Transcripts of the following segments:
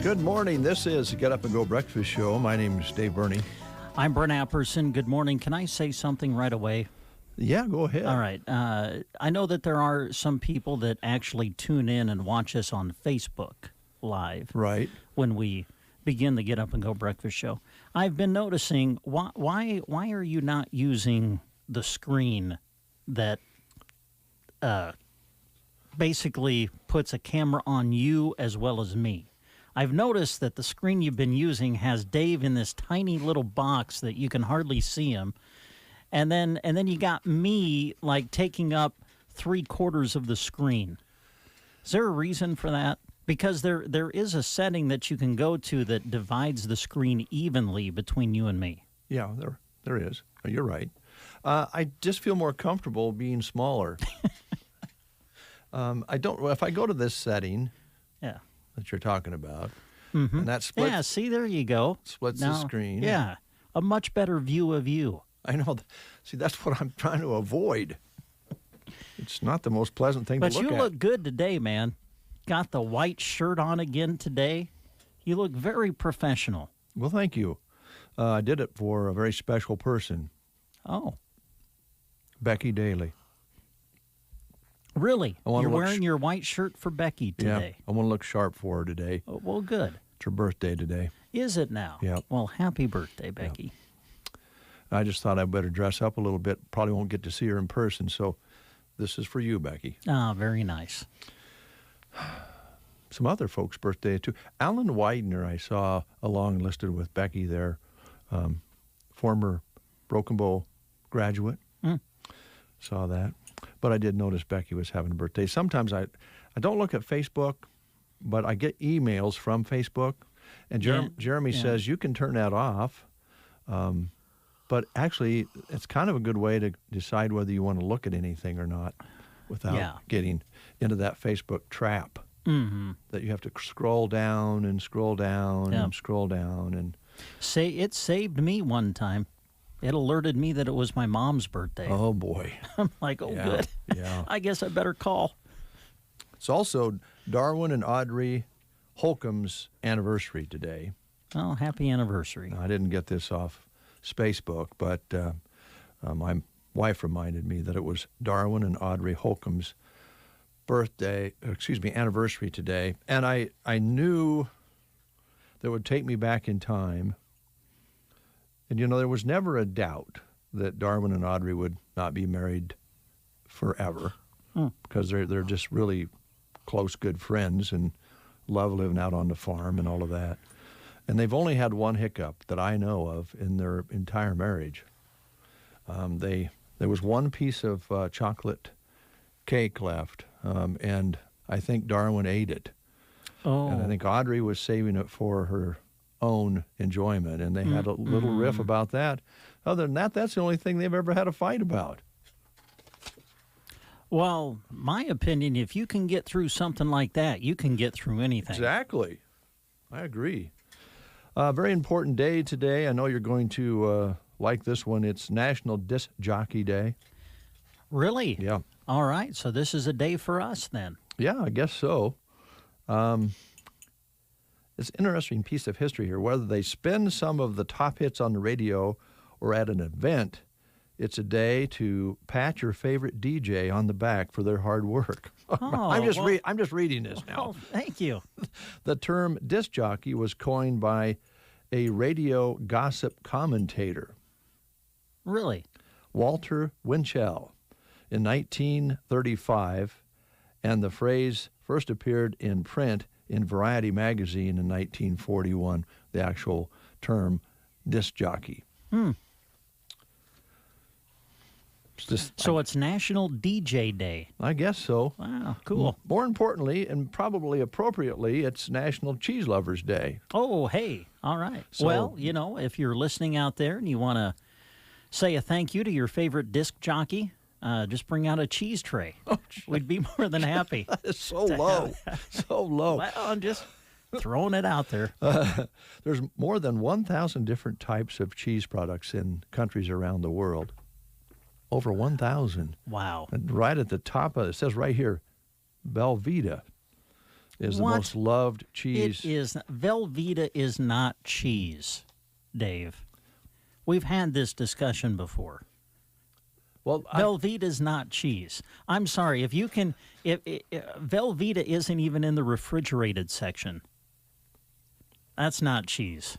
Good morning. This is the Get Up and Go Breakfast Show. My name is Dave Burney. I'm Brent Apperson. Good morning. Can I say something right away? Yeah, go ahead. All right. I know that there are some people that actually tune in and watch us on Facebook Live. Right. When we begin the Get Up and Go Breakfast Show. I've been noticing, why are you not using the screen that basically puts a camera on you as well as me? I've noticed that the screen you've been using has Dave in this tiny little box that you can hardly see him. And then you got me like taking up 3/4 of the screen. Is there a reason for that? Because there is a setting that you can go to that divides the screen evenly between you and me. Yeah, there is. You're right. I just feel more comfortable being smaller. If I go to this setting, yeah, that you're talking about, mm-hmm. and that splits. Yeah, see, there you go. Splits the screen. Yeah, a much better view of you. I know. See, that's what I'm trying to avoid. It's not the most pleasant thing to look at. But you look good today, man. Got the white shirt on again today. You look very professional. Well, thank you. I did it for a very special person. Oh. Becky Daly. Really? You're wearing your white shirt for Becky today? Yeah, I want to look sharp for her today. Oh, well, good. It's her birthday today. Is it now? Yeah. Well, happy birthday, Becky. Yep. I just thought I'd better dress up a little bit. Probably won't get to see her in person, so this is for you, Becky. Ah, very nice. Some other folks' birthday, too. Alan Widener, I saw along listed with Becky there, former Broken Bow graduate. Saw that. But I did notice Becky was having a birthday. Sometimes I don't look at Facebook, but I get emails from Facebook. And Jeremy says you can turn that off. But actually, it's kind of a good way to decide whether you want to look at anything or not without getting into that Facebook trap. Mm-hmm. That you have to scroll down and scroll down and scroll down. And it saved me one time. It alerted me that it was my mom's birthday. Oh, boy. I'm like, good. Yeah. I guess I better call. It's also Darwin and Audrey Holcomb's anniversary today. Oh, happy anniversary. I didn't get this off Facebook, but my wife reminded me that it was Darwin and Audrey Holcomb's anniversary today. And I knew that it would take me back in time. And, there was never a doubt that Darwin and Audrey would not be married forever because they're just really close, good friends and love living out on the farm and all of that. And they've only had one hiccup that I know of in their entire marriage. There was one piece of chocolate cake left, and I think Darwin ate it. Oh. And I think Audrey was saving it for her own enjoyment, and they had a little riff about that. Other than that, that's the only thing they've ever had a fight about. Well, my opinion, if you can get through something like that, you can get through anything. Exactly. I agree. Very important day today. I know you're going to like this one. It's National Disc Jockey Day. Really? Yeah. All right. So this is a day for us then. Yeah, I guess so. It's an interesting piece of history here. Whether they spin some of the top hits on the radio or at an event, it's a day to pat your favorite DJ on the back for their hard work. Oh, I'm just reading this now. Oh, thank you. The term disc jockey was coined by a radio gossip commentator. Really? Walter Winchell in 1935, and the phrase first appeared in print in Variety magazine in 1941, the actual term disc jockey. So it's National DJ Day. I guess so. Wow, cool. More importantly, and probably appropriately, it's National Cheese Lovers Day. Oh, hey, all right. So, well, if you're listening out there and you want to say a thank you to your favorite disc jockey, just bring out a cheese tray. We'd be more than happy. That is so low. So low. Well, I'm just throwing it out there. There's more than 1,000 different types of cheese products in countries around the world. Over 1,000. Wow. And right at the top of it says right here, Belvita. is the What? most loved cheese. It is. Velveeta is not cheese, Dave. We've had this discussion before. Well, Velveeta is not cheese. I'm sorry. If Velveeta isn't even in the refrigerated section, that's not cheese.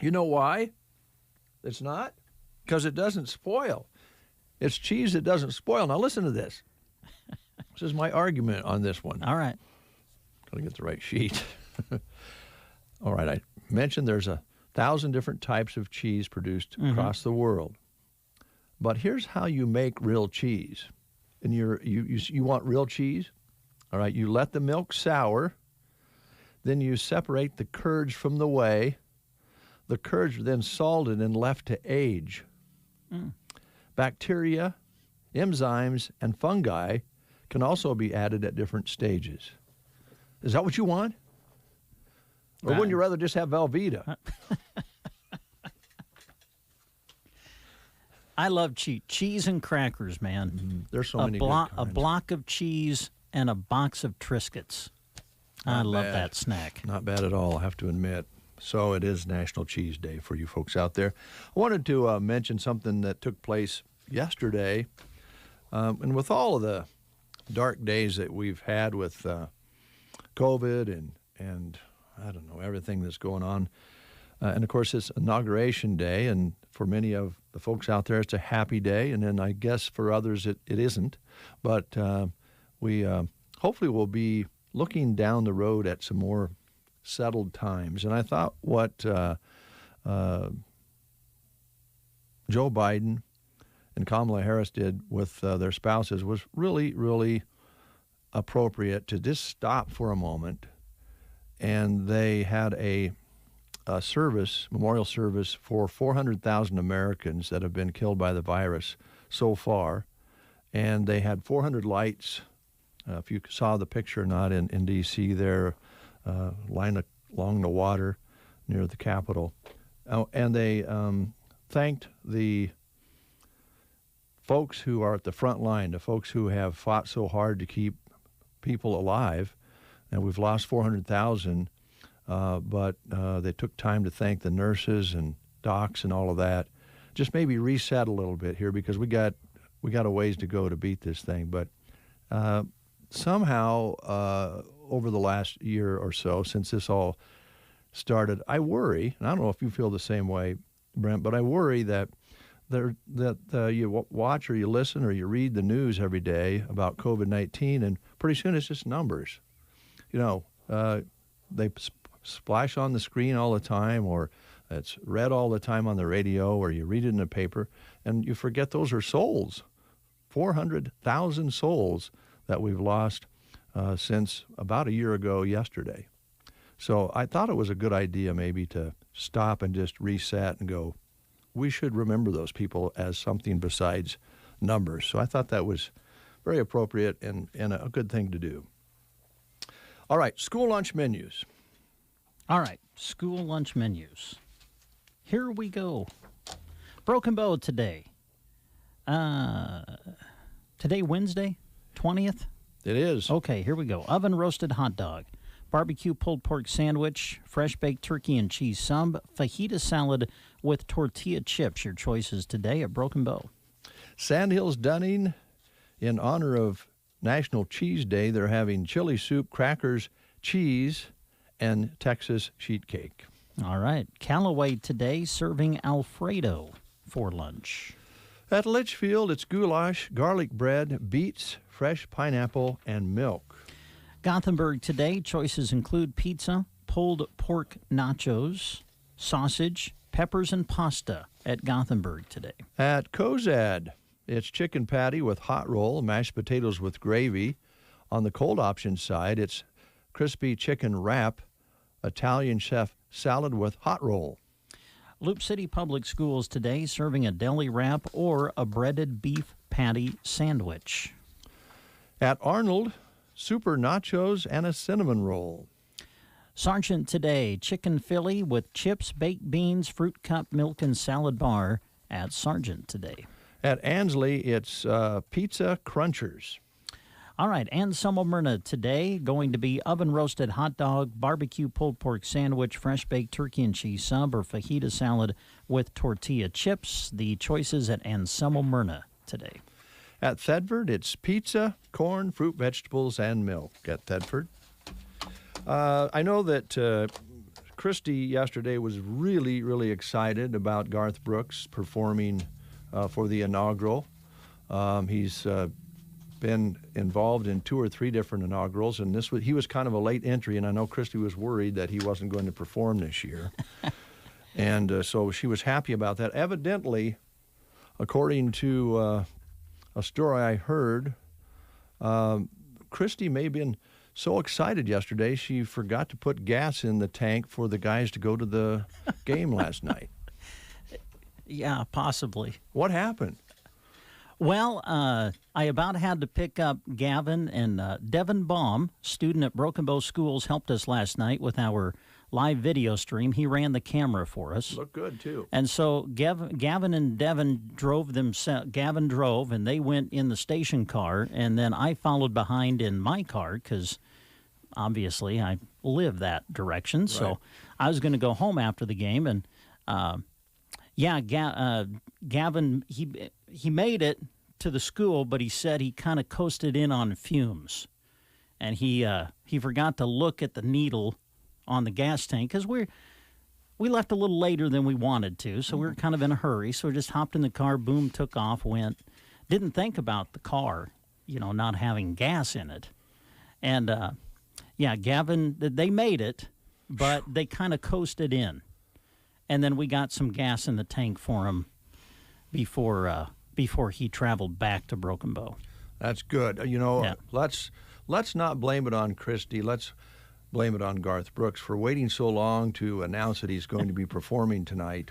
you know why it's not? Because it doesn't spoil. It's cheese that doesn't spoil. Now listen to this. This is my argument on this one. All right. Gotta get the right sheet. All right, I mentioned there's 1,000 different types of cheese produced across the world. But here's how you make real cheese. And you want real cheese? All right, you let the milk sour, then you separate the curds from the whey. The curds are then salted and left to age. Bacteria, enzymes, and fungi can also be added at different stages. Is that what you want? Or wouldn't you rather just have Velveeta? I love cheese and crackers, man. There's so many good kinds. A block of cheese and a box of Triscuits. I love that snack. Not bad at all, I have to admit. So it is National Cheese Day for you folks out there. I wanted to mention something that took place yesterday. And with all of the dark days that we've had with COVID and I don't know, everything that's going on. And, of course, it's Inauguration Day, and for many of the folks out there, it's a happy day, and then I guess for others it isn't. But we hopefully will be looking down the road at some more settled times. And I thought what Joe Biden and Kamala Harris did with their spouses was really, really appropriate to just stop for a moment. And they had a memorial service for 400,000 Americans that have been killed by the virus so far. And they had 400 lights, if you saw the picture or not, in D.C. there, lined along the water near the Capitol. And they thanked the folks who are at the front line, the folks who have fought so hard to keep people alive. And we've lost 400,000, but they took time to thank the nurses and docs and all of that. Just maybe reset a little bit here because we got a ways to go to beat this thing. But somehow over the last year or so, since this all started, I worry, and I don't know if you feel the same way, Brent, but I worry that you watch or you listen or you read the news every day about COVID-19, and pretty soon it's just numbers. You know, they splash on the screen all the time, or it's read all the time on the radio, or you read it in the paper, and you forget those are souls. 400,000 souls that we've lost since about a year ago yesterday. So I thought it was a good idea maybe to stop and just reset and go, we should remember those people as something besides numbers. So I thought that was very appropriate and a good thing to do. All right, school lunch menus. All right, school lunch menus. Here we go. Broken Bow today. Today, Wednesday, 20th? It is. Okay, here we go. Oven roasted hot dog, barbecue pulled pork sandwich, fresh baked turkey and cheese sub, fajita salad with tortilla chips. Your choices today at Broken Bow. Sandhills Dunning, in honor of National Cheese Day, they're having chili soup, crackers, cheese, and Texas sheet cake. All right. Callaway today serving Alfredo for lunch. At Litchfield, it's goulash, garlic bread, beets, fresh pineapple, and milk. Gothenburg today, choices include pizza, pulled pork nachos, sausage, peppers, and pasta at Gothenburg today. At Cozad, it's chicken patty with hot roll, mashed potatoes with gravy. On the cold option side, it's crispy chicken wrap, Italian chef salad with hot roll. Loop City Public Schools today serving a deli wrap or a breaded beef patty sandwich. At Arnold, super nachos and a cinnamon roll. Sargent today, chicken Philly with chips, baked beans, fruit cup, milk, and salad bar at Sargent today. At Ansley, it's pizza crunchers. All right, Anselmo Myrna today going to be oven-roasted hot dog, barbecue pulled pork sandwich, fresh-baked turkey and cheese sub, or fajita salad with tortilla chips. The choices at Anselmo Myrna today. At Thedford, it's pizza, corn, fruit, vegetables, and milk at Thedford. I know that Christy yesterday was really, really excited about Garth Brooks performing for the inaugural. He's been involved in 2 or 3 different inaugurals, and he was kind of a late entry, and I know Christy was worried that he wasn't going to perform this year. And so she was happy about that. Evidently, according to a story I heard, Christy may have been so excited yesterday she forgot to put gas in the tank for the guys to go to the game last night. Yeah, possibly. What happened? Well, I about had to pick up Gavin, and Devin Baum, student at Broken Bow Schools, helped us last night with our live video stream. He ran the camera for us. Looked good, too. And so Gavin and Devin drove themselves. Gavin drove, and they went in the station car, and then I followed behind in my car because obviously I live that direction. Right. So I was going to go home after the game, and Gavin, he made it to the school, but he said he kind of coasted in on fumes, and he forgot to look at the needle on the gas tank because we left a little later than we wanted to, so we were kind of in a hurry. So we just hopped in the car, boom, took off, went. Didn't think about the car, not having gas in it, and Gavin, they made it, but they kind of coasted in. And then we got some gas in the tank for him before he traveled back to Broken Bow. That's good. Let's not blame it on Christy. Let's blame it on Garth Brooks for waiting so long to announce that he's going to be performing tonight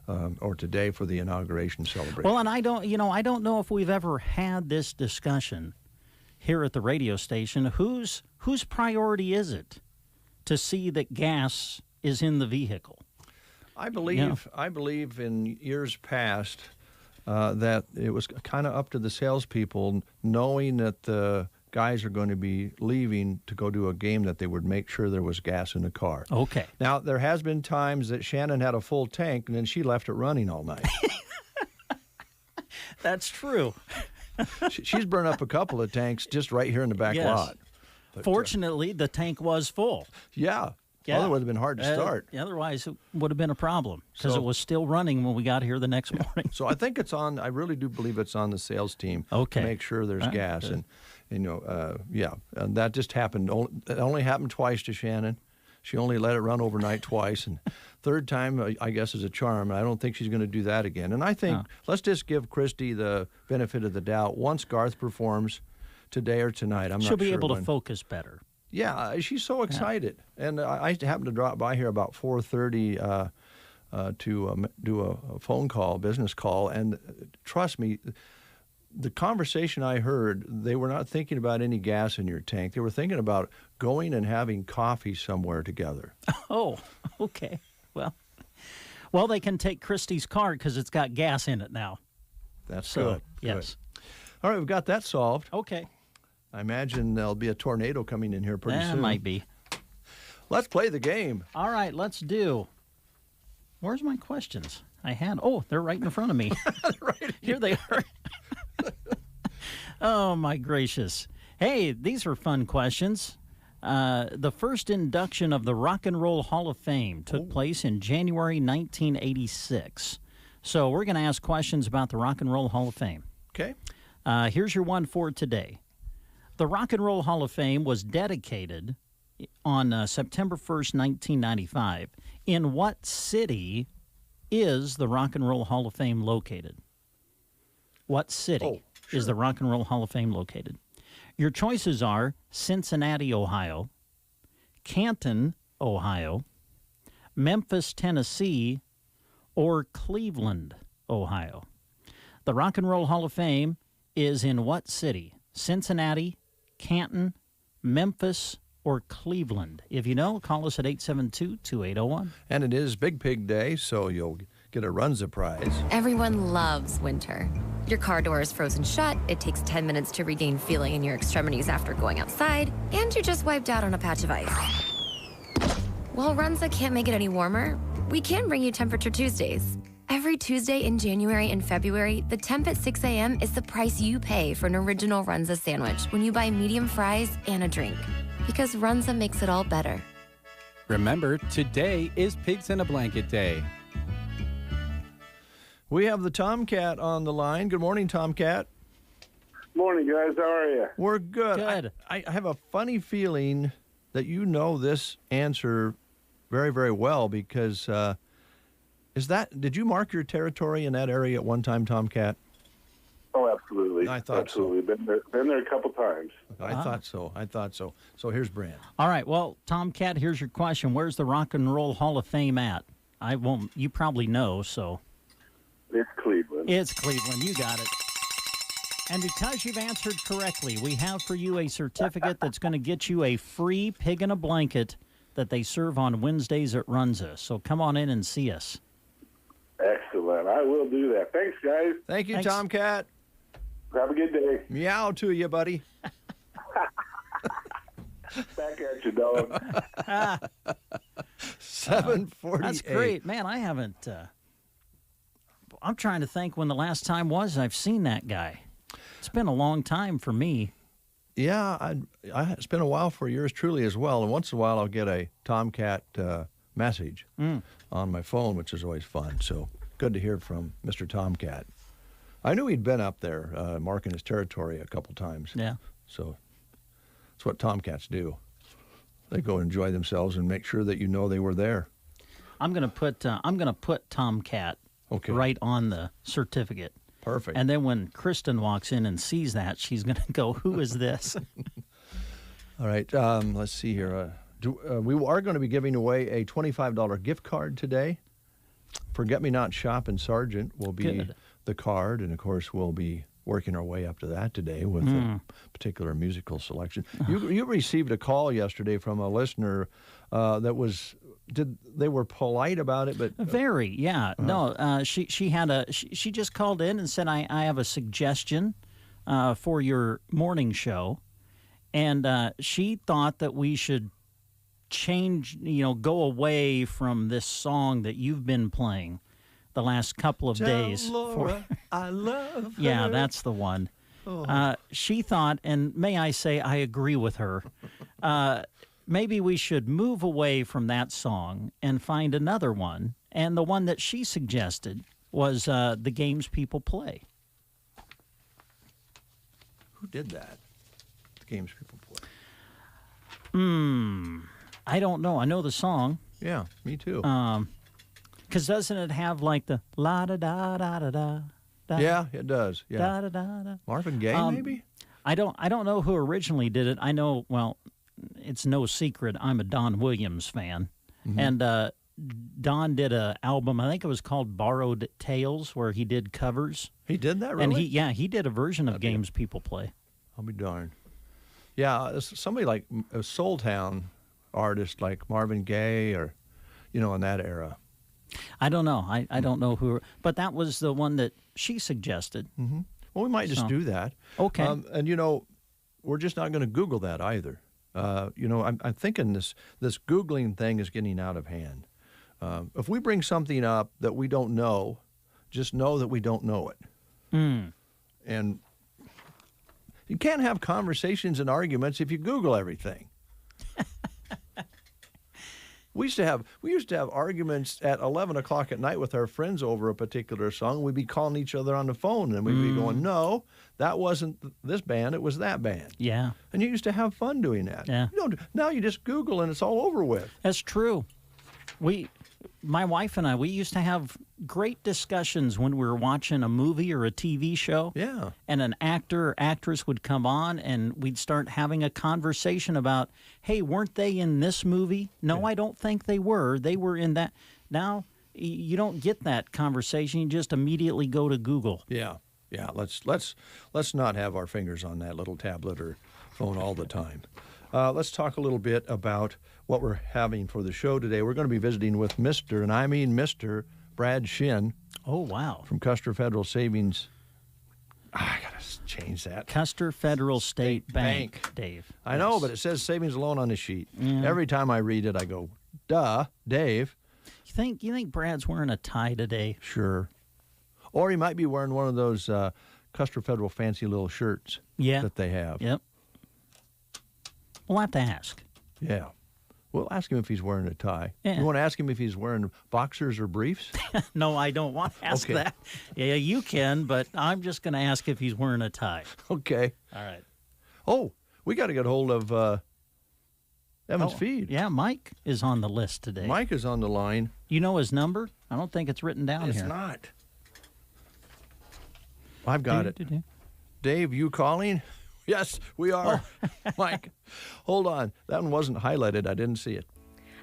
or today for the inauguration celebration. Well, and I don't know if we've ever had this discussion here at the radio station. Whose priority is it to see that gas is in the vehicle? I believe in years past that it was kind of up to the salespeople, knowing that the guys are going to be leaving to go to a game, that they would make sure there was gas in the car. Okay. Now, there has been times that Shannon had a full tank and then she left it running all night. That's true. She's burned up a couple of tanks just right here in the back lot. But, fortunately, the tank was full. Yeah. Otherwise, it would have been hard to start. Otherwise, it would have been a problem because it was still running when we got here the next morning. So I think I really do believe it's on the sales team to make sure there's gas. Good. And that just happened. It only happened twice to Shannon. She only let it run overnight twice. And third time, I guess, is a charm. I don't think she's going to do that again. And I think let's just give Christy the benefit of the doubt. Once Garth performs today or tonight, I'm not sure she'll be able when. To focus better. Yeah, she's so excited. And I happened to drop by here about 4:30 to do a phone call, business call. And trust me, the conversation I heard, they were not thinking about any gas in your tank. They were thinking about going and having coffee somewhere together. Oh, okay. Well, they can take Christy's car because it's got gas in it now. That's good. Yes. Good. All right, we've got that solved. Okay. I imagine there'll be a tornado coming in here pretty soon. Might be. Let's play the game. All right, let's do. Where's my questions? They're right in front of me. Right here they are. Oh, my gracious. Hey, these are fun questions. The first induction of the Rock and Roll Hall of Fame took place in January 1986. So we're going to ask questions about the Rock and Roll Hall of Fame. Okay. Here's your one for today. The Rock and Roll Hall of Fame was dedicated on September 1st, 1995. In what city is the Rock and Roll Hall of Fame located? What city is the Rock and Roll Hall of Fame located? Your choices are Cincinnati, Ohio, Canton, Ohio, Memphis, Tennessee, or Cleveland, Ohio. The Rock and Roll Hall of Fame is in what city? Cincinnati, Canton, Memphis, or Cleveland? If you know, call us at 872-2801. And it is Big Pig Day, so you'll get a Runza prize. Everyone loves winter. Your car door is frozen shut, it takes 10 minutes to regain feeling in your extremities after going outside, and you just wiped out on a patch of ice. While Runza can't make it any warmer, we can bring you Temperature Tuesdays. Every Tuesday in January and February, the temp at 6 a.m. is the price you pay for an original Runza sandwich when you buy medium fries and a drink. Because Runza makes it all better. Remember, today is Pigs in a Blanket Day. We have the Tomcat on the line. Good morning, Tomcat. Morning, guys. How are you? We're good. Good. I have a funny feeling that you know this answer very, very well because did you mark your territory in that area at one time, Tomcat? Oh, absolutely. I thought so. absolutely. Been there a couple times. I thought so. So here's Brand. All right, well, Tomcat, here's your question. Where's the Rock and Roll Hall of Fame at? I won't. You probably know, so. It's Cleveland. It's Cleveland. You got it. And because you've answered correctly, we have for you a certificate that's going to get you a free pig in a blanket that they serve on Wednesdays at Runza. So come on in and see us. Excellent. I will do that. Thanks, guys. Thank you, Thanks. Tomcat. Have a good day. Meow to you, buddy. Back at you, dog. 7:48. That's great. Man, I haven't. I'm trying to think when the last time was I've seen that guy. It's been a long time for me. Yeah, it's been a while for yours truly as well. And once in a while, I'll get a Tomcat message on my phone, which is always fun. So good to hear from Mr. Tomcat. I knew he'd been up there marking his territory a couple times. Yeah. So that's what Tomcats do. They go enjoy themselves and make sure that you know they were there. I'm gonna put Tomcat right on the certificate. Perfect. And then when Kristen walks in and sees that, she's gonna go, "Who is this?" All right. Let's see here. We are going to be giving away a $25 gift card today. Forget-Me-Not Shop and Sargent will be Good. the card, and of course we'll be working our way up to that today with a particular musical selection. You received a call yesterday from a listener that was. They were polite about it, but Very, yeah. No, she just called in and said, I have a suggestion for your morning show, and she thought that we should change, go away from this song that you've been playing the last couple of days. Laura, I love her. Yeah, that's the one. She thought, and may I say I agree with her, maybe we should move away from that song and find another one. And the one that she suggested was The Games People Play. Who did that? The games people play. I don't know. I know the song. Yeah, me too. Because doesn't it have like the la-da-da-da-da-da? Yeah, it does. Yeah. Da-da-da-da? Marvin Gaye, maybe? I don't know who originally did it. I know, well, it's no secret I'm a Don Williams fan. And Don did an album, I think it was called Borrowed Tales, where he did covers. He did that, really? And he did a version of Games People Play. I'll be darned. Yeah, somebody like a Soul Town artist like Marvin Gaye or, in that era. I don't know. I don't know who, but that was the one that she suggested. Well, we might just do that. Okay. And, we're just not going to Google that either. I'm thinking this Googling thing is getting out of hand. If we bring something up that we don't know, just know that we don't know it. And you can't have conversations and arguments if you Google everything. We used to have arguments at 11 o'clock at night with our friends over a particular song. We'd be calling each other on the phone, and we'd be going, no, that wasn't this band, it was that band. Yeah. And you used to have fun doing that. Yeah. Now you just Google, and it's all over with. That's true. My wife and I, we used to have great discussions when we were watching a movie or a TV show. Yeah. And an actor or actress would come on, and we'd start having a conversation about, hey, weren't they in this movie? No, I don't think they were. They were in that. Now, you don't get that conversation. You just immediately go to Google. Yeah. Yeah. Let's not have our fingers on that little tablet or phone all the time. Let's talk a little bit about what we're having for the show today. We're going to be visiting with Mr., and I mean Mr. Brad Shin. Oh, wow. From Custer Federal Savings I got to change that. Custer Federal State Bank, Dave. I know, but it says savings and loan on the sheet. Yeah. Every time I read it, I go, duh, Dave. You think Brad's wearing a tie today? Sure. Or he might be wearing one of those Custer Federal fancy little shirts that they have. Yep. We'll have to ask. Yeah. We'll ask him if he's wearing a tie. Yeah. You want to ask him if he's wearing boxers or briefs? No, I don't want to ask that. Yeah, you can, but I'm just going to ask if he's wearing a tie. Okay. All right. Oh, we got to get hold of Evans Feed. Yeah, Mike is on the list today. Mike is on the line. You know his number? I don't think it's written down It's here. not. I've got it. Dave, you calling? Yes, we are. Mike, hold on. That one wasn't highlighted. I didn't see it.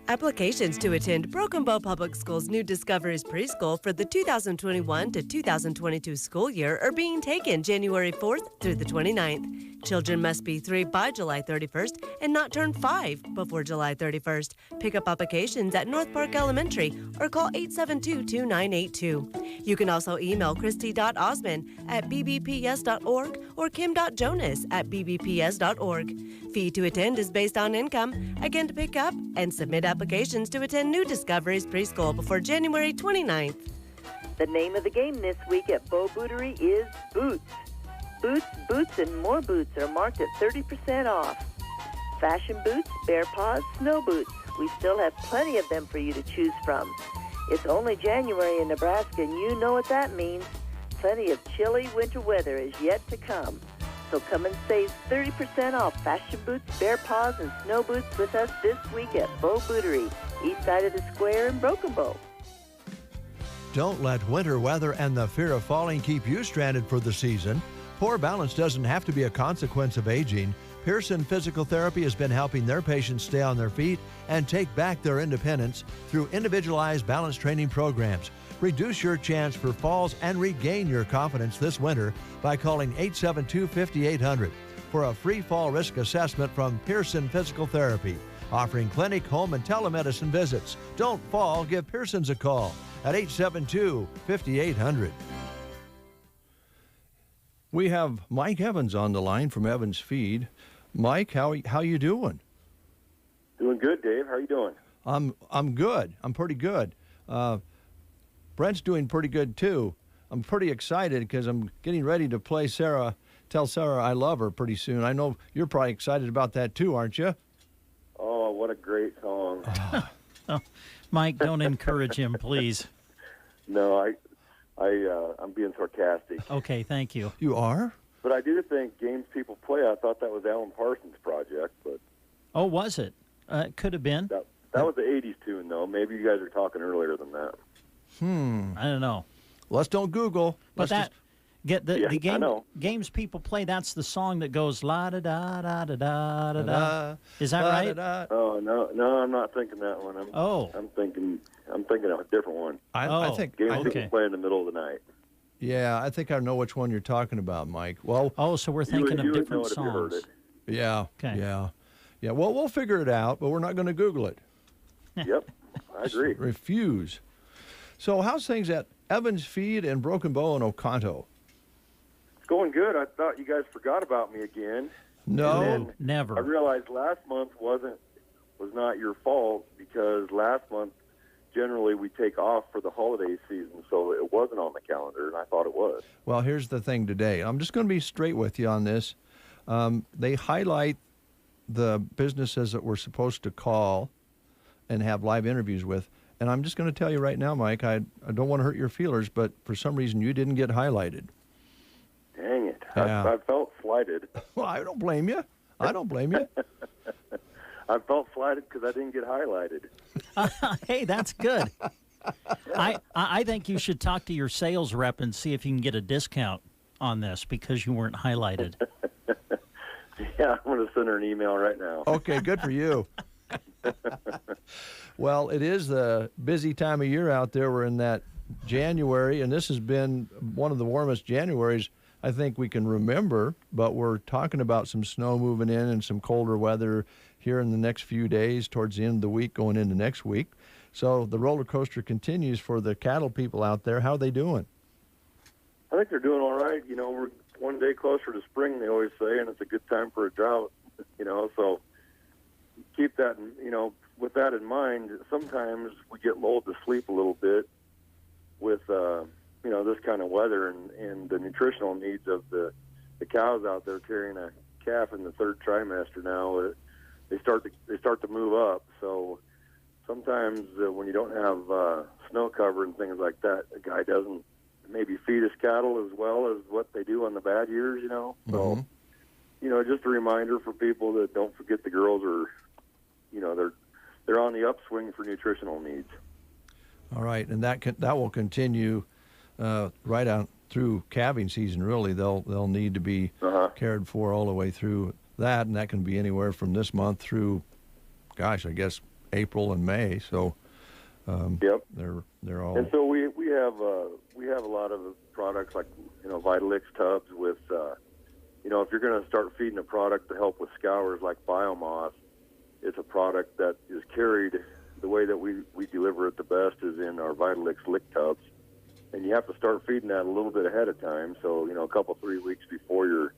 Applications to attend Broken Bow Public Schools' New Discoveries Preschool for the 2021 to 2022 school year are being taken January 4th through the 29th. Children must be 3 by July 31st and not turn 5 before July 31st. Pick up applications at North Park Elementary or call 872-2982. You can also email christy.osman@bbps.org or kim.jonas@bbps.org. Fee to attend is based on income. Again, to pick up and submit applications to attend New Discoveries Preschool before January 29th. The name of the game this week at Bow Bootery is Boots. Boots, boots, and more boots are marked at 30% off. Fashion boots, bear paws, snow boots. We still have plenty of them for you to choose from. It's only January in Nebraska, and you know what that means. Plenty of chilly winter weather is yet to come. So come and save 30% off fashion boots, bear paws, and snow boots with us this week at Bow Bootery, east side of the square in Broken Bow. Don't let winter weather and the fear of falling keep you stranded for the season. Poor balance doesn't have to be a consequence of aging. Pearson Physical Therapy has been helping their patients stay on their feet and take back their independence through individualized balance training programs. Reduce your chance for falls and regain your confidence this winter by calling 872-5800 for a free fall risk assessment from Pearson Physical Therapy, offering clinic, home, and telemedicine visits. Don't fall, give Pearson's a call at 872-5800. We have Mike Evans on the line from Evans Feed. Mike, how you doing? Doing good, Dave. How are you doing? I'm good. I'm pretty good. Brent's doing pretty good too. I'm pretty excited because I'm getting ready to play Tell Sarah I Love Her pretty soon. I know you're probably excited about that too, aren't you? Oh, what a great song. Oh, Mike, don't encourage him, please. No, I'm being sarcastic. Okay, thank you. You are? But I do think Games People Play, I thought that was Alan Parsons' project, but Oh, was it? It could have been. that was the 80s tune, though. Maybe you guys are talking earlier than that. I don't know. Let's don't Google. But Let's the I know. games people play. That's the song that goes la da da da da da da da. Is that right? Oh, no, I'm not thinking that one. I'm thinking of a different one. I think Games okay. People Play in the middle of the night. Yeah, I think I know which one you're talking about, Mike. Well, So we're thinking you of would know different it if you heard songs. it. yeah, Okay. yeah. Well, we'll figure it out, but we're not going to Google it. Yep, I agree. Refuse. So how's things at Evans Feed and Broken Bow and Oconto? It's going good. I thought you guys forgot about me again. No. And then Never. I realized last month was not your fault because last month generally we take off for the holiday season, so it wasn't on the calendar, and I thought it was. Well, here's the thing today. I'm just going to be straight with you on this. They highlight the businesses that we're supposed to call and have live interviews with. And I'm just going to tell you right now, Mike, I don't want to hurt your feelers, but for some reason you didn't get highlighted. Dang it. Yeah. I felt slighted. Well, I don't blame you. I don't blame you. I felt slighted because I didn't get highlighted. Hey, that's good. I think you should talk to your sales rep and see if you can get a discount on this because you weren't highlighted. Yeah, I'm going to send her an email right now. Okay, good for you. Well, it is the busy time of year out there. We're in that January, and this has been one of the warmest Januaries I think we can remember, but we're talking about some snow moving in and some colder weather here in the next few days towards the end of the week going into next week. So the roller coaster continues for the cattle people out there. How are they doing? I think they're doing all right. You know, we're one day closer to spring, they always say, and it's a good time for a drought. So keep that, with that in mind. Sometimes we get lulled to sleep a little bit with, this kind of weather and the nutritional needs of the cows out there carrying a calf in the third trimester now. They start to move up. So sometimes when you don't have snow cover and things like that, a guy doesn't maybe feed his cattle as well as what they do on the bad years, So, just a reminder for people that don't forget the girls are, they're on the upswing for nutritional needs. All right, and that will continue right on through calving season. Really, they'll need to be cared for all the way through that, and that can be anywhere from this month through, I guess April and May. So, yep, they're all. And so we have a lot of products like Vitalix tubs with if you're going to start feeding a product to help with scours like biomoss, it's a product that is carried. The way that we deliver it the best is in our Vitalix lick tubs. And you have to start feeding that a little bit ahead of time. So, a couple, 3 weeks before you're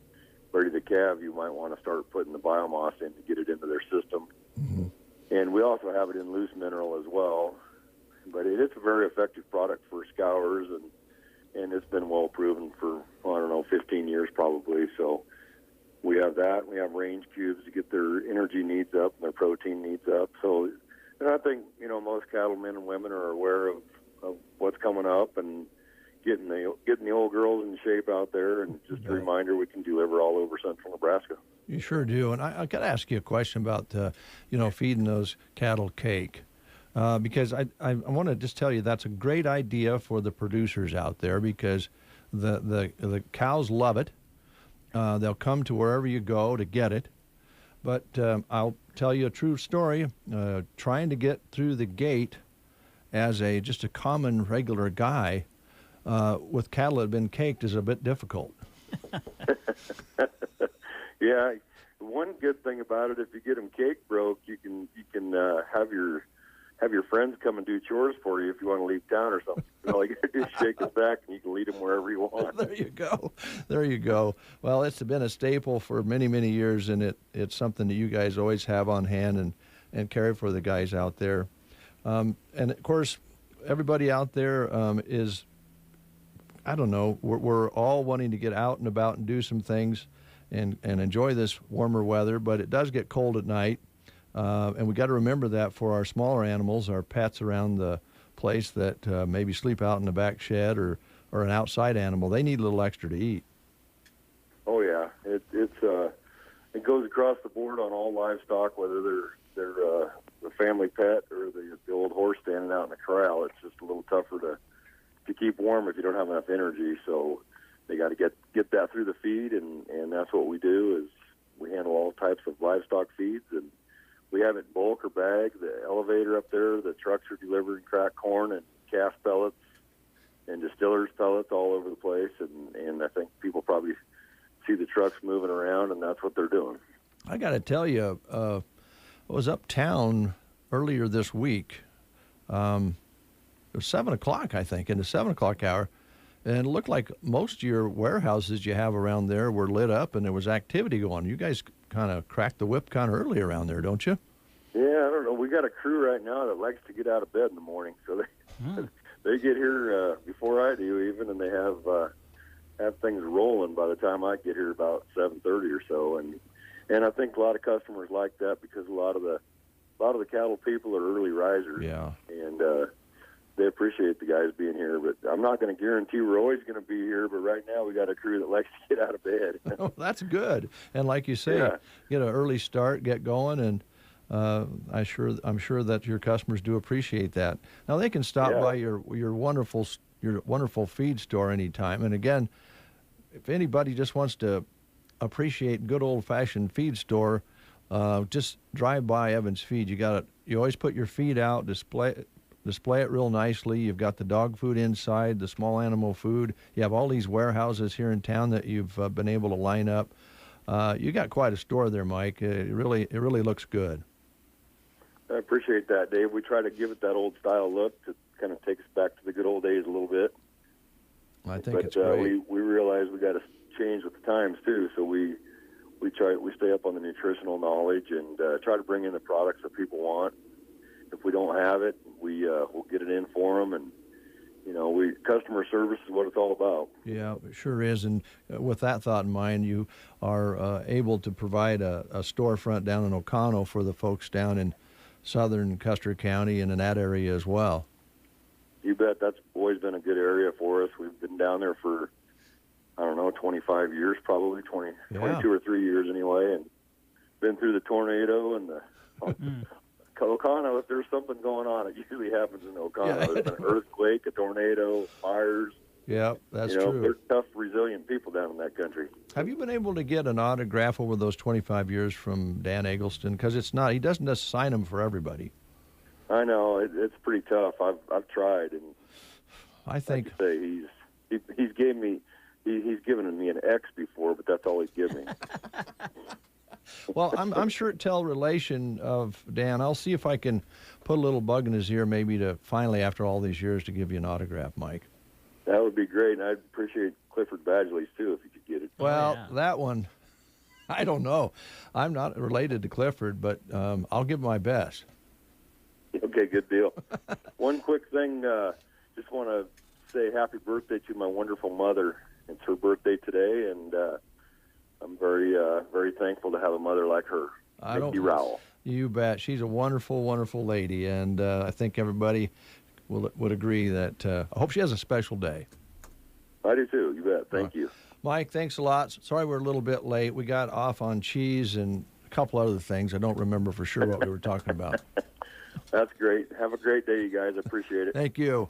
ready to calve, you might want to start putting the biomass in to get it into their system. Mm-hmm. And we also have it in loose mineral as well. But it's a very effective product for scours, and it's been well proven for, 15 years probably. So we have that. We have range cubes to get their energy needs up and their protein needs up. So, and I think, most cattlemen and women are aware of what's coming up and getting the old girls in shape out there. And just a reminder, we can deliver all over central Nebraska. You sure do. And I got to ask you a question about, feeding those cattle cake. Because I want to just tell you that's a great idea for the producers out there, because the cows love it. They'll come to wherever you go to get it. But I'll tell you a true story. Trying to get through the gate as just a common, regular guy with cattle that have been caked is a bit difficult. Yeah, one good thing about it, if you get them cake broke, you can have your friends come and do chores for you if you want to leave town or something. All you got to do is shake them back, and you can lead them wherever you want. There you go. Well, it's been a staple for many, many years, and it's something that you guys always have on hand and carry for the guys out there. And, of course, everybody out there is, I don't know, we're all wanting to get out and about and do some things and enjoy this warmer weather, but it does get cold at night. And we got to remember that for our smaller animals, our pets around the place that maybe sleep out in the back shed or an outside animal, they need a little extra to eat. Oh yeah, it goes across the board on all livestock, whether they're the family pet or the old horse standing out in the corral. It's just a little tougher to keep warm if you don't have enough energy. So they got to get that through the feed, and that's what we do. Is we handle all types of livestock feeds, and we have it in bulk or bag. The elevator up there, the trucks are delivering cracked corn and calf pellets and distillers pellets all over the place. And I think people probably see the trucks moving around, and that's what they're doing. I got to tell you, I was uptown earlier this week. It was 7 o'clock, I think, in the 7 o'clock hour. And it looked like most of your warehouses you have around there were lit up and there was activity going. You guys kind of cracked the whip kind of early around there, don't you? Yeah, I don't know. We got a crew right now that likes to get out of bed in the morning, so they get here before I do even, and they have things rolling by the time I get here about 7:30 or so. And I think a lot of customers like that because a lot of the cattle people are early risers. Yeah. And they appreciate the guys being here, but I'm not going to guarantee we're always going to be here. But right now, we got a crew that likes to get out of bed. Oh, that's good. And like you say, get an early start, get going, and I'm sure that your customers do appreciate that. Now they can stop by your wonderful feed store anytime. And again, if anybody just wants to appreciate good old-fashioned feed store, just drive by Evans Feed. You always put your feed out, display it real nicely. You've got the dog food inside, the small animal food. You have all these warehouses here in town that you've been able to line up. You got quite a store there, Mike. It really looks good. I appreciate that, Dave. We try to give it that old style look to kind of take us back to the good old days a little bit. I think it's great. We realize we got to change with the times too. So we stay up on the nutritional knowledge and try to bring in the products that people want. If we don't have it, we'll get it in for them, and customer service is what it's all about. Yeah, it sure is. And with that thought in mind, you are able to provide a storefront down in Oconto for the folks down in southern Custer County and in that area as well. You bet. That's always been a good area for us. We've been down there for, 25 years, probably 22 or 3 years anyway, and been through the tornado and the Oconto. If there's something going on, it usually happens in Oconto. Yeah. There's been an earthquake, a tornado, fires. Yeah, that's true. They're tough, resilient people down in that country. Have you been able to get an autograph over those 25 years from Dan Eggleston? Because he doesn't just sign them for everybody. I know it's pretty tough. I've tried, and I think like you say, he's given me an X before, but that's all he's given me. Well, I'm sure it tell relation of Dan. I'll see if I can put a little bug in his ear, maybe to finally, after all these years, to give you an autograph, Mike. That would be great, and I'd appreciate Clifford Badgley's too if you could get it. Well, That one, I don't know. I'm not related to Clifford, but I'll give my best. Okay, good deal. One quick thing, just want to say happy birthday to my wonderful mother. It's her birthday today, and I'm very, very thankful to have a mother like her, Mickey Rowell. You bet. She's a wonderful, wonderful lady, and I think everybody would agree that I hope she has a special day. I do too. You bet. Thank you. Mike, thanks a lot. Sorry we're a little bit late. We got off on cheese and a couple other things. I don't remember for sure what we were talking about. That's great. Have a great day, you guys. I appreciate it. Thank you.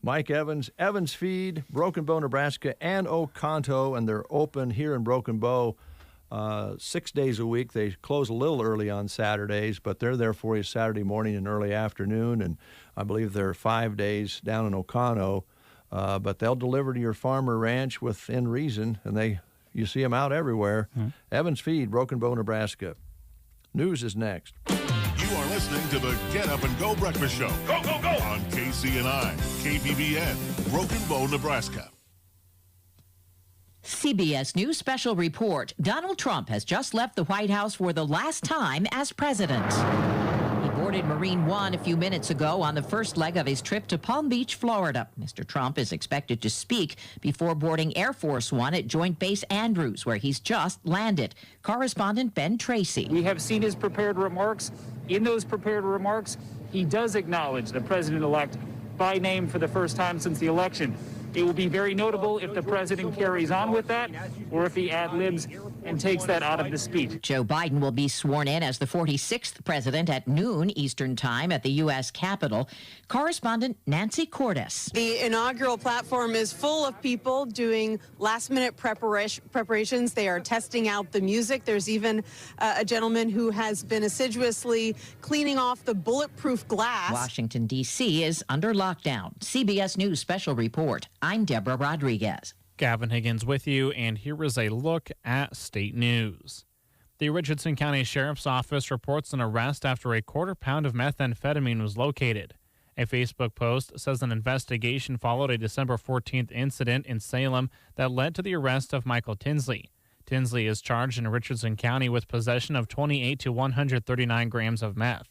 Mike Evans, Evans Feed, Broken Bow, Nebraska, and Oconto, and they're open here in Broken Bow 6 days a week. They close a little early on Saturdays, but they're there for you Saturday morning and early afternoon, and I believe they're 5 days down in Oconto, but they'll deliver to your farm or ranch within reason, and you see them out everywhere. Evans Feed, Broken Bow, Nebraska. News is next. You are listening to the Get Up and Go Breakfast Show. Go, go, go! On KCNI, KPVN, Broken Bow, Nebraska. CBS News special report. Donald Trump has just left the White House for the last time as president. He boarded Marine One a few minutes ago on the first leg of his trip to Palm Beach, Florida. Mr. Trump is expected to speak before boarding Air Force One at Joint Base Andrews, where he's just landed. Correspondent Ben Tracy. We have seen his prepared remarks. In those prepared remarks, he does acknowledge the president-elect by name for the first time since the election. It will be very notable if the president carries on with that or if he ad-libs and takes that out of the speech. Joe Biden will be sworn in as the 46th president at noon Eastern Time at the U.S. Capitol. Correspondent Nancy Cordes. The inaugural platform is full of people doing last-minute preparations. They are testing out the music. There's even a gentleman who has been assiduously cleaning off the bulletproof glass. Washington, D.C. is under lockdown. CBS News special report. I'm Deborah Rodriguez. Gavin Higgins with you, and here is a look at state news. The Richardson County Sheriff's Office reports an arrest after a quarter pound of methamphetamine was located. A Facebook post says an investigation followed a December 14th incident in Salem that led to the arrest of Michael Tinsley. Tinsley is charged in Richardson County with possession of 28 to 139 grams of meth.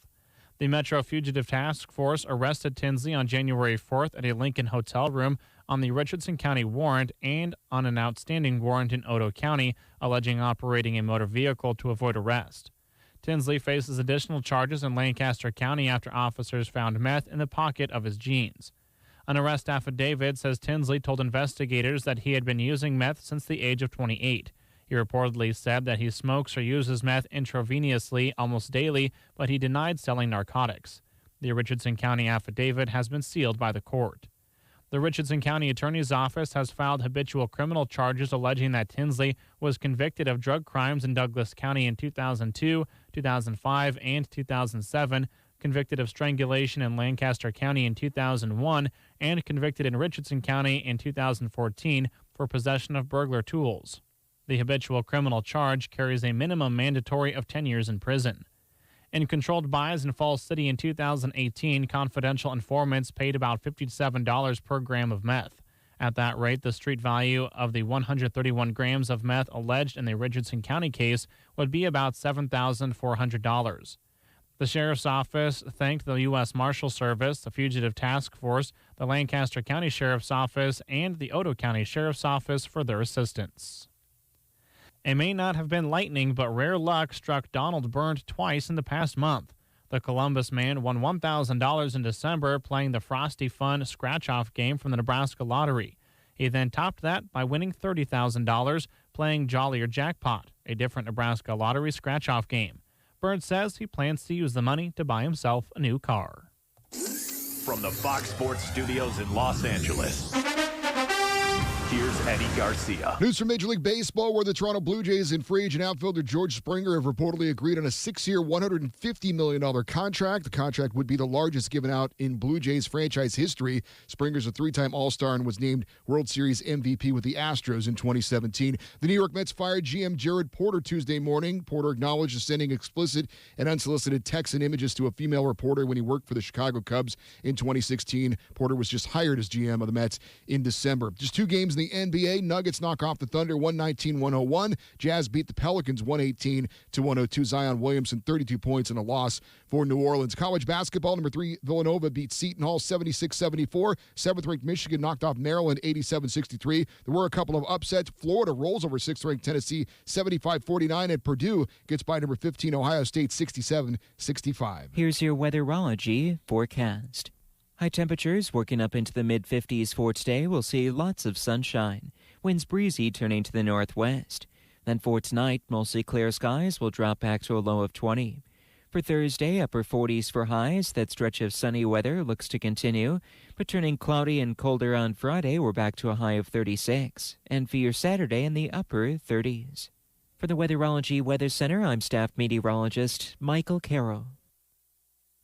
The Metro Fugitive Task Force arrested Tinsley on January 4th at a Lincoln hotel room on the Richardson County warrant and on an outstanding warrant in Otoe County, alleging operating a motor vehicle to avoid arrest. Tinsley faces additional charges in Lancaster County after officers found meth in the pocket of his jeans. An arrest affidavit says Tinsley told investigators that he had been using meth since the age of 28. He reportedly said that he smokes or uses meth intravenously almost daily, but he denied selling narcotics. The Richardson County affidavit has been sealed by the court. The Richardson County Attorney's Office has filed habitual criminal charges alleging that Tinsley was convicted of drug crimes in Douglas County in 2002, 2005, and 2007, convicted of strangulation in Lancaster County in 2001, and convicted in Richardson County in 2014 for possession of burglar tools. The habitual criminal charge carries a minimum mandatory of 10 years in prison. In controlled buys in Falls City in 2018, confidential informants paid about $57 per gram of meth. At that rate, the street value of the 131 grams of meth alleged in the Richardson County case would be about $7,400. The Sheriff's Office thanked the U.S. Marshal Service, the Fugitive Task Force, the Lancaster County Sheriff's Office, and the Otoe County Sheriff's Office for their assistance. It may not have been lightning, but rare luck struck Donald Byrne twice in the past month. The Columbus man won $1,000 in December playing the Frosty Fun scratch-off game from the Nebraska Lottery. He then topped that by winning $30,000 playing Jollier Jackpot, a different Nebraska Lottery scratch-off game. Byrne says he plans to use the money to buy himself a new car. From the Fox Sports Studios in Los Angeles, here's Eddie Garcia. News from Major League Baseball, where the Toronto Blue Jays and free agent outfielder George Springer have reportedly agreed on a 6-year, $150 million contract. The contract would be the largest given out in Blue Jays franchise history. Springer's a 3-time All-Star and was named World Series MVP with the Astros in 2017. The New York Mets fired GM Jared Porter Tuesday morning. Porter acknowledged sending explicit and unsolicited texts and images to a female reporter when he worked for the Chicago Cubs in 2016. Porter was just hired as GM of the Mets in December. Just 2 games in the NBA. Nuggets knock off the Thunder 119-101. Jazz beat the Pelicans 118-102. Zion Williamson 32 points in a loss for New Orleans. College basketball, number 3 Villanova beat Seton Hall 76-74. 7th-ranked Michigan knocked off Maryland 87-63. There were a couple of upsets. Florida rolls over 6th-ranked Tennessee 75-49, and Purdue gets by number 15 Ohio State 67-65. Here's your weatherology forecast. High temperatures working up into the mid-50s for today. We'll see lots of sunshine. Winds breezy turning to the northwest. Then for tonight, mostly clear skies will drop back to a low of 20. For Thursday, upper 40s for highs. That stretch of sunny weather looks to continue, but turning cloudy and colder on Friday, we're back to a high of 36. And for your Saturday, in the upper 30s. For the Weatherology Weather Center, I'm staff meteorologist Michael Carroll.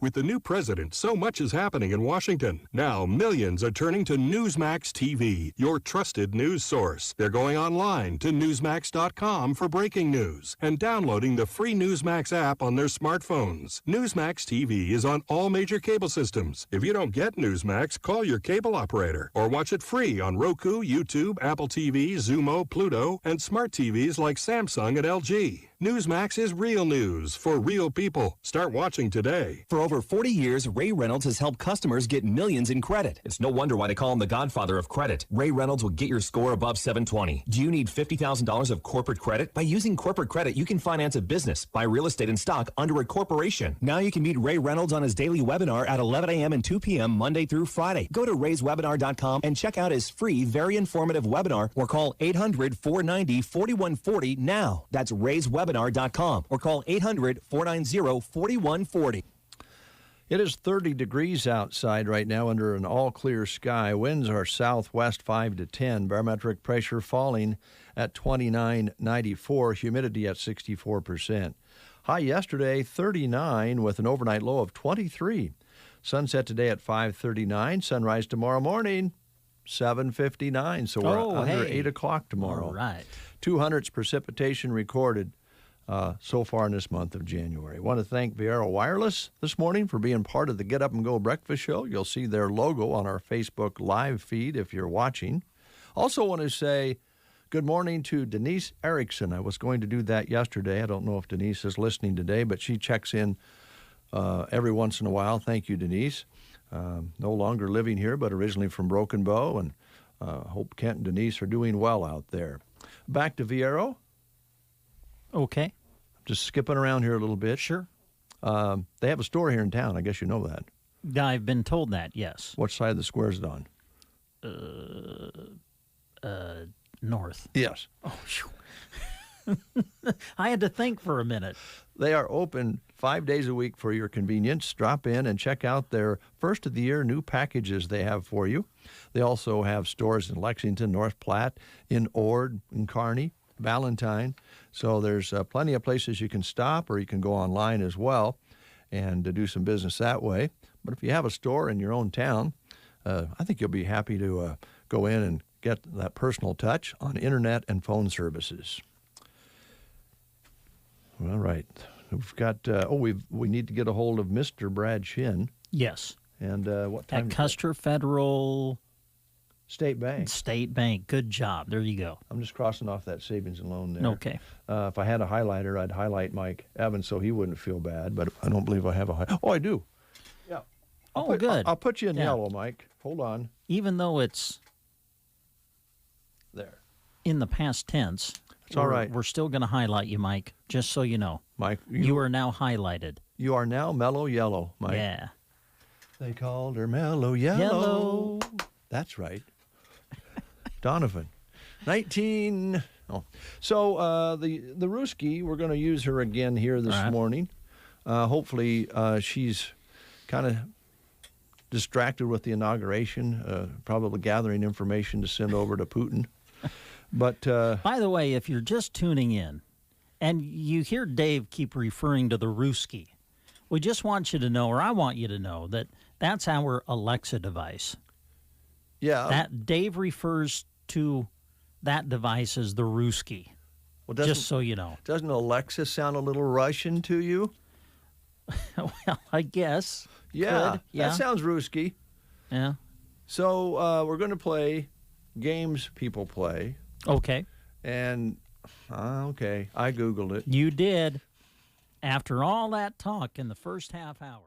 With the new president, so much is happening in Washington. Now, millions are turning to Newsmax TV, your trusted news source. They're going online to Newsmax.com for breaking news and downloading the free Newsmax app on their smartphones. Newsmax TV is on all major cable systems. If you don't get Newsmax, call your cable operator or watch it free on Roku, YouTube, Apple TV, Xumo, Pluto, and smart TVs like Samsung and LG. Newsmax is real news for real people. Start watching today. For over 40 years, Ray Reynolds has helped customers get millions in credit. It's no wonder why they call him the godfather of credit. Ray Reynolds will get your score above 720. Do you need $50,000 of corporate credit? By using corporate credit, you can finance a business, buy real estate and stock under a corporation. Now you can meet Ray Reynolds on his daily webinar at 11 a.m. and 2 p.m. Monday through Friday. Go to rayswebinar.com and check out his free, very informative webinar or call 800-490-4140 now. That's rayswebinar.com or call 800-490-4140. It is 30 degrees outside right now under an all-clear sky. Winds are southwest 5 to 10. Barometric pressure falling at 29.94. Humidity at 64%. High yesterday, 39, with an overnight low of 23. Sunset today at 5:39. Sunrise tomorrow morning, 7:59. So we're under 8 o'clock tomorrow. All right. 200s precipitation recorded so far in this month of January. I want to thank Viera Wireless this morning for being part of the Get Up and Go Breakfast Show. You'll see their logo on our Facebook live feed if you're watching. Also want to say good morning to Denise Erickson. I was going to do that yesterday. I don't know if Denise is listening today, but she checks in every once in a while. Thank you, Denise. No longer living here, but originally from Broken Bow, and hope Kent and Denise are doing well out there. Back to Viero. Okay. Just skipping around here a little bit. Sure. They have a store here in town. I guess you know that. I've been told that, yes. What side of the square is it on? North. Yes. Oh, I had to think for a minute. They are open 5 days a week for your convenience. Drop in and check out their first of the year new packages they have for you. They also have stores in Lexington, North Platte, in Ord, in Kearney, Valentine. So there's plenty of places you can stop, or you can go online as well and do some business that way. But if you have a store in your own town, I think you'll be happy to go in and get that personal touch on internet and phone services. All right. We've got, we need to get a hold of Mr. Brad Shin. Yes. And what time? At Custer Federal State Bank. State Bank. Good job. There you go. I'm just crossing off that savings and loan there. Okay. If I had a highlighter, I'd highlight Mike Evans so he wouldn't feel bad, but I don't believe I have a highlighter. Oh, I do. Yeah. Good. I'll put you in yellow, Mike. Hold on. Even though it's there in the past tense, it's all right. We're still going to highlight you, Mike, just so you know. Mike, you are now highlighted. You are now mellow yellow, Mike. Yeah. They called her mellow yellow. That's right. Donovan. 19. Oh. So the Ruski, we're going to use her again here this morning. Hopefully she's kind of distracted with the inauguration, probably gathering information to send over to Putin. But by the way, if you're just tuning in and you hear Dave keep referring to the Ruski, we just want you to know, or I want you to know, that that's our Alexa device. Yeah. That Dave refers to that device as the Ruski. Well, just so you know. Doesn't Alexa sound a little Russian to you? Well, I guess. Yeah, Could. Yeah. That sounds Ruski. Yeah. So we're going to play games people play. Okay. And, okay, I Googled it. You did. After all that talk in the first half hour.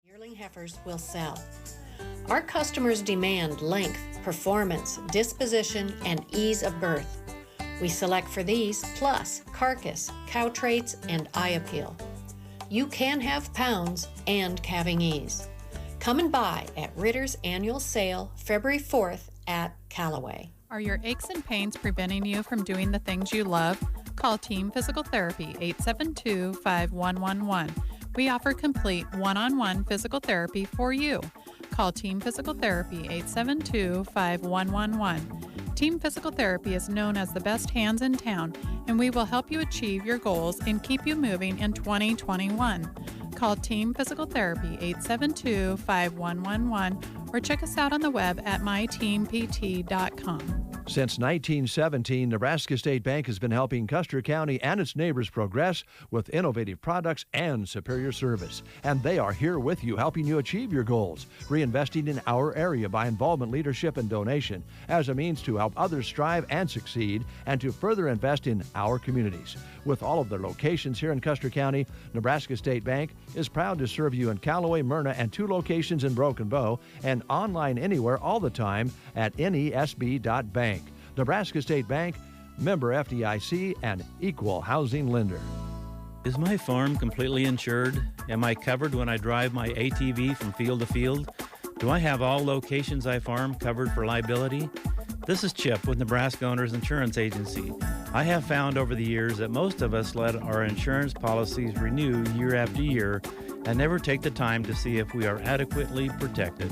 Yearling heifers will sell. Our customers demand length, performance, disposition, and ease of birth. We select for these, plus carcass, cow traits, and eye appeal. You can have pounds and calving ease. Come and buy at Ritter's annual sale, February 4th at Callaway. Are your aches and pains preventing you from doing the things you love? Call Team Physical Therapy 872-5111. We offer complete one-on-one physical therapy for you. Call Team Physical Therapy 872-5111. Team Physical Therapy is known as the best hands in town, and we will help you achieve your goals and keep you moving in 2021. Call Team Physical Therapy 872-5111 or check us out on the web at myteampt.com. Since 1917, Nebraska State Bank has been helping Custer County and its neighbors progress with innovative products and superior service. And they are here with you, helping you achieve your goals, reinvesting in our area by involvement, leadership, and donation as a means to help others strive and succeed and to further invest in our communities. With all of their locations here in Custer County, Nebraska State Bank is proud to serve you in Callaway, Myrna, and 2 locations in Broken Bow, and online anywhere all the time at nesb.bank. Nebraska State Bank, member FDIC, and equal housing lender. Is my farm completely insured? Am I covered when I drive my ATV from field to field? Do I have all locations I farm covered for liability? This is Chip with Nebraska Owners Insurance Agency. I have found over the years that most of us let our insurance policies renew year after year and never take the time to see if we are adequately protected.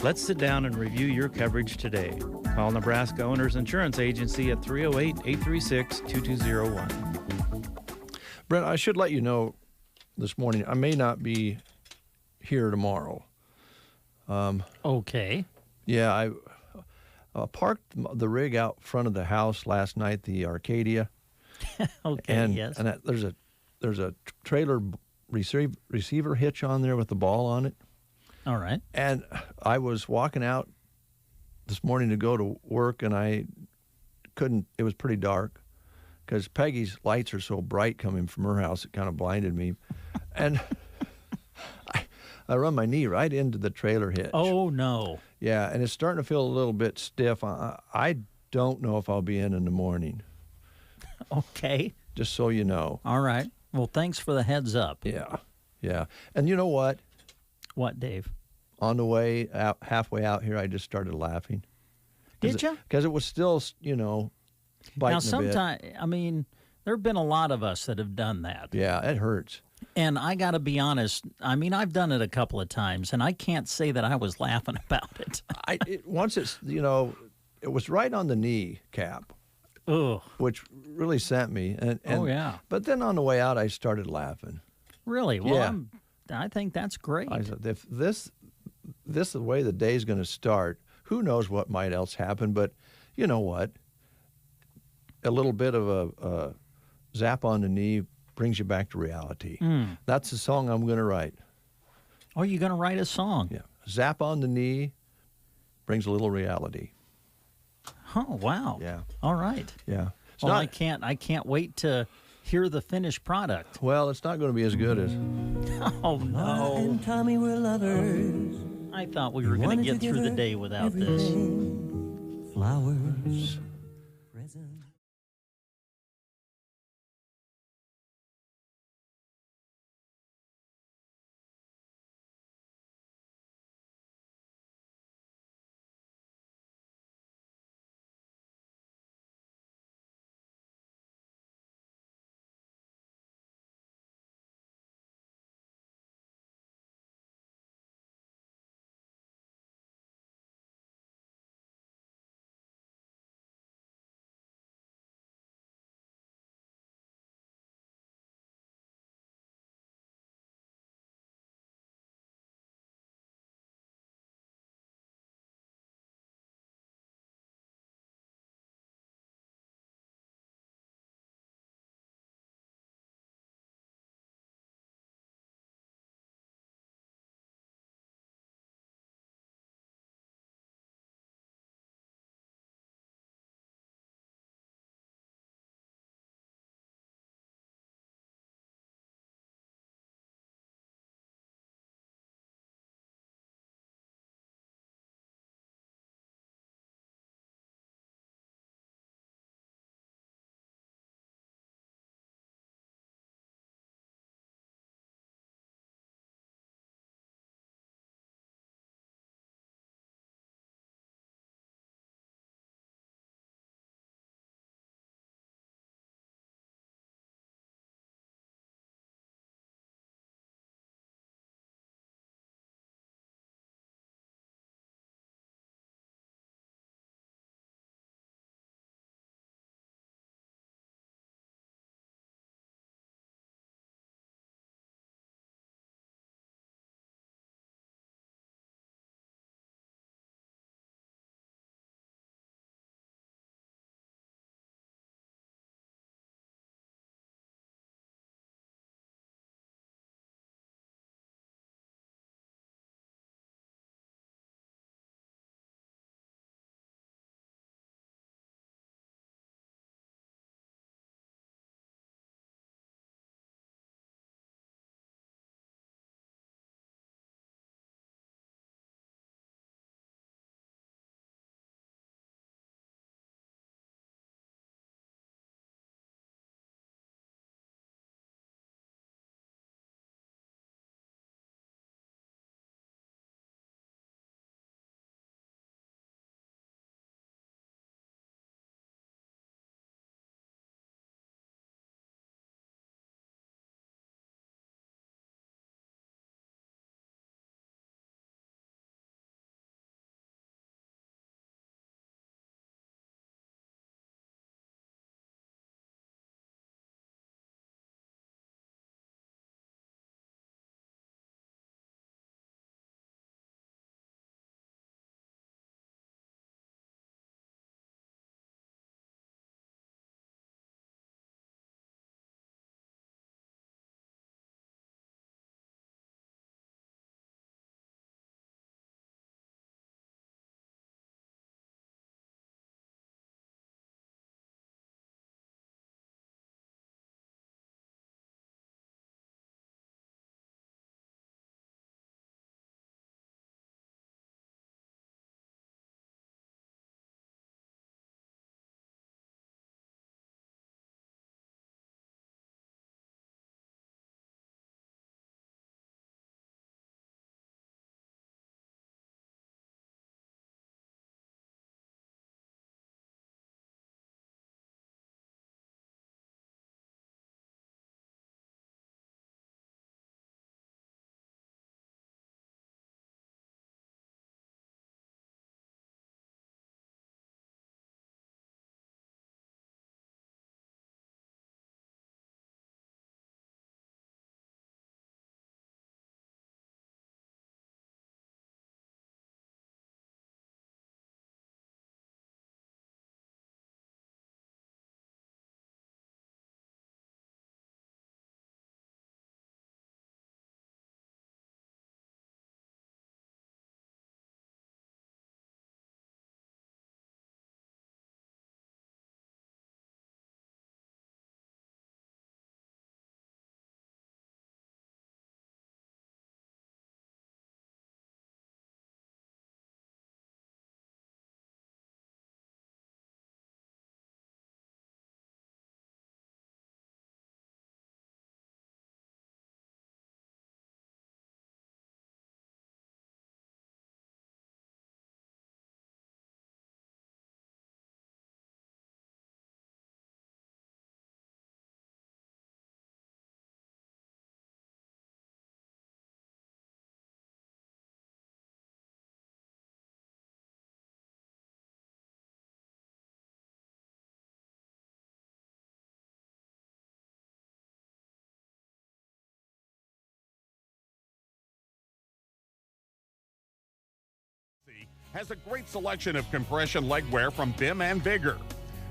Let's sit down and review your coverage today. Call Nebraska Owners Insurance Agency at 308-836-2201. Brent, I should let you know this morning, I may not be here tomorrow. Okay. Yeah, I parked the rig out front of the house last night, the Arcadia. Okay, yes. And there's a trailer receiver hitch on there with the ball on it. All right. And I was walking out this morning to go to work, and I couldn't, it was pretty dark because Peggy's lights are so bright coming from her house, it kind of blinded me. And I run my knee right into the trailer hitch. Oh, no. Yeah, and it's starting to feel a little bit stiff. I don't know if I'll be in the morning. Okay. Just so you know. All right. Well, thanks for the heads up. Yeah, yeah. And you know what? What, Dave? On the way out, halfway out here, I just started laughing. Did you? Because it was still, biting now, a bit. sometimes, I mean, there have been a lot of us that have done that. Yeah, it hurts. And I got to be honest, I mean, I've done it a couple of times, and I can't say that I was laughing about it. Once it's, it was right on the knee cap. Ugh. Which really sent me. And, oh, yeah. But then on the way out, I started laughing. Really? Well, yeah. I think that's great. I said, if this is the way the day's going to start, who knows what might else happen, but you know what? A little bit of a zap on the knee brings you back to reality. Mm. That's the song I'm going to write. Oh, you're going to write a song? Yeah. Zap on the knee brings a little reality. Oh, wow. Yeah. All right. Yeah. Well, I can't wait to hear the finished product. Well, it's not going to be as good as... Oh, no. And Tommy were lovers. I thought we were going to get through the day without this. Flowers. has a great selection of compression leg wear from Bim and Vigor.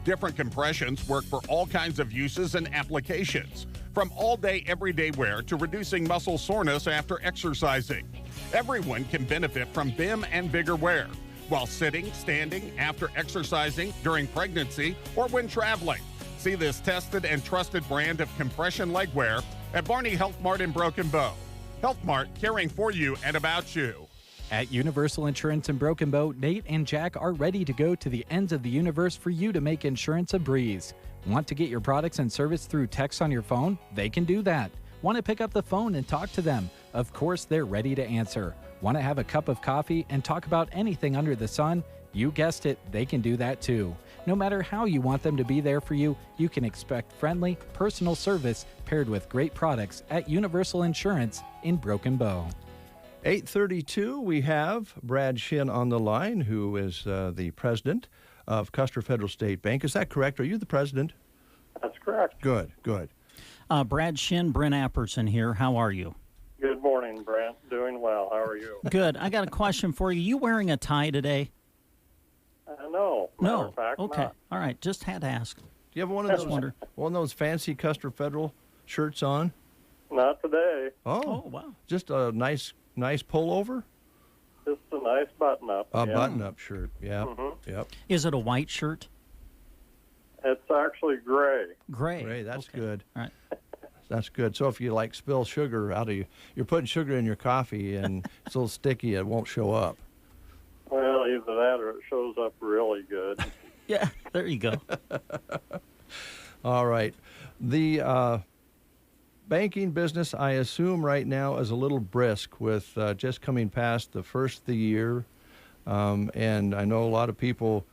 Different compressions work for all kinds of uses and applications, from all-day, everyday wear to reducing muscle soreness after exercising. Everyone can benefit from Bim and Vigor wear, while sitting, standing, after exercising, during pregnancy, or when traveling. See this tested and trusted brand of compression leg wear at Barney Health Mart in Broken Bow. Health Mart, caring for you and about you. At Universal Insurance in Broken Bow, Nate and Jack are ready to go to the ends of the universe for you to make insurance a breeze. Want to get your products and service through text on your phone? They can do that. Want to pick up the phone and talk to them? Of course, they're ready to answer. Want to have a cup of coffee and talk about anything under the sun? You guessed it, they can do that too. No matter how you want them to be there for you, you can expect friendly, personal service paired with great products at Universal Insurance in Broken Bow. 8:32, we have Brad Shin on the line, who is the president of Custer Federal State Bank. Is that correct? Are you the president? That's correct. Good, good. Brad Shin, Brent Apperson here. How are you? Good morning, Brent. Doing well. How are you? Good. I got a question for you. You wearing a tie today? No. Matter No. of fact, Okay. not. All right. Just had to ask. Do you have one of those fancy Custer Federal shirts on? Not today. Oh, wow. Just a nice pullover? Just a nice button-up. A yeah. button-up shirt, yeah. Mhm. Yep. Is it a white shirt? It's actually gray. Gray. That's good. All right. That's good. So if you spill sugar out of you're putting sugar in your coffee and it's a little sticky, it won't show up. Well, either that or it shows up really good. Yeah, there you go. All right. The banking business, I assume right now, is a little brisk with just coming past the first of the year. And I know a lot of people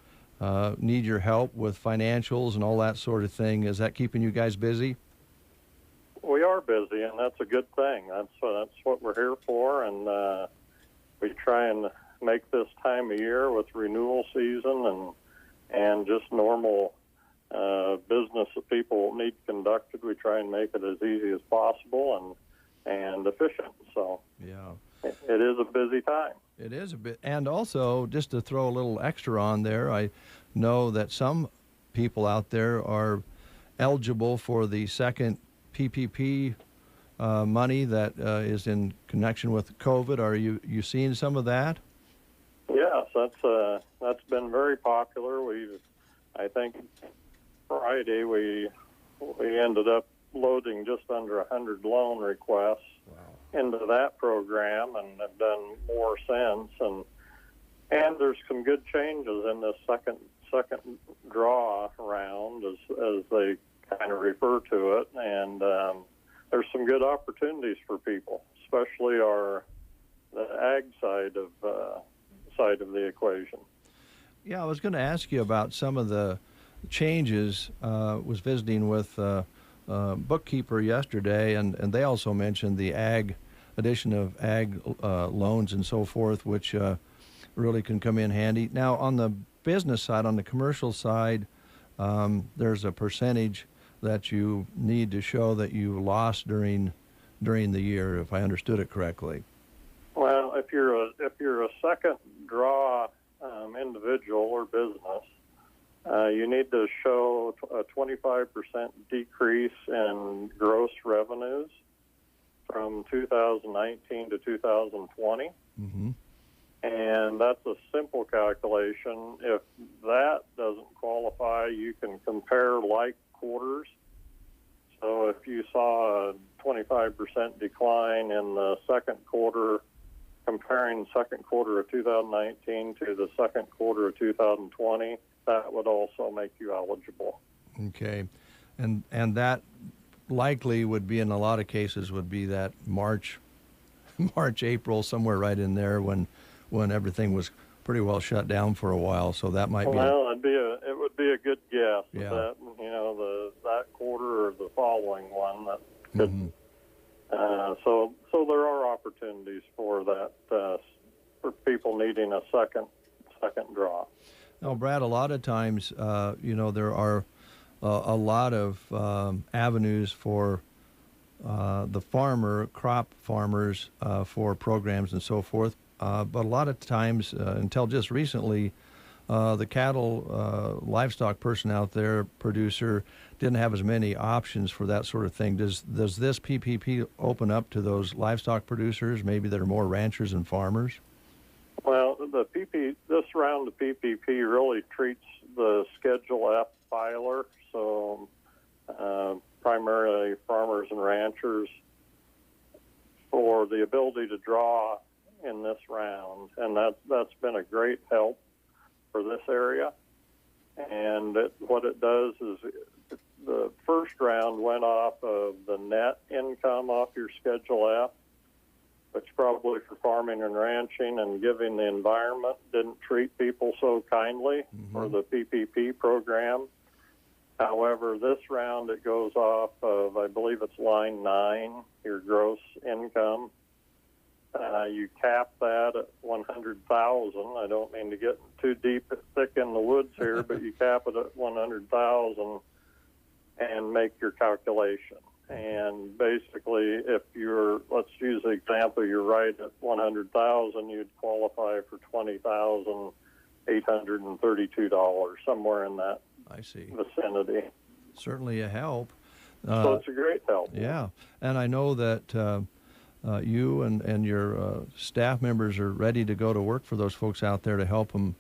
need your help with financials and all that sort of thing. Is that keeping you guys busy? We are busy, and that's a good thing. That's what we're here for, and we try and make this time of year with renewal season and just normal business that people need conducted. We try and make it as easy as possible and efficient. So yeah, it is a busy time. It is a bit. And also, just to throw a little extra on there, I know that some people out there are eligible for the second PPP money that is in connection with COVID. Are you seeing some of that? Yes, that's been very popular. I think Friday we ended up loading just under 100 loan requests into that program, and have done more since. And there's some good changes in this second draw round, as they kind of refer to it, and there's some good opportunities for people, especially the ag side of the equation. Yeah, I was going to ask you about some of the changes. Was visiting with a bookkeeper yesterday, and they also mentioned the addition of ag loans and so forth, which really can come in handy. Now, on the business side, on the commercial side, there's a percentage that you need to show that you lost during the year, if I understood it correctly. Well, if you're a second draw individual or business, you need to show a 25% decrease in gross revenues from 2019 to 2020. Mm-hmm. And that's a simple calculation. If that doesn't qualify, you can compare like quarters. So if you saw a 25% decline in the second quarter, comparing second quarter of 2019 to the second quarter of 2020, that would also make you eligible. Okay. And that likely would be, in a lot of cases, would be that March, April, somewhere right in there when everything was pretty well shut down for a while. So that might be. Well, it would be a good guess. Yeah. That that quarter or the following one that could. Mm-hmm. So there are opportunities for that for people needing a second draw. Now, Brad, a lot of times, there are a lot of avenues for the crop farmers for programs and so forth. but a lot of times, until just recently, the cattle livestock person out there, producer, didn't have as many options for that sort of thing. Does this PPP open up to those livestock producers, maybe that are more ranchers and farmers? Well, this round of PPP really treats the Schedule F filer, so primarily farmers and ranchers, for the ability to draw in this round, and that's been a great help for this area. And what it does is the first round went off of the net income off your Schedule F, which probably for farming and ranching and giving the environment didn't treat people so kindly for the PPP program. However, this round it goes off of, I believe it's line 9, your gross income. You cap that at 100,000. I don't mean to get too thick in the woods here, but you cap it at 100,000 and make your calculation. And basically, if let's use the example, you're right at 100,000, you'd qualify for $20,832, somewhere in that vicinity. Certainly a help. So it's a great help. Yeah, and I know that you and your staff members are ready to go to work for those folks out there to help them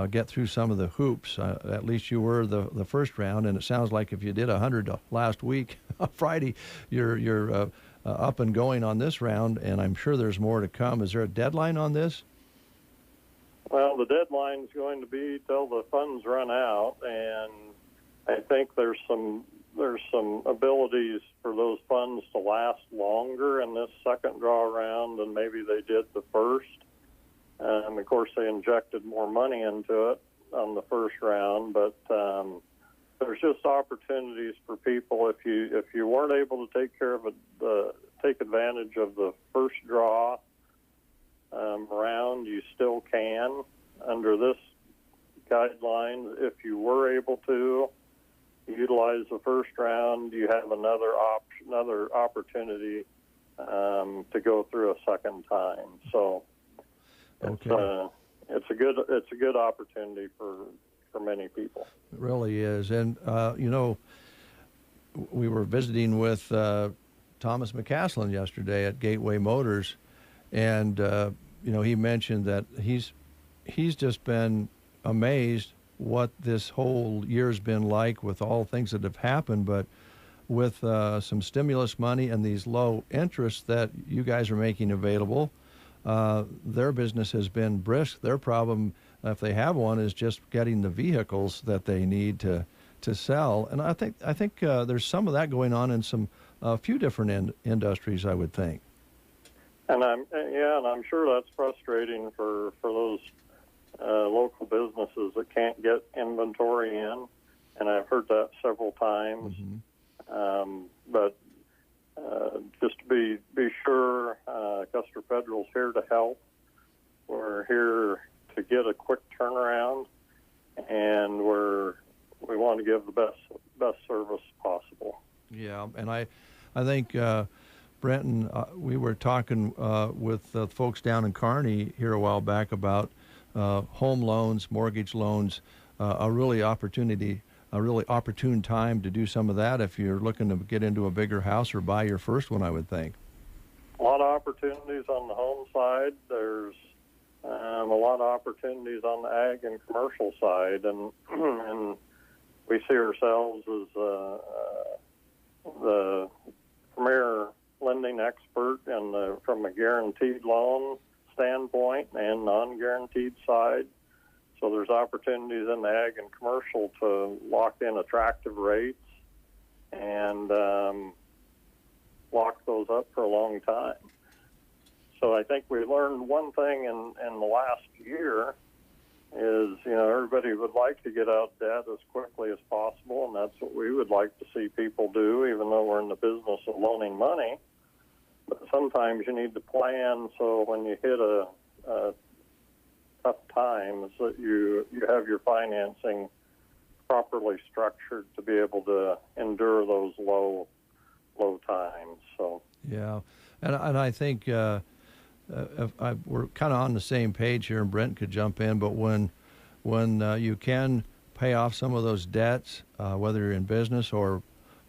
get through some of the hoops. At least you were the first round, and it sounds like if you did 100 last week, Friday, you're up and going on this round, and I'm sure there's more to come. Is there a deadline on this? Well, the deadline is going to be till the funds run out, and I think there's some abilities for those funds to last longer in this second draw round than maybe they did the first. Of course, they injected more money into it on the first round, but there's just opportunities for people. If you weren't able to take advantage of the first draw round, you still can under this guideline. If you were able to utilize the first round, you have another opportunity to go through a second time. So it's a good opportunity for many people. It really is. And we were visiting with Thomas McCaslin yesterday at Gateway Motors, and he mentioned that he's just been amazed what this whole year's been like with all things that have happened, but with some stimulus money and these low interests that you guys are making available, their business has been brisk. Their problem, if they have one, is just getting the vehicles that they need to sell. And I think there's some of that going on in a few different industries, I would think. And I'm sure that's frustrating for those local businesses that can't get inventory in, and I've heard that several times. But just to be sure, Custer Federal's here to help. We're here to get a quick turnaround, and we want to give the best service possible. Yeah, and I think Brenton, we were talking with folks down in Kearney here a while back about home loans, mortgage loans, a really opportune time to do some of that if you're looking to get into a bigger house or buy your first one, I would think. A lot of opportunities on the home side. There's a lot of opportunities on the ag and commercial side, and we see ourselves as the premier lending expert from a guaranteed loan standpoint and non-guaranteed side. So there's opportunities in the ag and commercial to lock in attractive rates and lock those up for a long time. So I think we learned one thing in the last year is, everybody would like to get out of debt as quickly as possible, and that's what we would like to see people do, even though we're in the business of loaning money. But sometimes you need to plan so when you hit a tough times that you have your financing properly structured to be able to endure those low times. So yeah, and I think we're kind of on the same page here, and Brent could jump in, but when you can pay off some of those debts, whether you're in business or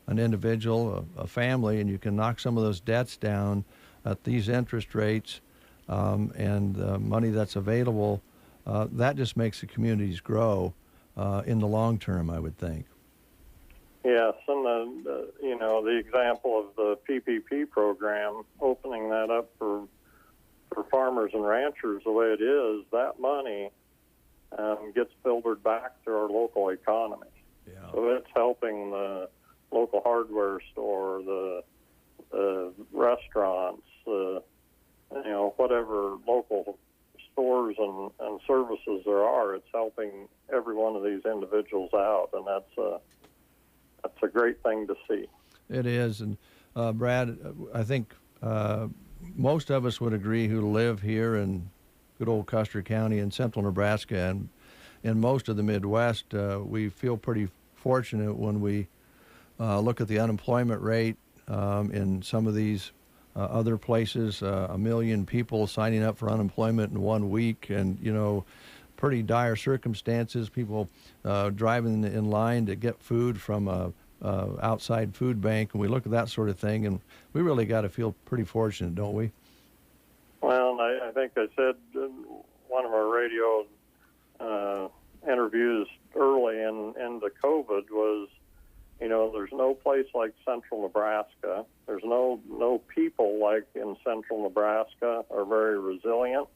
an individual, a family, and you can knock some of those debts down at these interest rates and money that's available, that just makes the communities grow in the long term, I would think. Yes, and the example of the PPP program, opening that up for farmers and ranchers the way it is, that money gets filtered back to our local economy. Yeah. So it's helping the local hardware store, the restaurants, whatever local stores and services there are. It's helping every one of these individuals out, and that's a great thing to see. It is, and Brad, I think most of us would agree who live here in good old Custer County in central Nebraska and in most of the Midwest. We feel pretty fortunate when we look at the unemployment rate in some of these other places. 1 million people signing up for unemployment in 1 week, and pretty dire circumstances. People driving in line to get food from a outside food bank, and we look at that sort of thing, and we really got to feel pretty fortunate, don't we? Well, I think I said in one of our radio interviews early into COVID was, there's no place like central Nebraska. There's no people like in central Nebraska are very resilient,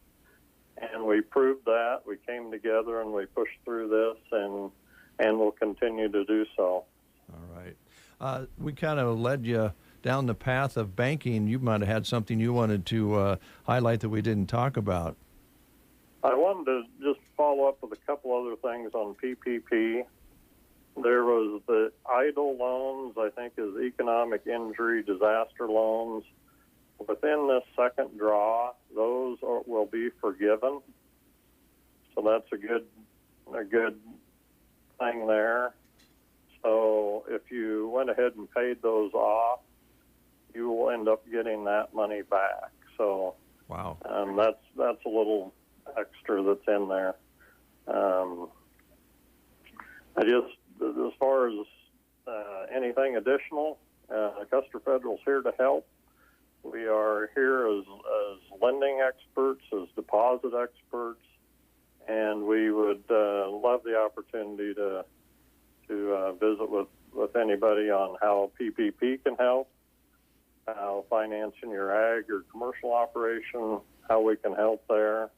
and we proved that. We came together and we pushed through this, and we'll continue to do so. All right. We kind of led you down the path of banking. You might have had something you wanted to highlight that we didn't talk about. I wanted to just follow up with a couple other things on PPP. There was the EIDL loans, I think is economic injury disaster loans. Within this second draw, those will be forgiven. So that's a good thing there. So if you went ahead and paid those off, you will end up getting that money back. So wow, that's a little extra that's in there. As far as anything additional, Custer Federal's here to help. We are here as lending experts, as deposit experts, and we would love the opportunity to visit with anybody on how PPP can help, how financing your ag or commercial operation, how we can help there,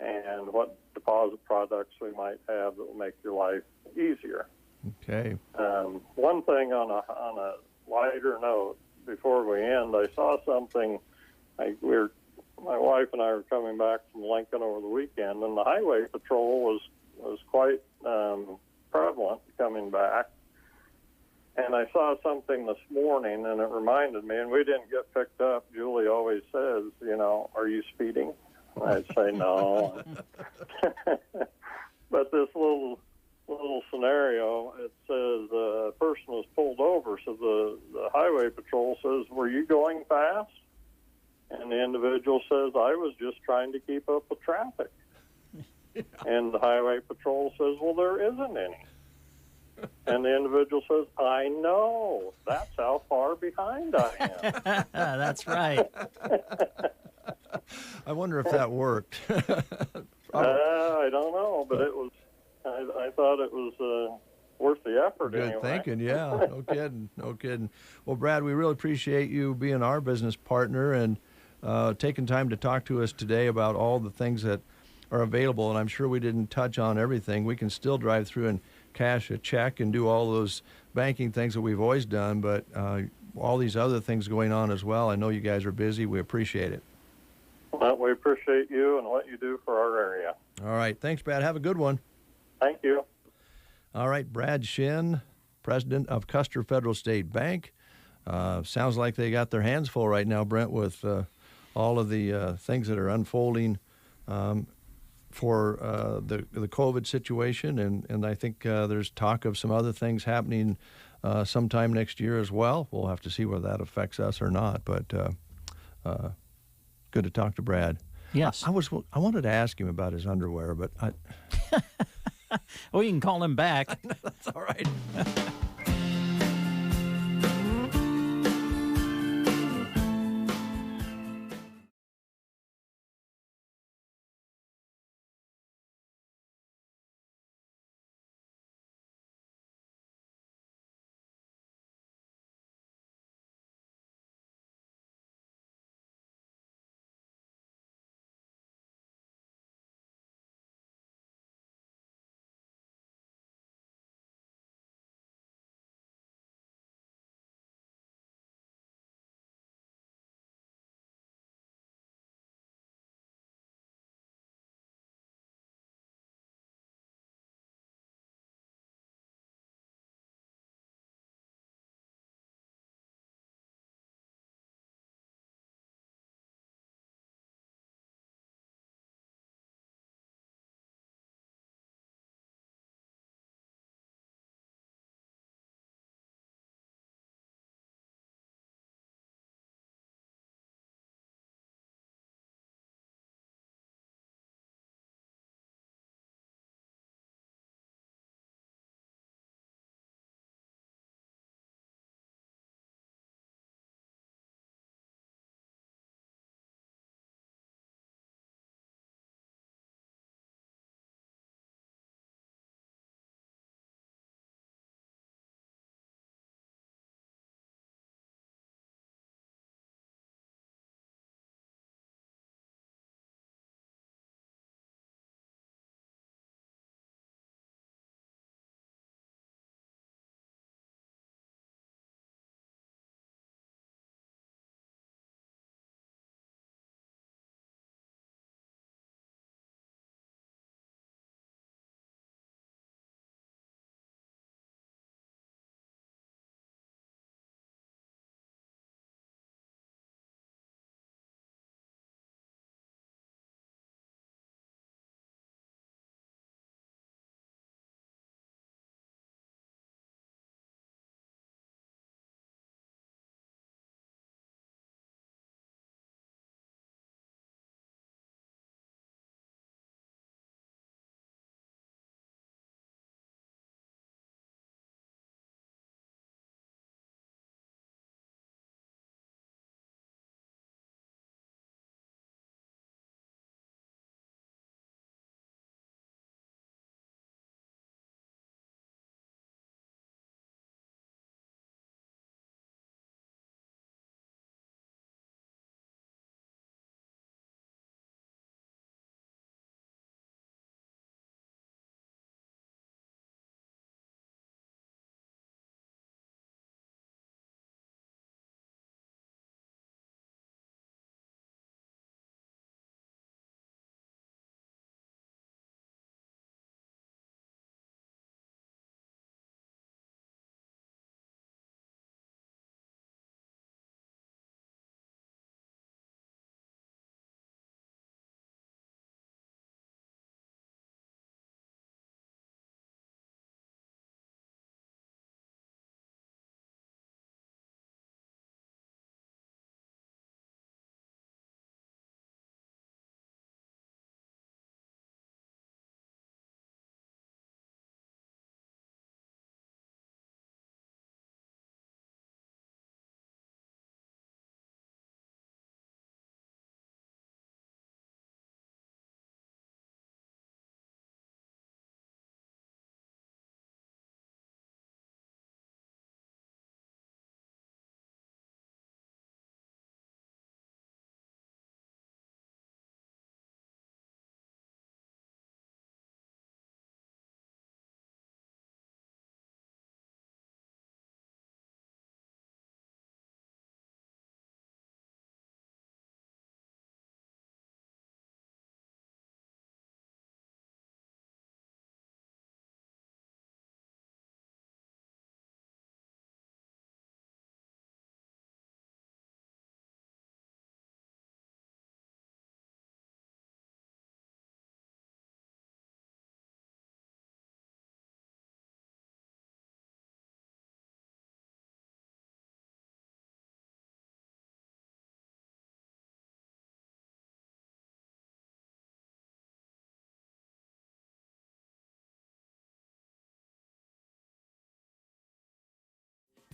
and what deposit products we might have that will make your life easier. Okay. One thing on a lighter note before we end, I saw something. My wife and I were coming back from Lincoln over the weekend, and the highway patrol was quite prevalent coming back. And I saw something this morning, and it reminded me, and we didn't get picked up. Julie always says, are you speeding? I'd say no. But this little scenario, it says a person was pulled over, so the highway patrol says, were you going fast? And the individual says, I was just trying to keep up with traffic. Yeah. And the highway patrol says, well, there isn't any. And the individual says, I know. That's how far behind I am. That's right. I wonder if that worked. I don't know, but it was. I thought it was worth the effort. Good anyway. thinking, yeah. No kidding. Well, Brad, we really appreciate you being our business partner and taking time to talk to us today about all the things that are available. And I'm sure we didn't touch on everything. We can still drive through and cash a check and do all those banking things that we've always done, but all these other things going on as well. I know you guys are busy. We appreciate it. Well, we appreciate you and what you do for our area. All right. Thanks, Brad. Have a good one. Thank you. All right. Brad Shin, president of Custer Federal State Bank. Sounds like they got their hands full right now, Brent, with all of the things that are unfolding for the COVID situation. And I think there's talk of some other things happening sometime next year as well. We'll have to see whether that affects us or not. But good to talk to Brad. Yes. I wanted to ask him about his underwear, but well, you can call him back. That's all right.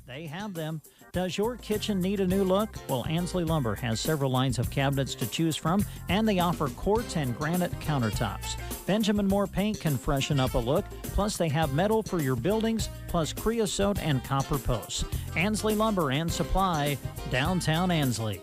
They have them. Does your kitchen need a new look? Well, Ansley Lumber has several lines of cabinets to choose from, and they offer quartz and granite countertops. Benjamin Moore Paint can freshen up a look, plus they have metal for your buildings, plus creosote and copper posts. Ansley Lumber and Supply, downtown Ansley.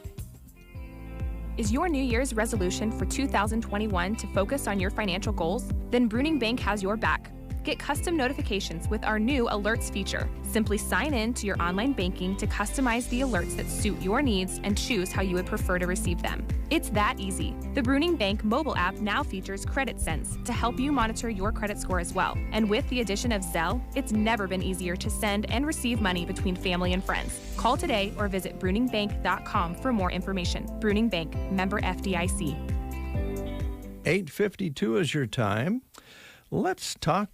Is your New Year's resolution for 2021 to focus on your financial goals? Then Brownie Bank has your back. Get custom notifications with our new alerts feature. Simply sign in to your online banking to customize the alerts that suit your needs and choose how you would prefer to receive them. It's that easy. The Brownie Bank mobile app now features Credit Sense to help you monitor your credit score as well. And with the addition of Zelle, it's never been easier to send and receive money between family and friends. Call today or visit BrowningBank.com for more information. Brownie Bank, member FDIC. 8:52 is your time. Let's talk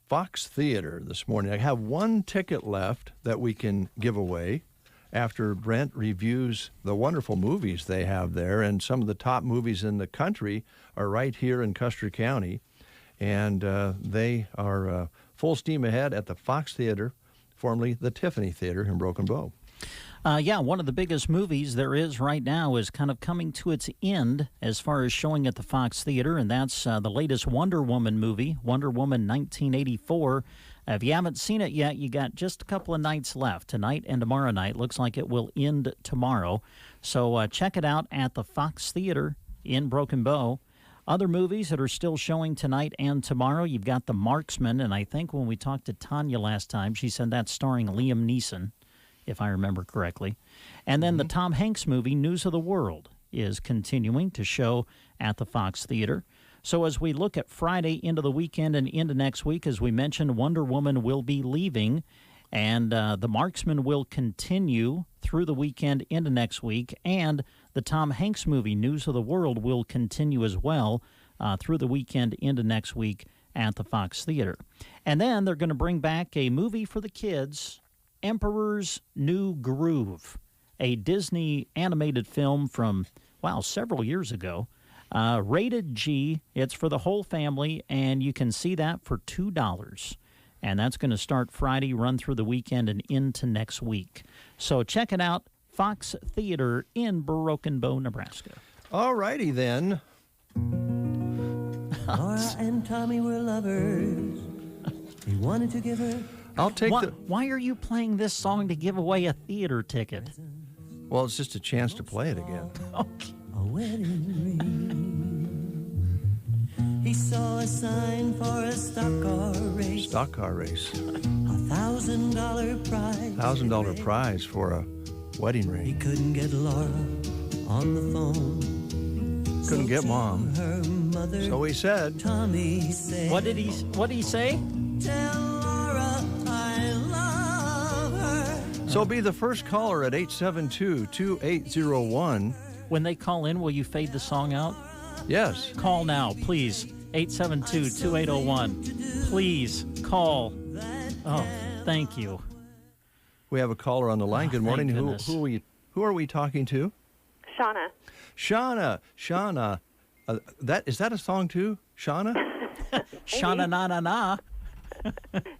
Fox Theater this morning. I have one ticket left that we can give away after Brent reviews the wonderful movies they have there, and some of the top movies in the country are right here in Custer County, and they are full steam ahead at the Fox Theater, formerly the Tiffany Theater in Broken Bow. One of the biggest movies there is right now is kind of coming to its end as far as showing at the Fox Theater, and that's the latest Wonder Woman movie, Wonder Woman 1984. If you haven't seen it yet, you got just a couple of nights left, tonight and tomorrow night. Looks like it will end tomorrow. So check it out at the Fox Theater in Broken Bow. Other movies that are still showing tonight and tomorrow, you've got The Marksman, and I think when we talked to Tanya last time, she said that's starring Liam Neeson, if I remember correctly. And then the Tom Hanks movie, News of the World, is continuing to show at the Fox Theater. So as we look at Friday into the weekend and into next week, as we mentioned, Wonder Woman will be leaving, and The Marksman will continue through the weekend into next week, and the Tom Hanks movie, News of the World, will continue as well through the weekend into next week at the Fox Theater. And then they're going to bring back a movie for the kids, Emperor's New Groove, a Disney animated film from, several years ago. Rated G. It's for the whole family, and you can see that for $2. And that's going to start Friday, run through the weekend, and into next week. So check it out, Fox Theater in Broken Bow, Nebraska. All righty then. Laura and Tommy were lovers. He wanted to give her... Why are you playing this song to give away a theater ticket? Well, it's just a chance to play it again. Okay. A wedding ring. He saw a sign for a stock car race. Stock car race. $1,000 prize. $1,000 prize for a wedding ring. He couldn't get Laura on the phone. Couldn't get Mom. Her mother, so he said. Tommy said. What did he say? Tell Laura I love her. So be the first caller at 872-2801. When they call in, will you fade the song out? Yes. Call now, please. 872-2801. Please call. Oh, thank you. We have a caller on the line. Good morning. Who are we talking to? Shauna. Shauna. Is that a song too? Shauna? Shauna na na na.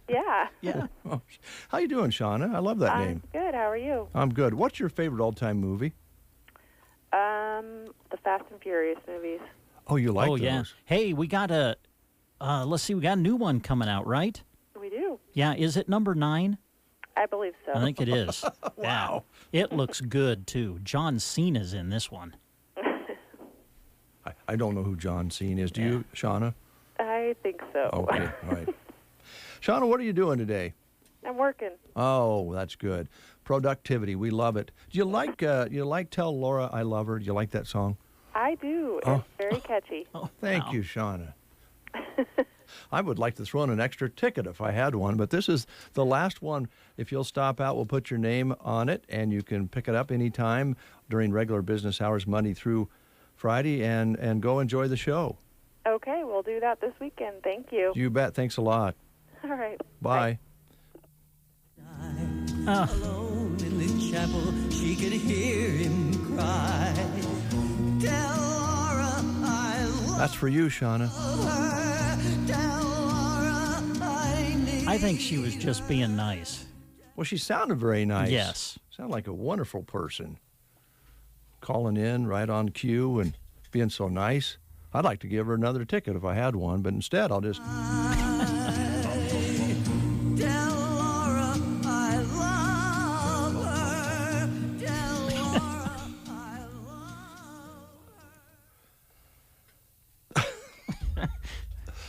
Yeah. Yeah. Oh, how you doing, Shauna? I love that name. Good. How are you? I'm good. What's your favorite all-time movie? The Fast and Furious movies. Oh, you like those? Yeah. Hey, we got a new one coming out, right? We do. Yeah. Is it number 9? I believe so. I think it is. Wow. Yeah. It looks good, too. John Cena's in this one. I don't know who John Cena is. Do you, Shauna? I think so. Okay. All right. Shauna, what are you doing today? I'm working. Oh, that's good. Productivity. We love it. Do you like Tell Laura I Love Her? Do you like that song? I do. It's very catchy. Oh, thank you, Shauna. I would like to throw in an extra ticket if I had one, but this is the last one. If you'll stop out, we'll put your name on it, and you can pick it up anytime during regular business hours, Monday through Friday, and go enjoy the show. Okay, we'll do that this weekend. Thank you. You bet. Thanks a lot. All right. Bye. Alone in the chapel, she could hear him cry. Tell Laura I love That's for you, Shauna. her. Tell Laura I need I think she was just being nice. Well, she sounded very nice. Yes. Sounded like a wonderful person. Calling in right on cue and being so nice. I'd like to give her another ticket if I had one, but instead I'll just...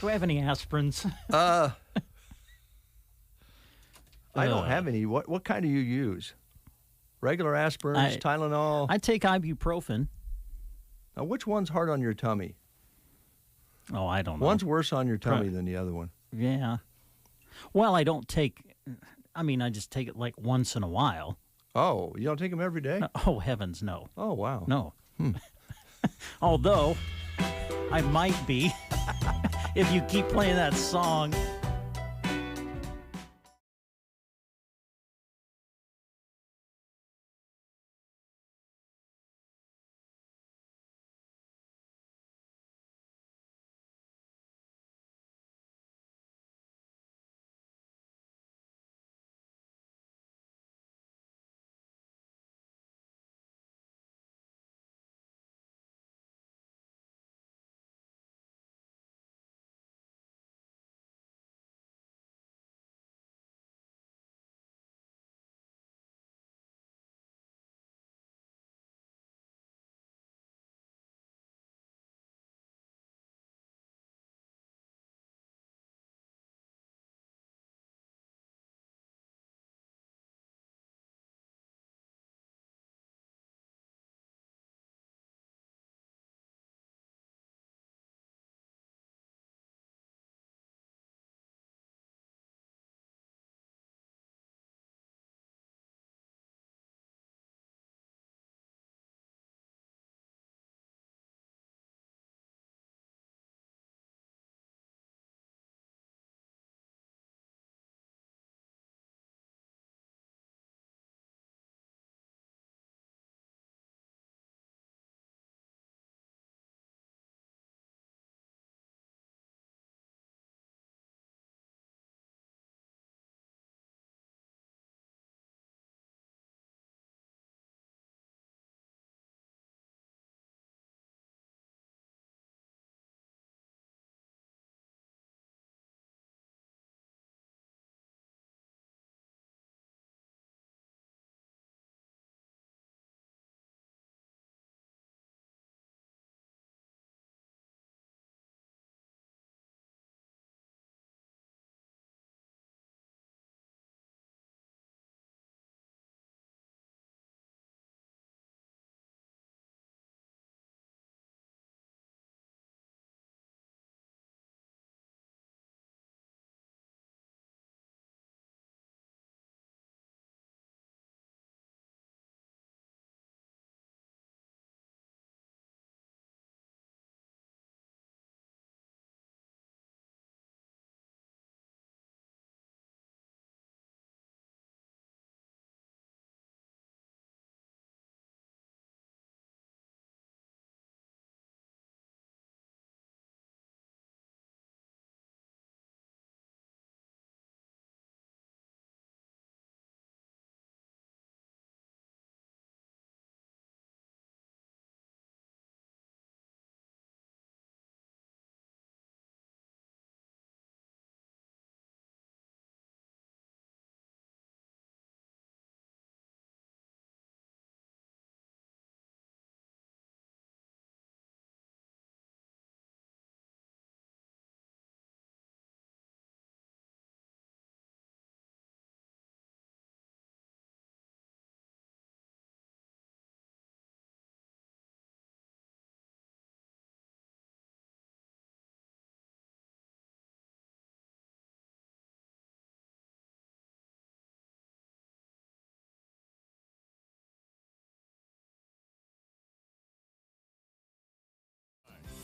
Do I have any aspirins? I don't have any. What kind do you use? Regular aspirins, Tylenol? I take ibuprofen. Now, which one's hard on your tummy? Oh, I don't know. One's worse on your tummy than the other one. Yeah. Well, I don't take... I mean, I just take it like once in a while. Oh, you don't take them every day? No, oh, heavens, no. Oh, wow. No. Although, I might be if you keep playing that song.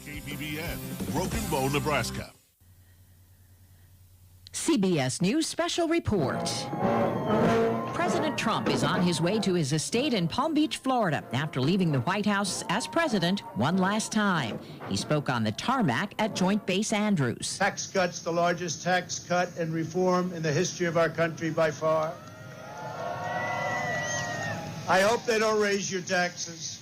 KBBN, Broken Bow, Nebraska. CBS News Special Report. President Trump is on his way to his estate in Palm Beach, Florida, after leaving the White House as president one last time. He spoke on the tarmac at Joint Base Andrews. Tax cuts, the largest tax cut and reform in the history of our country by far. I hope they don't raise your taxes.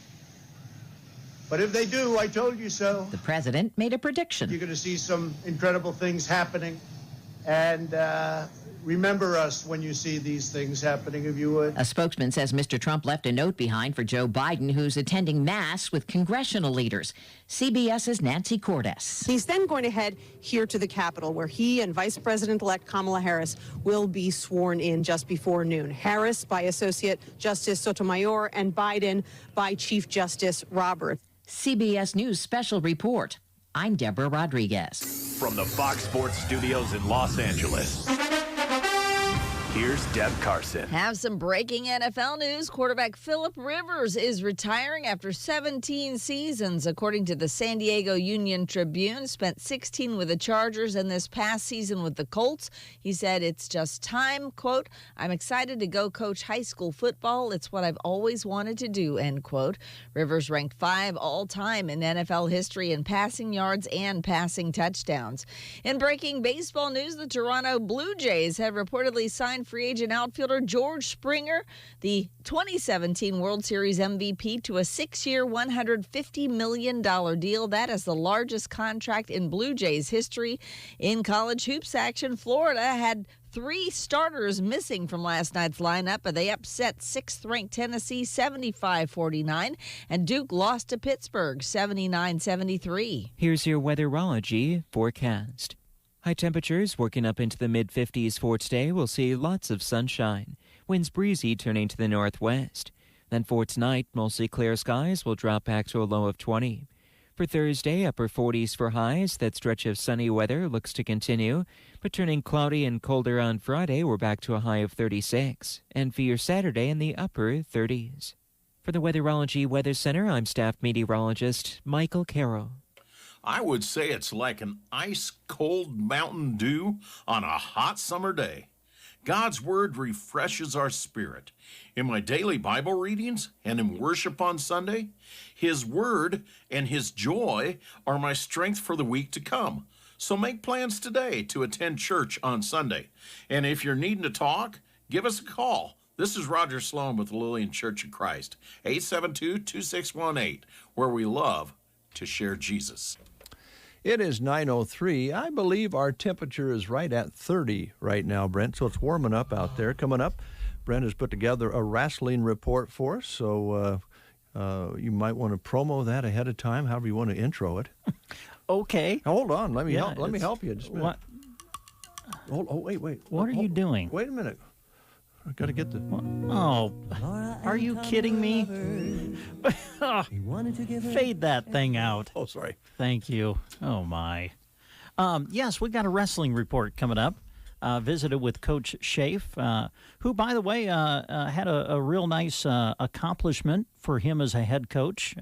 But if they do, I told you so. The president made a prediction. You're going to see some incredible things happening. And remember us when you see these things happening, if you would. A spokesman says Mr. Trump left a note behind for Joe Biden, who's attending mass with congressional leaders. CBS's Nancy Cordes. He's then going to head here to the Capitol, where he and Vice President-elect Kamala Harris will be sworn in just before noon. Harris by Associate Justice Sotomayor and Biden by Chief Justice Roberts. CBS News Special Report. I'm Deborah Rodriguez. From the Fox Sports Studios in Los Angeles, here's Deb Carson. Have some breaking NFL news. Quarterback Phillip Rivers is retiring after 17 seasons, according to the San Diego Union Tribune. Spent 16 with the Chargers and this past season with the Colts. He said, "It's just time," quote, "I'm excited to go coach high school football. It's what I've always wanted to do," end quote. Rivers ranked 5 all-time in NFL history in passing yards and passing touchdowns. In breaking baseball news, the Toronto Blue Jays have reportedly signed free agent outfielder George Springer, the 2017 World Series MVP, to a 6-year, $150 million deal. That is the largest contract in Blue Jays history. In college hoops action, Florida had 3 starters missing from last night's lineup, but they upset 6th-ranked Tennessee 75-49, and Duke lost to Pittsburgh 79-73. Here's your weatherology forecast. High temperatures working up into the mid-50s for today. We'll see lots of sunshine. Winds breezy turning to the northwest. Then for tonight, mostly clear skies will drop back to a low of 20. For Thursday, upper 40s for highs. That stretch of sunny weather looks to continue, but turning cloudy and colder on Friday, we're back to a high of 36. And for your Saturday, in the upper 30s. For the Weatherology Weather Center, I'm staff meteorologist Michael Carroll. I would say it's like an ice-cold Mountain Dew on a hot summer day. God's Word refreshes our spirit. In my daily Bible readings and in worship on Sunday, His Word and His joy are my strength for the week to come. So make plans today to attend church on Sunday. And if you're needing to talk, give us a call. This is Roger Sloan with the Lillian Church of Christ, 872-2618, where we love to share Jesus. It is 9:03. I believe our temperature is right at 30 right now, Brent, so it's warming up out there. Coming up, Brent has put together a wrestling report for us, so you might want to promo that ahead of time, however you want to intro it. Okay. Hold on. Let me help you. Just a minute. What? Wait. What are you doing? Wait a minute. I got to get the... Oh, are you kidding me? Fade that thing out. Oh, sorry. Thank you. Oh, my. Yes, we got a wrestling report coming up. Visited with Coach Schaaf, who, by the way, had a real nice accomplishment for him as a head coach.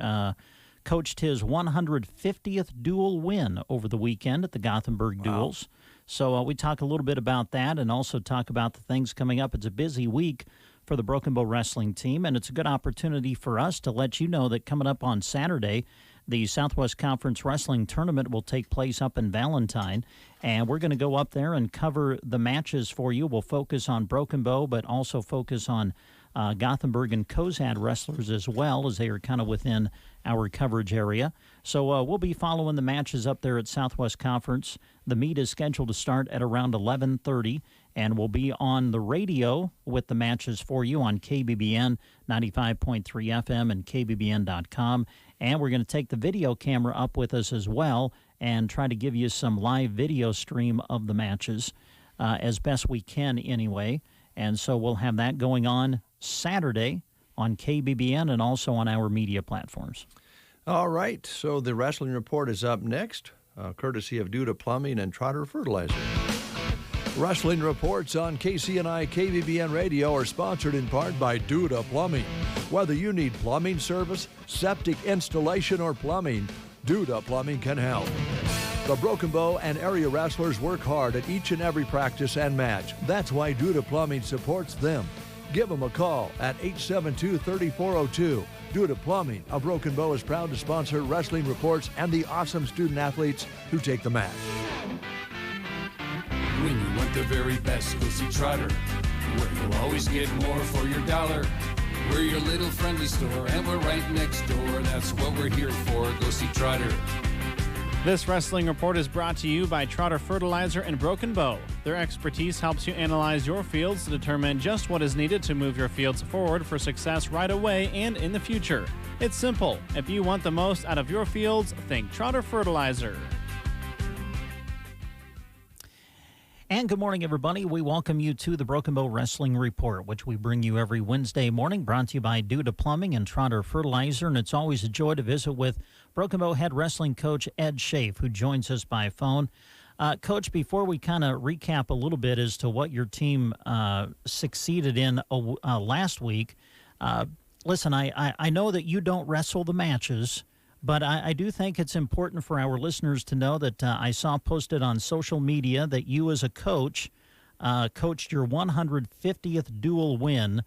Coached his 150th dual win over the weekend at the Gothenburg Duels. So we talk a little bit about that and also talk about the things coming up. It's a busy week for the Broken Bow wrestling team, and it's a good opportunity for us to let you know that coming up on Saturday, the Southwest Conference Wrestling Tournament will take place up in Valentine, and we're going to go up there and cover the matches for you. We'll focus on Broken Bow, but also focus on Gothenburg and Cozad wrestlers as well, as they are kind of within our coverage area. So we'll be following the matches up there at Southwest Conference. The meet is scheduled to start at around 11:30, and we'll be on the radio with the matches for you on KBBN 95.3 FM and KBBN.com. And we're going to take the video camera up with us as well and try to give you some live video stream of the matches as best we can anyway. And so we'll have that going on Saturday on KBBN and also on our media platforms. All right, so the wrestling report is up next, courtesy of Duda Plumbing and Trotter Fertilizer. Wrestling reports on KCNI KBBN Radio are sponsored in part by Duda Plumbing. Whether you need plumbing service, septic installation, or plumbing, Duda Plumbing can help. The Broken Bow and area wrestlers work hard at each and every practice and match. That's why Duda Plumbing supports them. Give them a call at 872-3402. Duda Plumbing of Broken Bow is proud to sponsor wrestling reports and the awesome student athletes who take the match. When you want the very best, go see Trotter, where you'll always get more for your dollar. We're your little friendly store, and we're right next door. That's what we're here for. Go see Trotter. This wrestling report is brought to you by Trotter Fertilizer and Broken Bow. Their expertise helps you analyze your fields to determine just what is needed to move your fields forward for success right away and in the future. It's simple. If you want the most out of your fields, think Trotter Fertilizer. And good morning, everybody. We welcome you to the Broken Bow Wrestling Report, which we bring you every Wednesday morning, brought to you by Duda Plumbing and Trotter Fertilizer. And it's always a joy to visit with Broken Bow head wrestling coach Ed Schaaf, who joins us by phone. Coach, before we kind of recap a little bit as to what your team succeeded in last week, listen, I know that you don't wrestle the matches, but I do think it's important for our listeners to know that I saw posted on social media that you as a coach coached your 150th dual win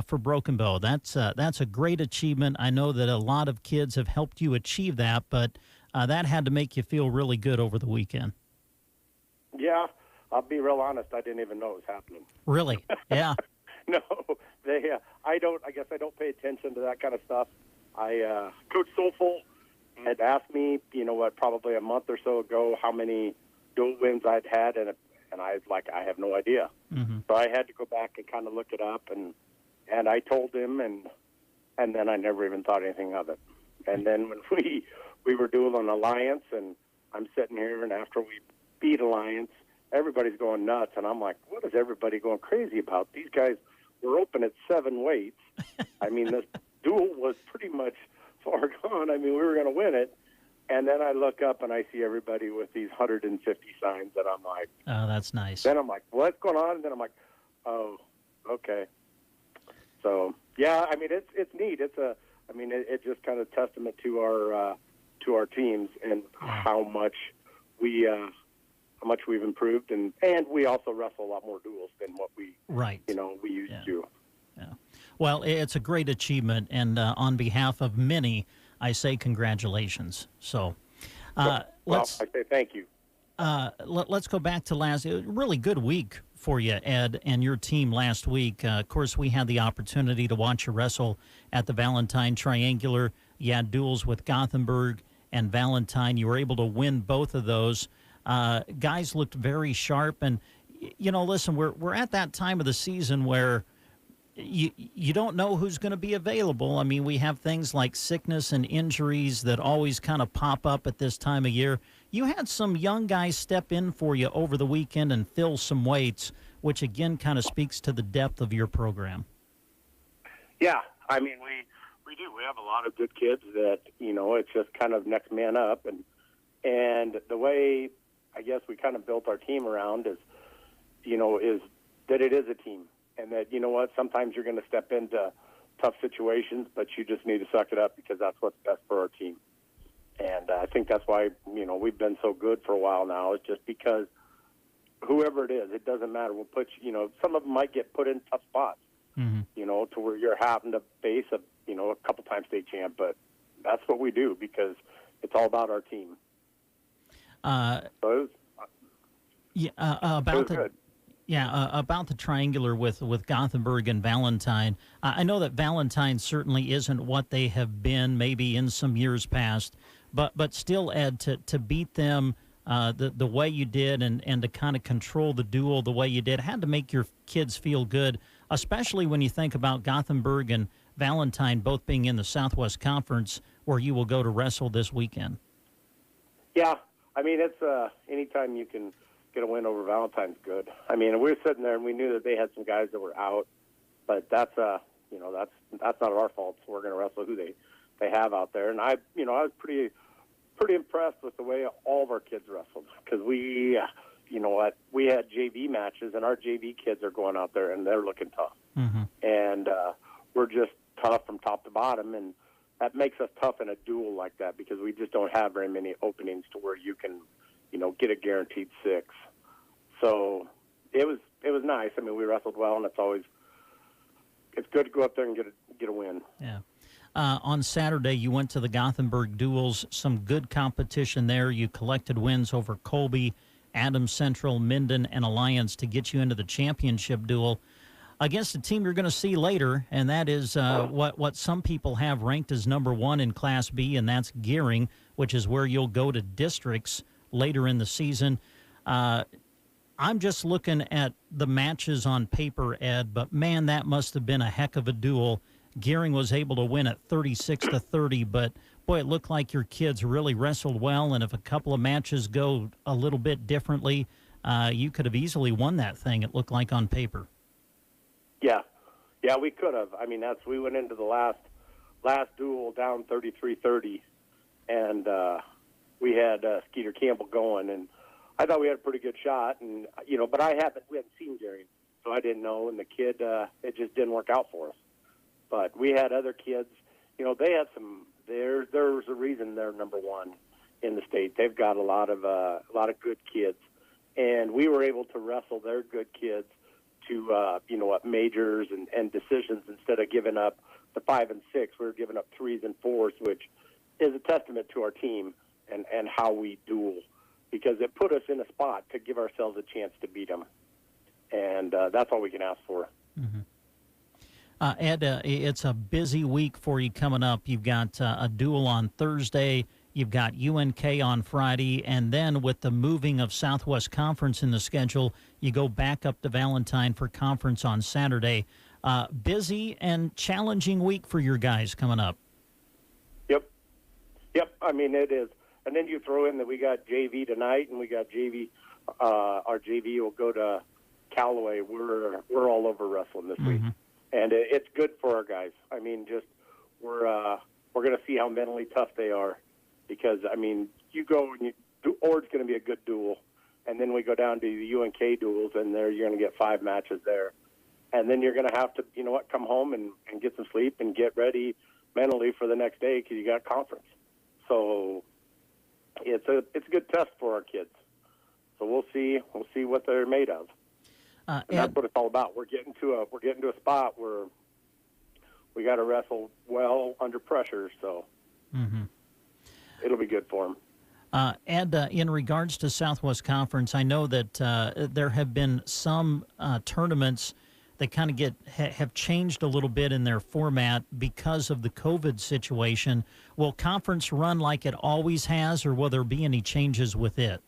for Broken Bow. That's a great achievement. I know that a lot of kids have helped you achieve that, but that had to make you feel really good over the weekend. Yeah, I'll be real honest. I didn't even know it was happening. Really? Yeah. No, I guess I don't pay attention to that kind of stuff. Coach Soulful had asked me, probably a month or so ago, how many dual wins I'd had, and I was like, I have no idea. Mm-hmm. So I had to go back and kind of look it up, and I told him, and then I never even thought anything of it. And then when we were dueling Alliance, and I'm sitting here, and after we beat Alliance, everybody's going nuts, and I'm like, what is everybody going crazy about? These guys were open at 7 weights. I mean, this duel was pretty much far gone. I mean, we were going to win it. And then I look up and I see everybody with these 150 signs, and I'm like, oh, that's nice. Then I'm like, what's going on? And then I'm like, oh, okay. So yeah, I mean, it's neat. It's just kind of testament to our teams and how much we've improved, and we also wrestle a lot more duels than what we used to. Yeah. Well, it's a great achievement, and on behalf of many, I say congratulations. So, I say thank you. Let's go back to last. Really good week for you, Ed, and your team last week. Of course, we had the opportunity to watch you wrestle at the Valentine Triangular. You had duels with Gothenburg and Valentine. You were able to win both of those. Guys looked very sharp, and listen, we're at that time of the season where you don't know who's going to be available. I mean, we have things like sickness and injuries that always kind of pop up at this time of year. You had some young guys step in for you over the weekend and fill some weights, which again kind of speaks to the depth of your program. Yeah, I mean, we do. We have a lot of good kids that, it's just kind of next man up. And the way I guess we kind of built our team around is that it is a team. And that, sometimes you're going to step into tough situations, but you just need to suck it up because that's what's best for our team. And I think that's why, we've been so good for a while now. It's just because whoever it is, it doesn't matter. We'll put, some of them might get put in tough spots, to where you're having to face a couple-time state champ. But that's what we do because it's all about our team. About the triangular with Gothenburg and Valentine. I know that Valentine certainly isn't what they have been maybe in some years past, but still, Ed, to beat them the way you did and to kind of control the duel the way you did had to make your kids feel good, especially when you think about Gothenburg and Valentine both being in the Southwest Conference where you will go to wrestle this weekend. Yeah, I mean, it's anytime you can get a win over Valentine's good. I mean, we were sitting there and we knew that they had some guys that were out, but that's not our fault. So we're going to wrestle who they have out there. And I was pretty impressed with the way all of our kids wrestled because we had JV matches and our JV kids are going out there and they're looking tough. Mm-hmm. And we're just tough from top to bottom, and that makes us tough in a duel like that because we just don't have very many openings to where you can get a guaranteed 6. So it was nice. I mean, we wrestled well, and it's good to go up there and get a win. Yeah. On Saturday, you went to the Gothenburg duels. Some good competition there. You collected wins over Colby, Adams Central, Minden, and Alliance to get you into the championship duel. against a team you're going to see later, and that is what some people have ranked as number 1 in Class B, and that's Gearing, which is where you'll go to districts later in the season. I'm just looking at the matches on paper, Ed, but, man, that must have been a heck of a duel. Gearing was able to win at 36-30, but, boy, it looked like your kids really wrestled well, and if a couple of matches go a little bit differently, you could have easily won that thing, it looked like on paper. Yeah, we could have. I mean, we went into the last duel down 33-30, and we had Skeeter Campbell going, and I thought we had a pretty good shot, and but we hadn't seen Gary, so I didn't know, and the kid, it just didn't work out for us. But we had other kids, they had some. There's a reason they're number 1 in the state. They've got a lot of good kids, and we were able to wrestle their good kids to majors and decisions instead of giving up the 5 and 6. We were giving up 3s and 4s, which is a testament to our team and how we duel, because it put us in a spot to give ourselves a chance to beat them, and that's all we can ask for. Mm-hmm. Ed, it's a busy week for you coming up. You've got a duel on Thursday. You've got UNK on Friday, and then with the moving of Southwest Conference in the schedule, you go back up to Valentine for conference on Saturday. Busy and challenging week for your guys coming up. Yep. I mean, it is. And then you throw in that we got JV tonight, and we got JV. Our JV will go to Callaway. We're all over wrestling this week, and it's good for our guys. I mean, we're going to see how mentally tough they are. Because, I mean, you go and Ord's going to be a good duel, and then we go down to the UNK duels, and there you're going to get 5 matches there. And then you're going to have to, come home and get some sleep and get ready mentally for the next day because you got conference. So it's a good test for our kids. So we'll see what they're made of. And that's what it's all about. We're getting to a spot where we got to wrestle well under pressure, so. Mm-hmm. It'll be good for them. Ed, in regards to Southwest Conference, I know that there have been some tournaments that kind of have changed a little bit in their format because of the COVID situation. Will conference run like it always has, or will there be any changes with it?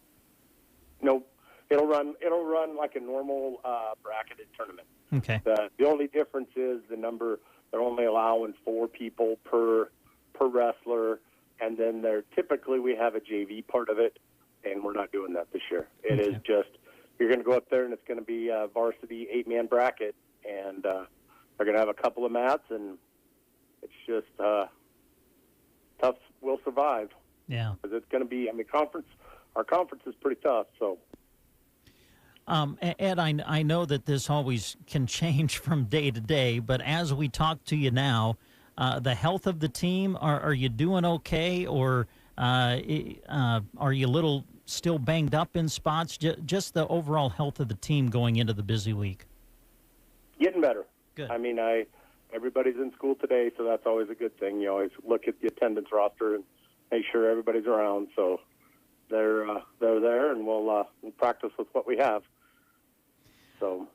No, it'll run like a normal bracketed tournament. Okay. The only difference is the number. They're only allowing 4 people per wrestler. And then typically we have a JV part of it, and we're not doing that this year. It is just, you're going to go up there, and it's going to be a varsity 8-man bracket, and they're going to have a couple of mats, and it's just tough will survive. Yeah. Because it's going to be, our conference is pretty tough, so. Ed, I know that this always can change from day to day, but as we talk to you now, the health of the team, are you doing okay, or are you a little still banged up in spots? Just the overall health of the team going into the busy week. Getting better. Good. I mean, everybody's in school today, so that's always a good thing. You always look at the attendance roster and make sure everybody's around. So they're there, and we'll practice with what we have. So.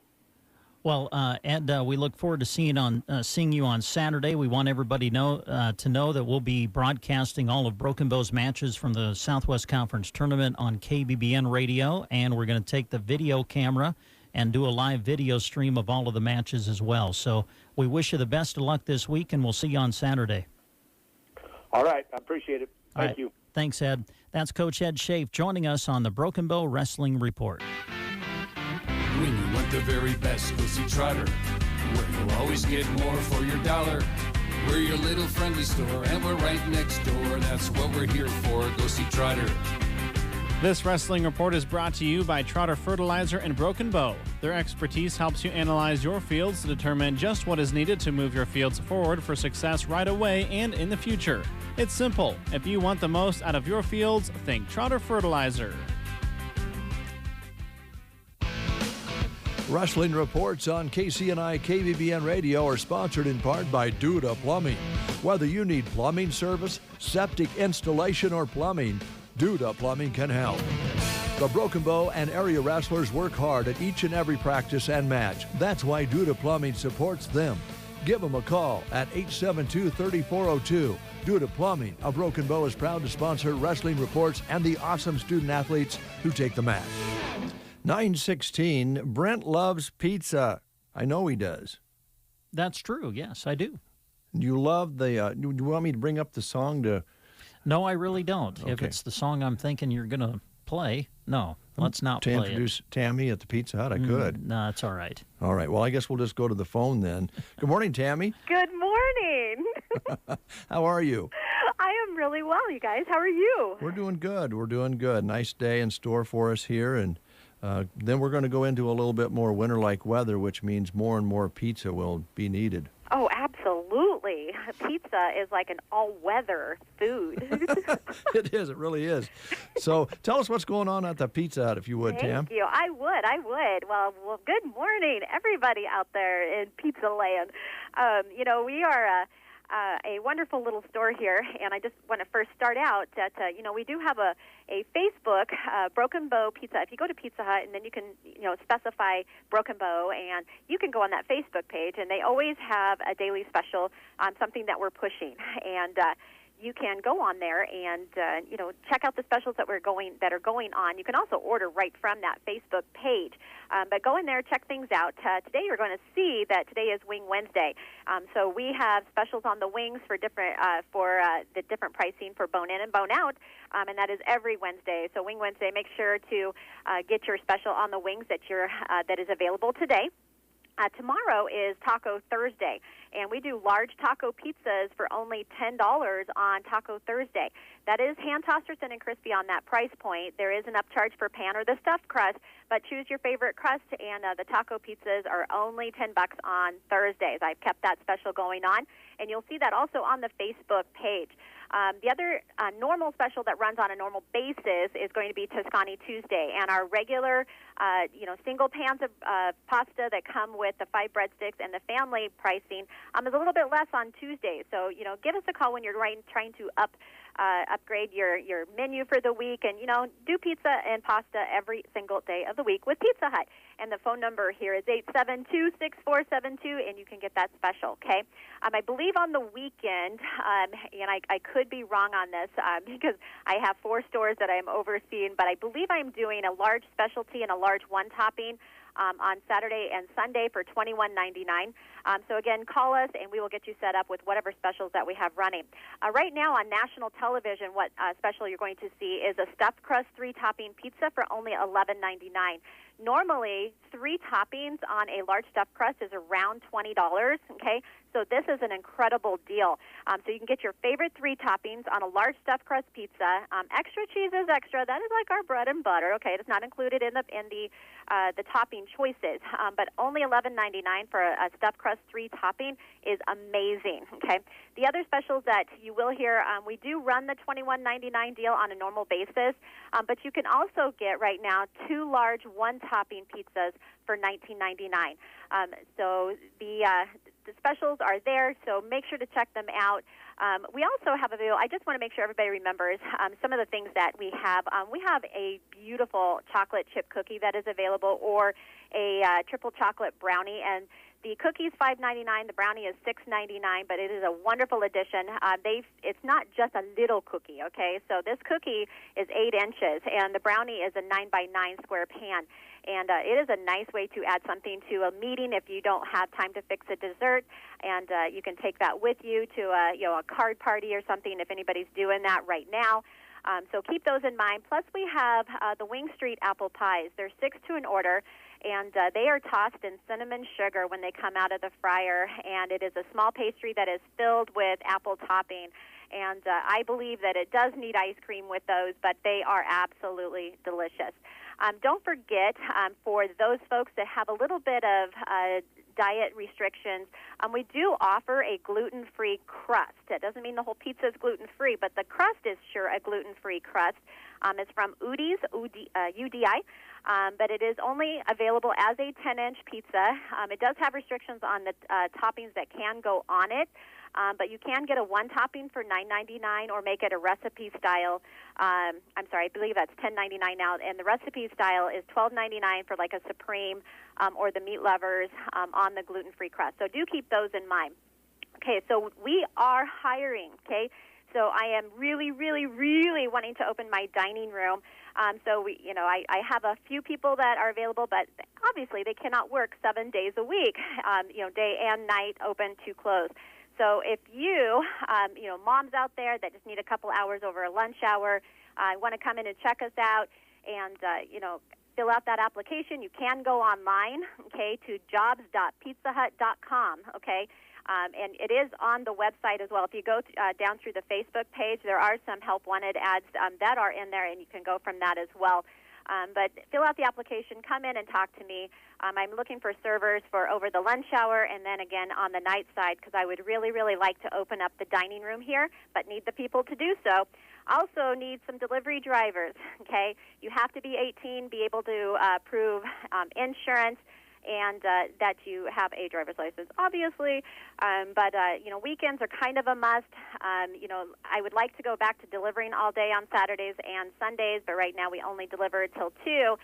Well, Ed, we look forward to seeing you on Saturday. We want everybody to know that we'll be broadcasting all of Broken Bow's matches from the Southwest Conference Tournament on KBBN Radio, and we're going to take the video camera and do a live video stream of all of the matches as well. So we wish you the best of luck this week, and we'll see you on Saturday. All right. I appreciate it. Thank you. Thanks, Ed. That's Coach Ed Schaaf joining us on the Broken Bow Wrestling Report. When you want the very best, go see Trotter, where you'll always get more for your dollar. We're your little friendly store, and we're right next door. That's what we're here for. Go see Trotter. This wrestling report is brought to you by Trotter Fertilizer and Broken Bow. Their expertise helps you analyze your fields to determine just what is needed to move your fields forward for success right away and in the future. It's simple. If you want the most out of your fields, think Trotter Fertilizer. Wrestling reports on KCNI KBBN Radio are sponsored in part by Duda Plumbing. Whether you need plumbing service, septic installation, or plumbing, Duda Plumbing can help. The Broken Bow and area wrestlers work hard at each and every practice and match. That's why Duda Plumbing supports them. Give them a call at 872-3402. Duda Plumbing of Broken Bow is proud to sponsor wrestling reports and the awesome student athletes who take the match. 9:16, Brent loves pizza. I know he does. That's true. Yes, I do. You love the, do you want me to bring up the song to? No, I really don't. Okay. If it's the song I'm thinking you're going to play, no, let's not to play introduce Tammy at the Pizza Hut, I could. No, it's all right. All right. Well, I guess we'll just go to the phone then. Good morning, Tammy. Good morning. How are you? I am really well, you guys. How are you? We're doing good. We're doing good. Nice day in store for us here. And then we're going to go into a little bit more winter-like weather, which means more and more pizza will be needed. Oh, absolutely. Pizza is like an all-weather food. It is. It really is. So tell us what's going on at the Pizza Hut, if you would, Tam. Thank you. I would. Well, good morning, everybody out there in Pizza Land. We are a wonderful little store here, and I just want to first start out that, we do have a Facebook, Broken Bow Pizza. If you go to Pizza Hut, and then you can, specify Broken Bow, and you can go on that Facebook page, and they always have a daily special on something that we're pushing. And you can go on there and check out the specials that are going on. You can also order right from that Facebook page. But go in there, check things out. Today you're going to see that today is Wing Wednesday. So we have specials on the wings for different the different pricing for bone in and bone out, and that is every Wednesday. So Wing Wednesday, make sure to get your special on the wings that is available today. Tomorrow is Taco Thursday, and we do large taco pizzas for only $10 on Taco Thursday. That is hand-tossed or thin and crispy on that price point. There is an upcharge for pan or the stuffed crust, but choose your favorite crust, and the taco pizzas are only $10 on Thursdays. I've kept that special going on, and you'll see that also on the Facebook page. The other normal special that runs on a normal basis is going to be Toscani Tuesday, and our regular, single pans of pasta that come with the 5 breadsticks and the family pricing is a little bit less on Tuesday. So, give us a call when you're trying to upgrade your menu for the week, and do pizza and pasta every single day of the week with Pizza Hut. And the phone number here is 872-6472, and you can get that special. Okay, I believe on the weekend, and I could be wrong on this because I have 4 stores that I'm overseeing, but I believe I'm doing a large specialty and a large one topping on Saturday and Sunday for $21.99. So again, call us and we will get you set up with whatever specials that we have running. Right now on national television, what special you're going to see is a stuffed crust 3-topping pizza for only $11.99. Normally, 3 toppings on a large stuffed crust is around $20, okay? So this is an incredible deal. So you can get your favorite 3 toppings on a large stuffed crust pizza. Extra cheese is extra. That is like our bread and butter, okay? It's not included in the topping choices, but only $11.99 for a stuffed crust 3 topping is amazing, okay? The other specials that you will hear, we do run the $21.99 deal on a normal basis, but you can also get right now 2 large 1-topping pizzas for $19.99. So the specials are there, so make sure to check them out. We also have available, I just want to make sure everybody remembers some of the things that we have. We have a beautiful chocolate chip cookie that is available, or a triple chocolate brownie, and the cookie is $5.99, the brownie is $6.99, but it is a wonderful addition. It's not just a little cookie, okay? So this cookie is 8 inches, and the brownie is a 9x9 square pan. And it is a nice way to add something to a meeting if you don't have time to fix a dessert, and you can take that with you to a card party or something if anybody's doing that right now. So keep those in mind. Plus, we have the Wing Street apple pies. They're 6 to an order, and they are tossed in cinnamon sugar when they come out of the fryer, and it is a small pastry that is filled with apple topping. And I believe that it does need ice cream with those, but they are absolutely delicious. Don't forget, for those folks that have a little bit of diet restrictions, we do offer a gluten-free crust. That doesn't mean the whole pizza is gluten-free, but the crust is sure a gluten-free crust. It's from Udi's, UDI, but it is only available as a 10-inch pizza. It does have restrictions on the toppings that can go on it, But you can get a one topping for $9.99 or make it a recipe style. I'm sorry, I believe that's $10.99 now. And the recipe style is $12.99 for like a supreme or the meat lovers on the gluten-free crust. So do keep those in mind. Okay, so we are hiring, okay? So I am really, really, really wanting to open my dining room. So I have a few people that are available, but obviously they cannot work 7 days a week, day and night, open to close. So if you, moms out there that just need a couple hours over a lunch hour, want to come in and check us out and, fill out that application, you can go online, okay, to jobs.pizzahut.com, okay? And it is on the website as well. If you go down through the Facebook page, there are some help wanted ads that are in there, and you can go from that as well. But fill out the application, come in and talk to me. I'm looking for servers for over the lunch hour and then again on the night side because I would really, really like to open up the dining room here, but need the people to do so. Also need some delivery drivers, okay? You have to be 18, be able to prove insurance, and that you have a driver's license, obviously. But weekends are kind of a must. I would like to go back to delivering all day on Saturdays and Sundays, but right now we only deliver till 2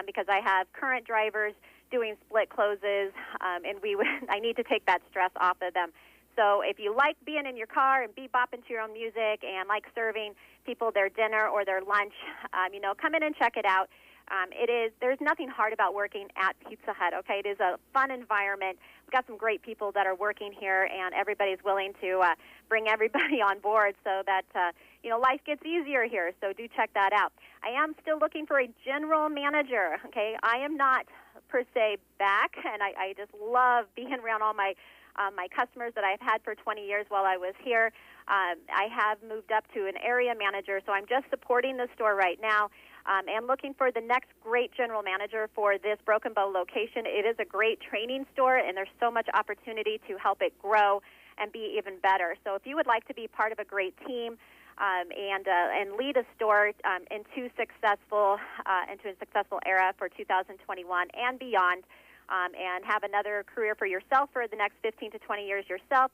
because I have current drivers doing split closes, and I need to take that stress off of them. So if you like being in your car and bebopping to your own music and like serving people their dinner or their lunch, come in and check it out. There's nothing hard about working at Pizza Hut, okay? It is a fun environment. We've got some great people that are working here, and everybody's willing to bring everybody on board so that, life gets easier here. So do check that out. I am still looking for a general manager, okay? I am not, per se, back, and I just love being around all my customers that I've had for 20 years while I was here. I have moved up to an area manager, so I'm just supporting the store right now. And looking for the next great general manager for this Broken Bow location. It is a great training store, and there's so much opportunity to help it grow and be even better. So if you would like to be part of a great team and lead a store into a successful era for 2021 and beyond, and have another career for yourself for the next 15 to 20 years yourself,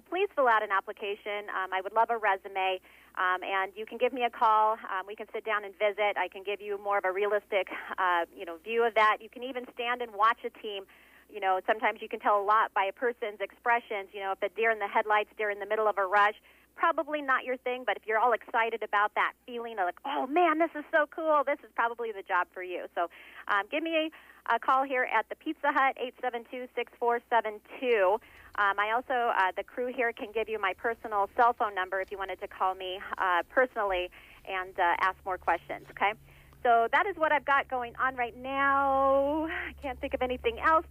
please fill out an application. I would love a resume. And you can give me a call. We can sit down and visit. I can give you more of a realistic, view of that. You can even stand and watch a team. Sometimes you can tell a lot by a person's expressions. If a deer in the headlights, deer in the middle of a rush, probably not your thing. But if you're all excited about that feeling of like, oh, man, this is so cool, this is probably the job for you. So give me a call here at the Pizza Hut, 872-6472. I also, the crew here can give you my personal cell phone number if you wanted to call me personally and ask more questions, okay? So that is what I've got going on right now. I can't think of anything else.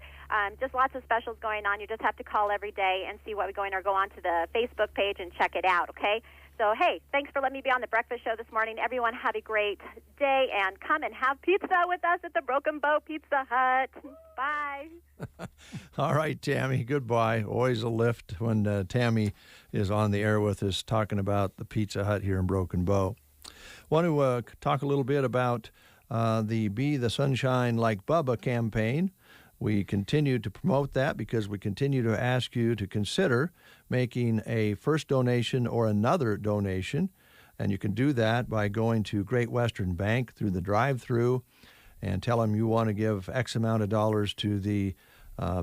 Just lots of specials going on. You just have to call every day and see what we're going or go on to the Facebook page and check it out, okay? So, hey, thanks for letting me be on the breakfast show this morning. Everyone have a great day, and come and have pizza with us at the Broken Bow Pizza Hut. Bye. All right, Tammy, goodbye. Always a lift when Tammy is on the air with us talking about the Pizza Hut here in Broken Bow. Want to talk a little bit about the Be the Sunshine Like Bubba campaign. We continue to promote that because we continue to ask you to consider making a first donation or another donation. And you can do that by going to Great Western Bank through the drive-thru and tell them you want to give X amount of dollars to the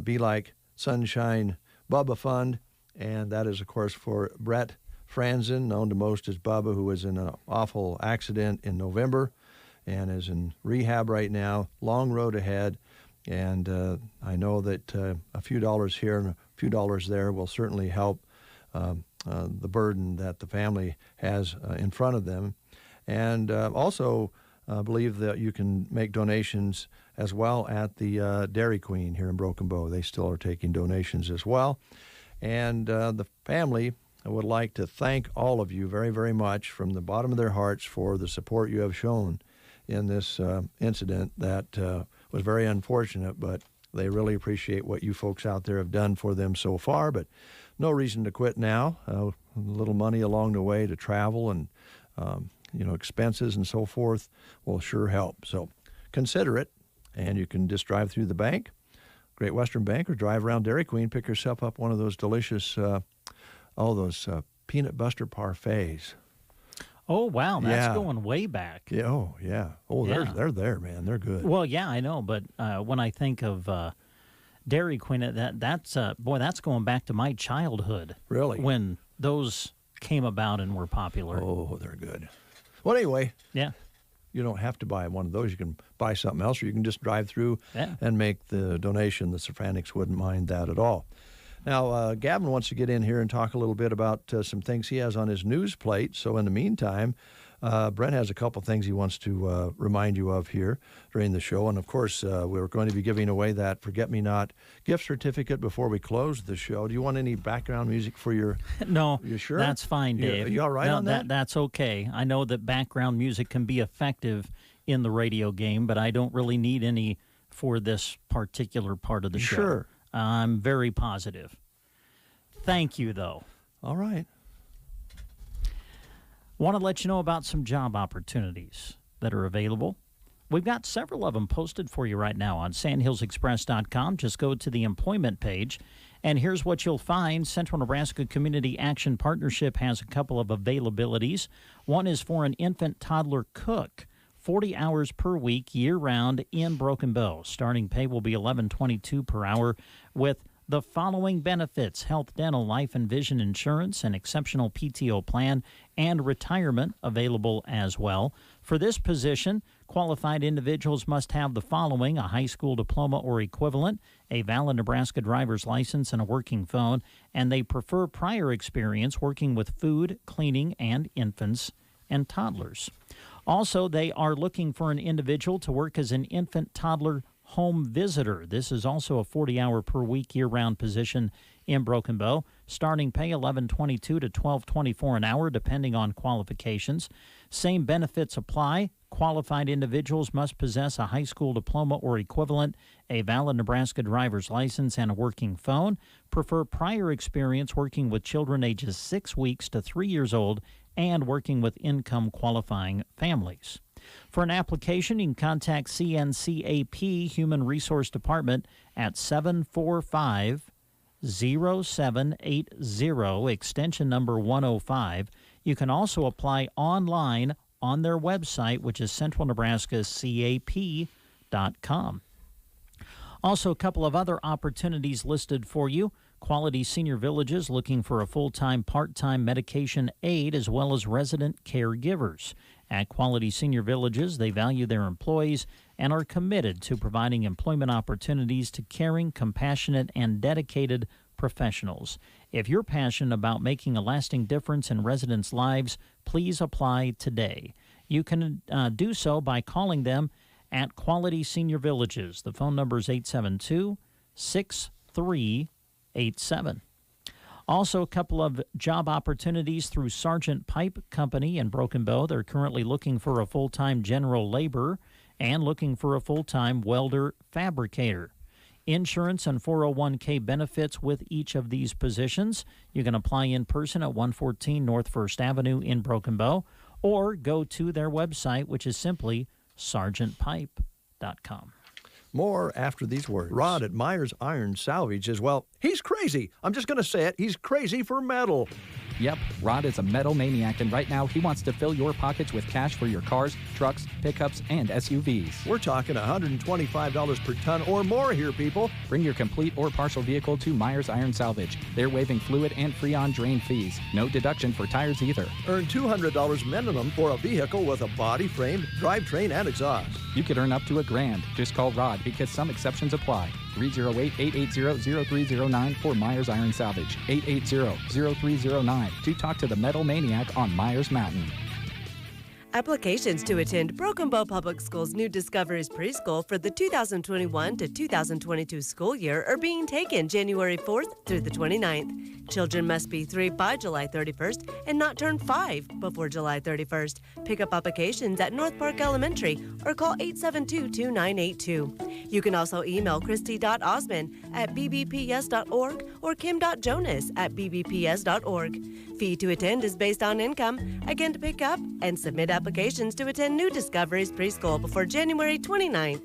Be Like Sunshine Bubba Fund. And that is, of course, for Brett Franzen, known to most as Bubba, who was in an awful accident in November and is in rehab right now. Long road ahead. And I know that a few dollars here and a few dollars there will certainly help the burden that the family has in front of them. And also believe that you can make donations as well at the Dairy Queen here in Broken Bow. They still are taking donations as well. And the family would like to thank all of you very, very much from the bottom of their hearts for the support you have shown in this incident that was very unfortunate, but they really appreciate what you folks out there have done for them so far. But no reason to quit now. A little money along the way to travel and expenses and so forth will sure help. So consider it, and you can just drive through the bank, Great Western Bank, or drive around Dairy Queen, pick yourself up one of those delicious Oh, those peanut butter parfaits. Oh, wow. That's Yeah. going way back. Yeah. Oh, yeah. Oh, Yeah. they're there, man. They're good. Well, yeah, I know. But when I think of Dairy Queen, that's going back to my childhood. Really? When those came about and were popular. Oh, they're good. Well, anyway. Yeah. You don't have to buy one of those. You can buy something else, or you can just drive through Yeah. and make the donation. The Sofranics wouldn't mind that at all. Now, Gavin wants to get in here and talk a little bit about some things he has on his news plate. So in the meantime, Brent has a couple things he wants to remind you of here during the show. And, of course, we're going to be giving away that Forget-Me-Not gift certificate before we close the show. Do you want any background music for your... No, you sure? That's fine, Dave. You all right on that? That's okay. I know that background music can be effective in the radio game, but I don't really need any for this particular part of the show. Sure. I'm very positive. Thank you, though. All right. Want to let you know about some job opportunities that are available. We've got several of them posted for you right now on sandhillsexpress.com. Just go to the employment page, and here's what you'll find. Central Nebraska Community Action Partnership has a couple of availabilities. One is for an infant toddler cook, 40 hours per week, year-round in Broken Bow. Starting pay will be $11.22 per hour with the following benefits: health, dental, life, and vision insurance, an exceptional PTO plan, and retirement available as well. For this position, qualified individuals must have the following: a high school diploma or equivalent, a valid Nebraska driver's license, and a working phone, and they prefer prior experience working with food, cleaning, and infants and toddlers. Also, they are looking for an individual to work as an infant toddler home visitor. This is also a 40-hour per week year-round position in Broken Bow. Starting pay $11.22 to $12.24 an hour, depending on qualifications. Same benefits apply. Qualified individuals must possess a high school diploma or equivalent, a valid Nebraska driver's license, and a working phone. Prefer prior experience working with children ages 6 weeks to 3 years old and working with income-qualifying families. For an application, you can contact CNCAP Human Resource Department at 745-0780, extension number 105. You can also apply online on their website, which is centralnebraskacap.com. Also, a couple of other opportunities listed for you. Quality Senior Villages looking for a full-time, part-time medication aide as well as resident caregivers. At Quality Senior Villages, they value their employees and are committed to providing employment opportunities to caring, compassionate, and dedicated professionals. If you're passionate about making a lasting difference in residents' lives, please apply today. You can do so by calling them at Quality Senior Villages. The phone number is 872-6387. Also, a couple of job opportunities through Sargent Pipe Company in Broken Bow. They're currently looking for a full-time general laborer and looking for a full-time welder fabricator. Insurance and 401k benefits with each of these positions. You can apply in person at 114 North First Avenue in Broken Bow or go to their website, which is simply sargentpipe.com. More after these words. Rod at Myers Iron Salvage is, well, he's crazy. I'm just going to say it. He's crazy for metal. Yep, Rod is a metal maniac, and right now he wants to fill your pockets with cash for your cars, trucks, pickups, and SUVs. We're talking $125 per ton or more here, people. Bring your complete or partial vehicle to Myers Iron Salvage. They're waiving fluid and Freon drain fees. No deduction for tires either. Earn $200 minimum for a vehicle with a body, frame, drivetrain, and exhaust. You could earn up to $1,000. Just call Rod because some exceptions apply. 308-880-0309 for Myers Iron Salvage. 880-0309 to talk to the metal maniac on Myers Mountain. Applications to attend Broken Bow Public Schools' new Discoveries Preschool for the 2021 to 2022 school year are being taken January 4th through the 29th. Children must be 3 by July 31st and not turn 5 before July 31st. Pick up applications at North Park Elementary or call 872-2982. You can also email christy.osman@bbps.org or kim.jonas@bbps.org. Fee to attend is based on income. Again, to pick up and submit applications to attend new Discoveries Preschool before January 29th.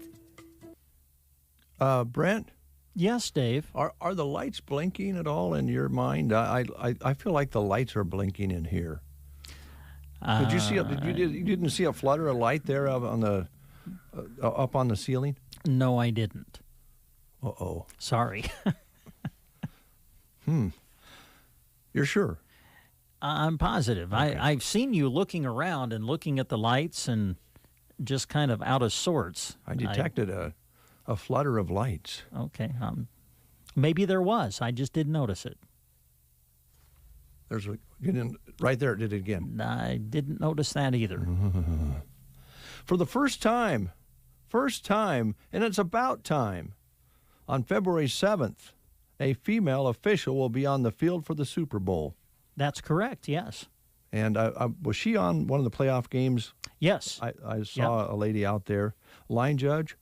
Brent, Yes, Dave. Are the lights blinking at all in your mind? I feel like the lights are blinking in here. Did you see? You didn't see a flutter of light there up on the ceiling? No, I didn't. Uh-oh. Sorry. You're sure? I'm positive. Okay. I've seen you looking around and looking at the lights and just kind of out of sorts. I detected a flutter of lights. Okay. Maybe there was. I just didn't notice it. Right there, it did it again. I didn't notice that either. For the first time, and it's about time, on February 7th, a female official will be on the field for the Super Bowl. That's correct, yes. And was she on one of the playoff games? Yes. I saw a lady out there. Line judge?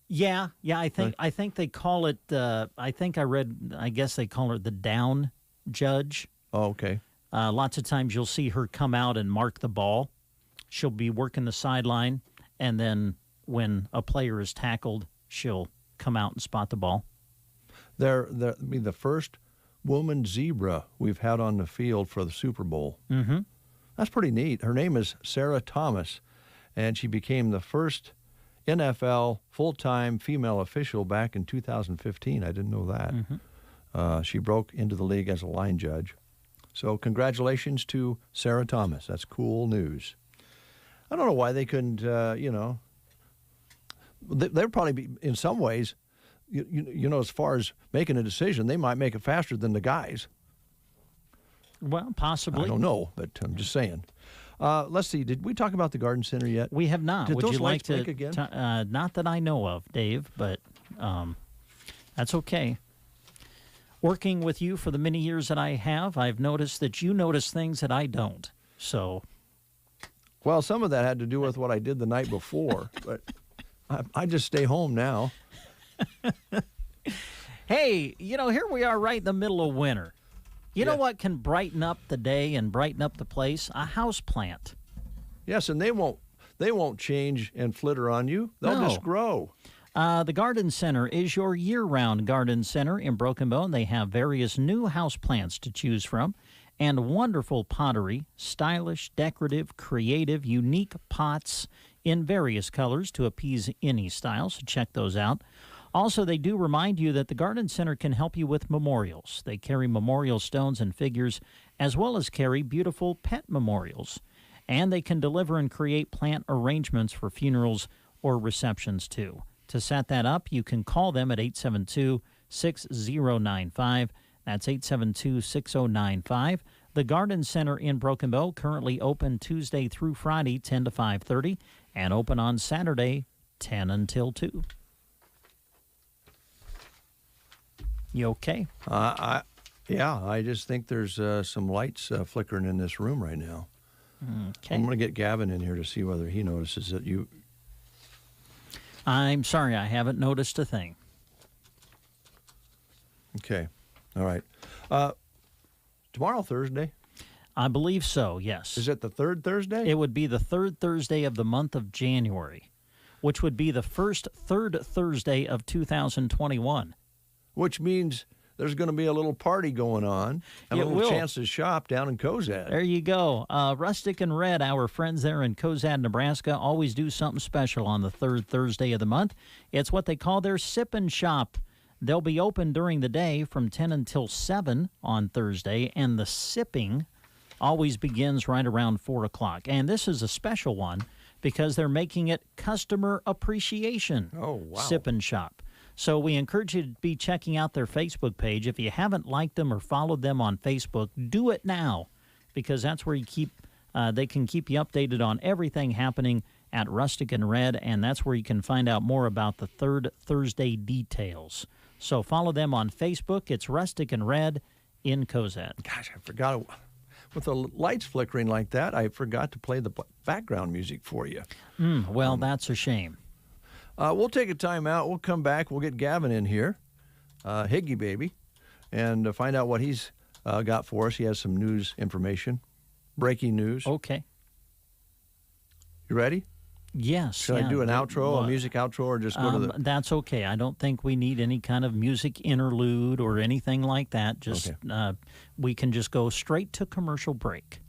Yeah. I think they call it. I guess they call her the down judge. Oh, okay. Lots of times you'll see her come out and mark the ball. She'll be working the sideline, and then when a player is tackled, she'll come out and spot the ball. They'll be the first woman zebra we've had on the field for the Super Bowl. Mm-hmm. That's pretty neat. Her name is Sarah Thomas, and she became the first NFL full-time female official back in 2015. I didn't know that. Mm-hmm. She broke into the league as a line judge. So congratulations to Sarah Thomas. That's cool news. I don't know why they couldn't, they'd probably be, in some ways, as far as making a decision, they might make it faster than the guys. Well, possibly. I don't know, but I'm just saying. Let's see. Did we talk about the Garden Center yet? We have not. Did Would those you like lights blink again? Not that I know of, Dave, but that's okay. Working with you for the many years that I have, I've noticed that you notice things that I don't. So, well, some of that had to do with what I did the night before, but I just stay home now. Hey, here we are right in the middle of winter. You know what can brighten up the day and brighten up the place? A house plant. Yes, and they won't change and flitter on you. They'll just grow. The Garden Center is your year-round garden center in Broken Bow. They have various new house plants to choose from and wonderful pottery, stylish, decorative, creative, unique pots in various colors to appease any style, so check those out. Also, they do remind you that the Garden Center can help you with memorials. They carry memorial stones and figures, as well as carry beautiful pet memorials. And they can deliver and create plant arrangements for funerals or receptions, too. To set that up, you can call them at 872-6095. That's 872-6095. The Garden Center in Broken Bow, currently open Tuesday through Friday, 10 to 5:30, and open on Saturday, 10 until 2. You okay? I just think there's some lights flickering in this room right now. Okay. I'm going to get Gavin in here to see whether he notices that you... I'm sorry, I haven't noticed a thing. Okay. All right. Tomorrow, Thursday? I believe so, yes. Is it the third Thursday? It would be the third Thursday of the month of January, which would be the first third Thursday of 2021. Which means there's going to be a little party going on and a little chance to shop down in Cozad. There you go. Rustic and Red, our friends there in Cozad, Nebraska, always do something special on the third Thursday of the month. It's what they call their Sip and Shop. They'll be open during the day from 10 until 7 on Thursday, and the sipping always begins right around 4 o'clock. And this is a special one because they're making it Customer Appreciation Sip and Shop. So we encourage you to be checking out their Facebook page. If you haven't liked them or followed them on Facebook, do it now, because that's where they can keep you updated on everything happening at Rustic and Red, and that's where you can find out more about the third Thursday details. So follow them on Facebook. It's Rustic and Red in Cozad. Gosh, I forgot. With the lights flickering like that, I forgot to play the background music for you. Well, that's a shame. We'll take a time out. We'll come back. We'll get Gavin in here, Higgy Baby, and find out what he's got for us. He has some news information, breaking news. Okay. You ready? Yes. Should I do an outro, a music outro, or just go to the... That's okay. I don't think we need any kind of music interlude or anything like that. Just we can just go straight to commercial break.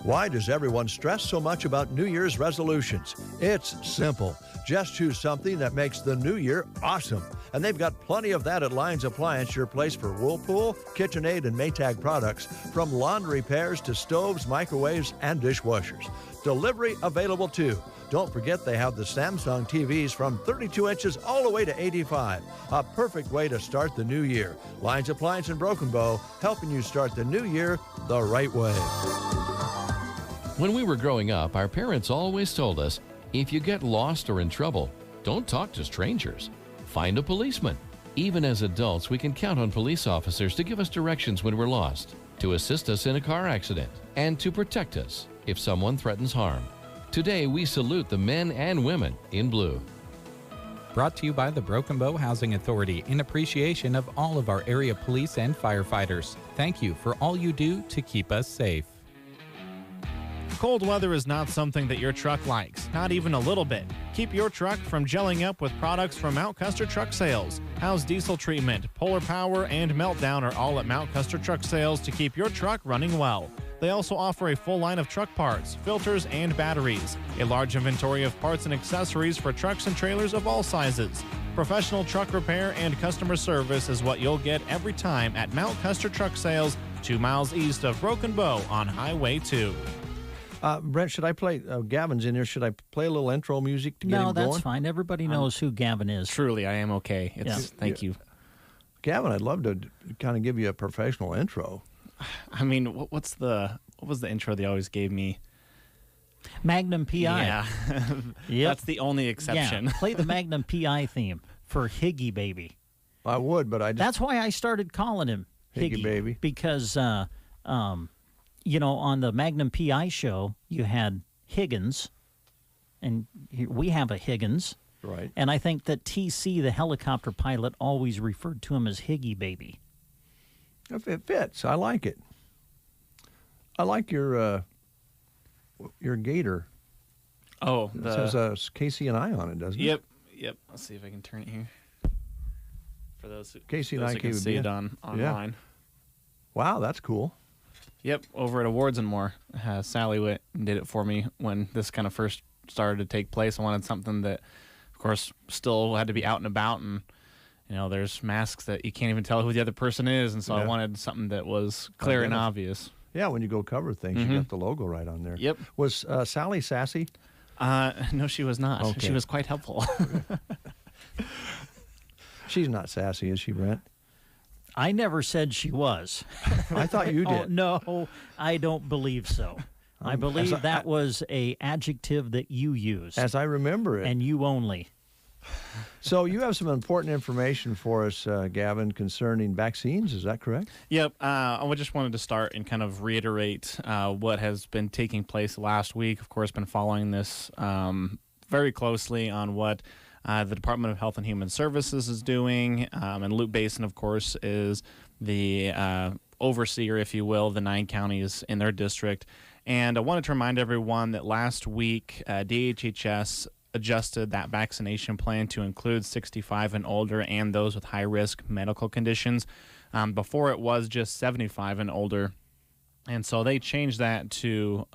Why does everyone stress so much about New Year's resolutions? It's simple. Just choose something that makes the new year awesome. And they've got plenty of that at Lyons Appliance, your place for Whirlpool, KitchenAid, and Maytag products, from lawn repairs to stoves, microwaves, and dishwashers. Delivery available too. Don't forget they have the Samsung TVs from 32 inches all the way to 85. A perfect way to start the new year. Lyons Appliance in Broken Bow, helping you start the new year the right way. When we were growing up, our parents always told us, if you get lost or in trouble, don't talk to strangers. Find a policeman. Even as adults, we can count on police officers to give us directions when we're lost, to assist us in a car accident, and to protect us if someone threatens harm. Today, we salute the men and women in blue. Brought to you by the Broken Bow Housing Authority in appreciation of all of our area police and firefighters. Thank you for all you do to keep us safe. Cold weather is not something that your truck likes, not even a little bit. Keep your truck from gelling up with products from Mount Custer Truck Sales. House Diesel Treatment, Polar Power, and Meltdown are all at Mount Custer Truck Sales to keep your truck running well. They also offer a full line of truck parts, filters, and batteries. A large inventory of parts and accessories for trucks and trailers of all sizes. Professional truck repair and customer service is what you'll get every time at Mount Custer Truck Sales, 2 miles east of Broken Bow on Highway 2. Brent, should I play, Gavin's in here, should I play a little intro music to get him going? No, that's fine. Everybody knows who Gavin is. Truly, I am okay. Thank you. Gavin, I'd love to kind of give you a professional intro. I mean, what was the intro they always gave me? Magnum PI. Yeah. Yep. That's the only exception. Yeah. Play the Magnum PI theme for Higgy Baby. I would, but That's why I started calling him Higgy Baby. Because, you know, on the Magnum PI show, you had Higgins, and we have a Higgins. Right. And I think that TC, the helicopter pilot, always referred to him as Higgy Baby. It fits. I like it. I like your gator. Oh, it says Casey and I on it, doesn't it? Yep. Let's see if I can turn it here. For those who, Casey and I can see it online. Yeah. Wow, that's cool. Yep, over at Awards and More. Sally went and did it for me when this kind of first started to take place. I wanted something that, of course, still had to be out and about, and you know, there's masks that you can't even tell who the other person is, and so I wanted something that was clear and obvious. Yeah, when you go cover things, you got the logo right on there. Yep. Was Sally sassy? No, she was not. Okay. She was quite helpful. She's not sassy, is she, Brent? I never said she was. I thought you did. Oh, no, I don't believe so. I believe that was a adjective that you used. As I remember it. And you only. So you have some important information for us, Gavin, concerning vaccines. Is that correct? Yep. I just wanted to start and kind of reiterate what has been taking place last week. Of course, been following this very closely on what the Department of Health and Human Services is doing. And Loop Basin, of course, is the overseer, if you will, the 9 counties in their district. And I wanted to remind everyone that last week, DHHS adjusted that vaccination plan to include 65 and older and those with high-risk medical conditions. Before it was just 75 and older. And so they changed that to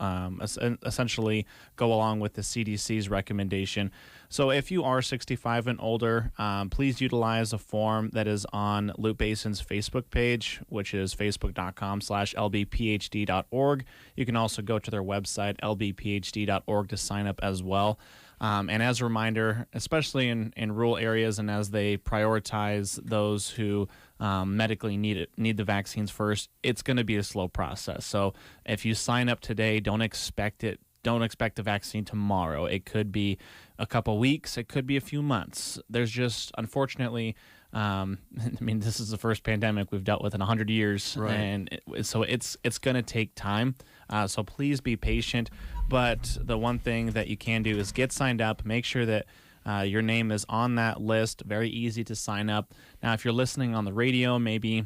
essentially go along with the CDC's recommendation. So if you are 65 and older, please utilize a form that is on Loop Basin's Facebook page, which is facebook.com/lbphd.org. You can also go to their website, lbphd.org, to sign up as well. And as a reminder, especially in rural areas and as they prioritize those who medically need the vaccines first, it's going to be a slow process. So if you sign up today, don't expect the vaccine tomorrow. It could be a couple weeks. It could be a few months. There's just, unfortunately, I mean, this is the first pandemic we've dealt with in 100 years. Right. And so it's going to take time. So please be patient. But the one thing that you can do is get signed up. Make sure that your name is on that list. Very easy to sign up. Now, if you're listening on the radio, maybe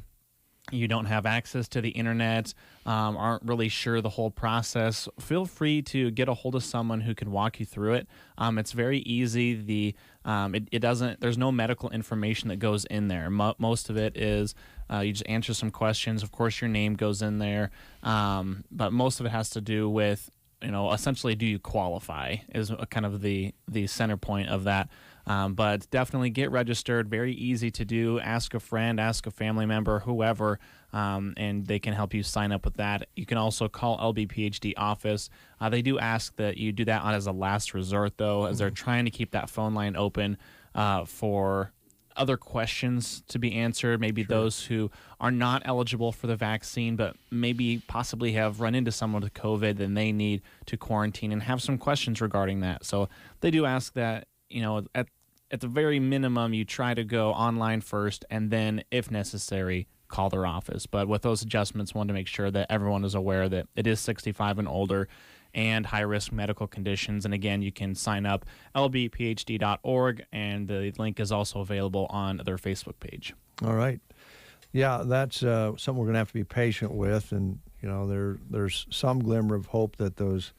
you don't have access to the internet, aren't really sure the whole process, feel free to get a hold of someone who can walk you through it. It's very easy. It doesn't. There's no medical information that goes in there. Most of it is you just answer some questions. Of course, your name goes in there, but most of it has to do with, essentially, do you qualify is kind of the center point of that. But definitely get registered. Very easy to do. Ask a friend, ask a family member, whoever, and they can help you sign up with that. You can also call LBPHD office. They do ask that you do that as a last resort, though, as they're trying to keep that phone line open for other questions to be answered. Maybe those who are not eligible for the vaccine, but maybe possibly have run into someone with COVID, then they need to quarantine and have some questions regarding that. So they do ask that, at the very minimum, you try to go online first, and then, if necessary, call their office. But with those adjustments, want to make sure that everyone is aware that it is 65 and older and high-risk medical conditions. And again, you can sign up lbphd.org, and the link is also available on their Facebook page. All right. Yeah, that's something we're going to have to be patient with. And, there's some glimmer of hope that those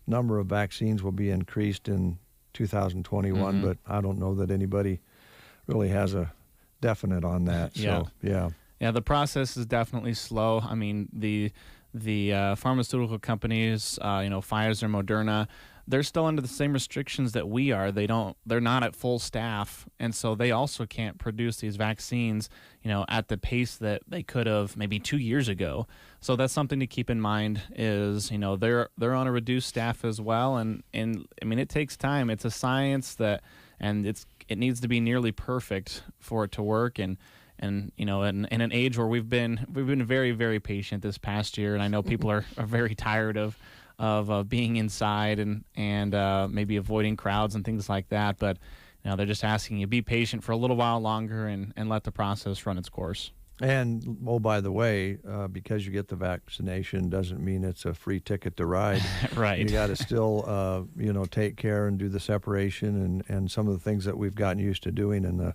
number of vaccines will be increased in 2021, but I don't know that anybody really has a definite on that. So, yeah, the process is definitely slow. I mean, the pharmaceutical companies, Pfizer, Moderna, they're still under the same restrictions that we are. They're not at full staff, and so they also can't produce these vaccines, at the pace that they could have maybe 2 years ago. So that's something to keep in mind. Is they're on a reduced staff as well, and I mean, it takes time. It's a science and it needs to be nearly perfect for it to work. And in an age where we've been very, very patient this past year, and I know people are very tired of being inside and maybe avoiding crowds and things like that. But they're just asking you be patient for a little while longer and let the process run its course. And, by the way, because you get the vaccination doesn't mean it's a free ticket to ride. Right. You got to still, take care and do the separation and some of the things that we've gotten used to doing in the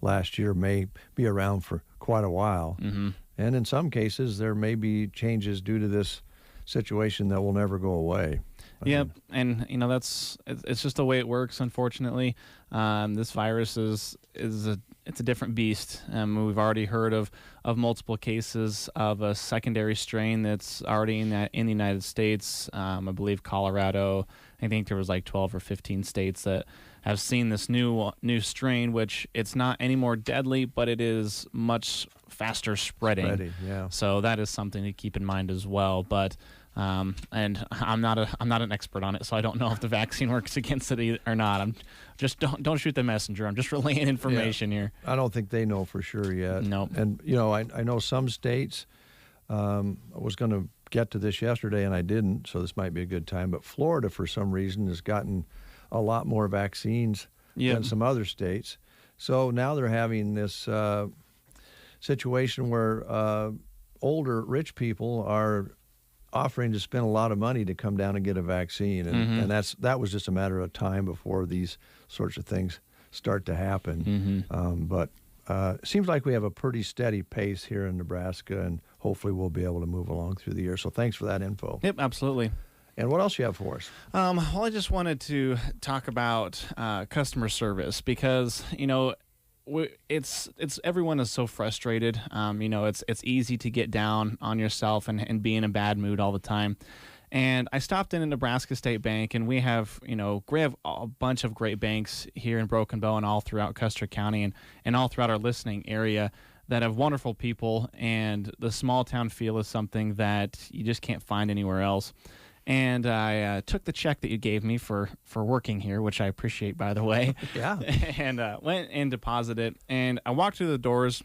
last year may be around for quite a while. Mm-hmm. And in some cases, there may be changes due to this situation that will never go away. Yep, and it's just the way it works. Unfortunately, this virus is a different beast. We've already heard of multiple cases of a secondary strain that's already in the United States. I believe Colorado. I think there was like 12 or 15 states that have seen this new strain, which it's not any more deadly, but it is much faster spreading. Yeah. So that is something to keep in mind as well. But and I'm not an expert on it, so I don't know if the vaccine works against it or not. I'm just don't shoot the messenger. I'm just relaying information here. I don't think they know for sure yet. Nope. And I know some states. I was going to get to this yesterday and I didn't, so this might be a good time. But Florida, for some reason, has gotten a lot more vaccines than some other states. So now they're having this situation where older rich people are offering to spend a lot of money to come down and get a vaccine, and that was just a matter of time before these sorts of things start to happen. But it seems like we have a pretty steady pace here in Nebraska, and hopefully we'll be able to move along through the year. So thanks for that info. Yep, absolutely. And what else you have for us? Well, I just wanted to talk about customer service because it's everyone is so frustrated. It's easy to get down on yourself and be in a bad mood all the time. And I stopped in at Nebraska State Bank, and we have a bunch of great banks here in Broken Bow and all throughout Custer County and all throughout our listening area that have wonderful people. And the small town feel is something that you just can't find anywhere else. And I took the check that you gave me for working here, which I appreciate, by the way. Yeah. And went and deposited it. And I walked through the doors,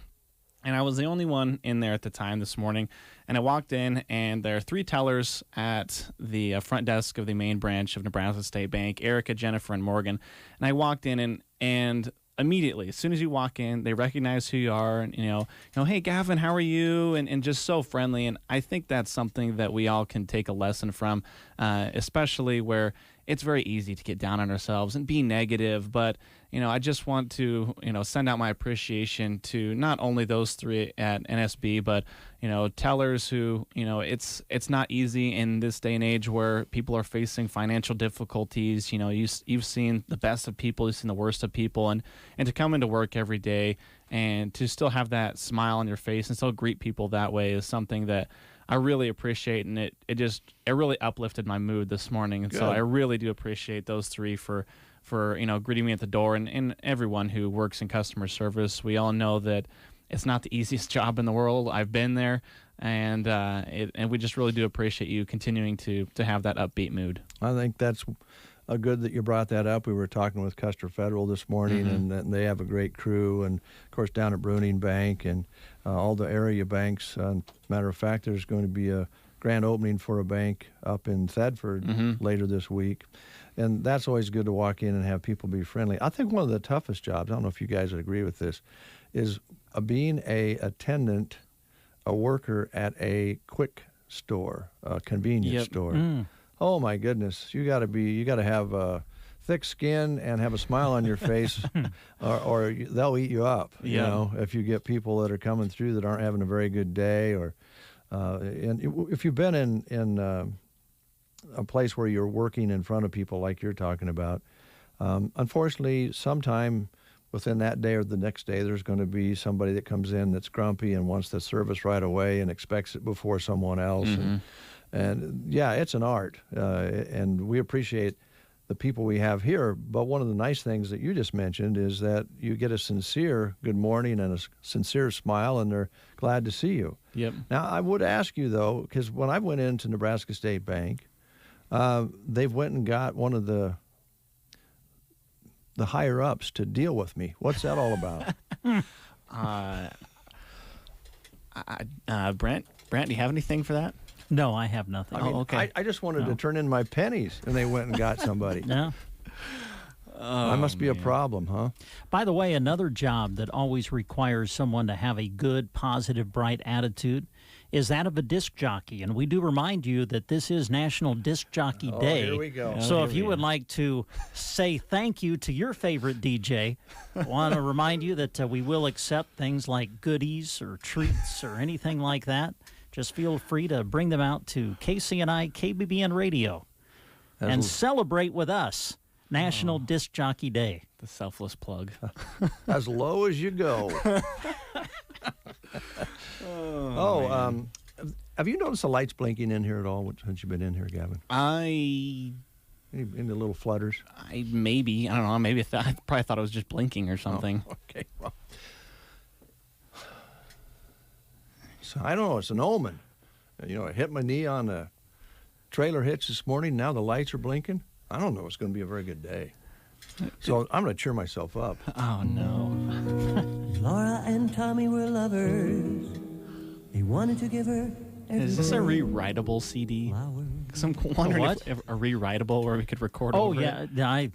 and I was the only one in there at the time this morning. And I walked in, and there are 3 tellers at the front desk of the main branch of Nebraska State Bank, Erica, Jennifer, and Morgan. And I walked in, and immediately, as soon as you walk in, they recognize who you are, and hey Gavin, how are you? And just so friendly. And I think that's something that we all can take a lesson from, especially where it's very easy to get down on ourselves and be negative. But, I just want to, send out my appreciation to not only those three at NSB, but, tellers who, it's not easy in this day and age where people are facing financial difficulties. You've seen the best of people, you've seen the worst of people, and to come into work every day and to still have that smile on your face and still greet people that way is something that I really appreciate, and it really uplifted my mood this morning. And so I really do appreciate those three for greeting me at the door, and everyone who works in customer service. We all know that it's not the easiest job in the world. I've been there, and we just really do appreciate you continuing to have that upbeat mood. I think that's good that you brought that up. We were talking with Custer Federal this morning, and they have a great crew, and of course down at Brownie Bank and all the area banks. Matter of fact, there's going to be a grand opening for a bank up in Thedford later this week, and that's always good to walk in and have people be friendly. I think one of the toughest jobs, I don't know if you guys would agree with this, is being a attendant, a worker at a quick store, a convenience store. Oh my goodness, you got to have thick skin and have a smile on your face, or they'll eat you up. You know, if you get people that are coming through that aren't having a very good day, or and if you've been in a place where you're working in front of people like you're talking about, unfortunately, sometime within that day or the next day, there's going to be somebody that comes in that's grumpy and wants the service right away and expects it before someone else. And yeah, it's an art, and we appreciate the people we have here. But one of the nice things that you just mentioned is that you get a sincere good morning and a sincere smile, and they're glad to see you. Now, I would ask you, though, because when I went into Nebraska State Bank, they've went and got one of the higher-ups to deal with me. What's that all about? Brent, do you have anything for that? No, I have nothing. I mean, okay. I just wanted to turn in my pennies, and they went and got somebody. No. That must be a problem, huh? By the way, another job that always requires someone to have a good, positive, bright attitude is that of a disc jockey. And we do remind you that this is National Disc Jockey Day. Here we go. So if you would like to say thank you to your favorite DJ, I want to remind you that we will accept things like goodies or treats or anything like that. Just feel free to bring them out to KCNI KBBN Radio and celebrate with us National Disc Jockey Day. The selfless plug. As low as you go. Have you noticed the lights blinking in here at all since you've been in here, Gavin? Any little flutters? I don't know. Maybe I probably thought it was just blinking or something. Oh, okay, well. So I don't know. It's an omen. I hit my knee on a trailer hitch this morning. Now the lights are blinking. I don't know. It's going to be a very good day. So I'm going to cheer myself up. Oh, no. Laura and Tommy were lovers. They wanted to give her everything. Is this a rewritable CD? Because I'm wondering if a rewritable where we could record over it. I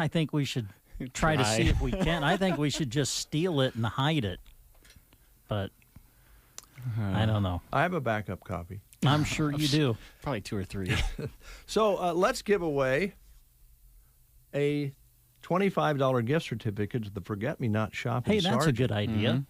think we should try to see if we can. I think we should just steal it and hide it. But I don't know. I have a backup copy. I'm sure you do. Probably 2 or 3. So let's give away a $25 gift certificate to the Forget Me Not Shop. Hey, that's a good idea.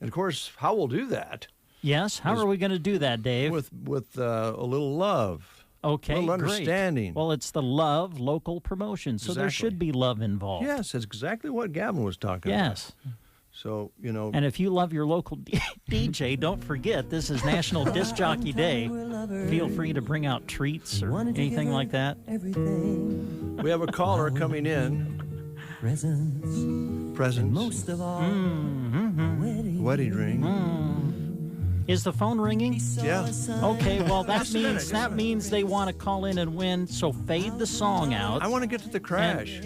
And of course, how we'll do that? Yes, how are we going to do that, Dave? With a little love. Okay, a little great. understanding. Well, it's the Love Local Promotion, so there should be love involved. Yes, that's exactly what Gavin was talking about. Yes. So, And if you love your local DJ, don't forget, this is National Disc Jockey Day. Feel free to bring out treats or anything like that. We have a caller coming in. Presents. Most of all, wedding ring. Is the phone ringing? Yeah. Okay, well, that means they want to call in and win, so fade the song out. I want to get to the crash.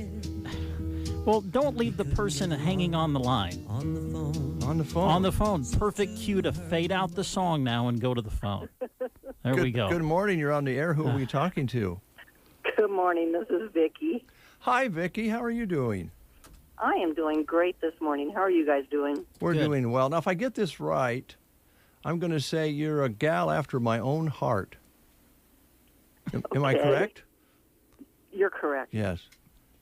Well, don't leave the person hanging on the line. On the phone. On the phone. On the phone. Perfect cue to fade out the song now and go to the phone. There we go. Good morning. You're on the air. Who are we talking to? Good morning. This is Vicki. Hi, Vicki. How are you doing? I am doing great this morning. How are you guys doing? We're doing well. Now, if I get this right, I'm going to say you're a gal after my own heart. Am I correct? You're correct. Yes.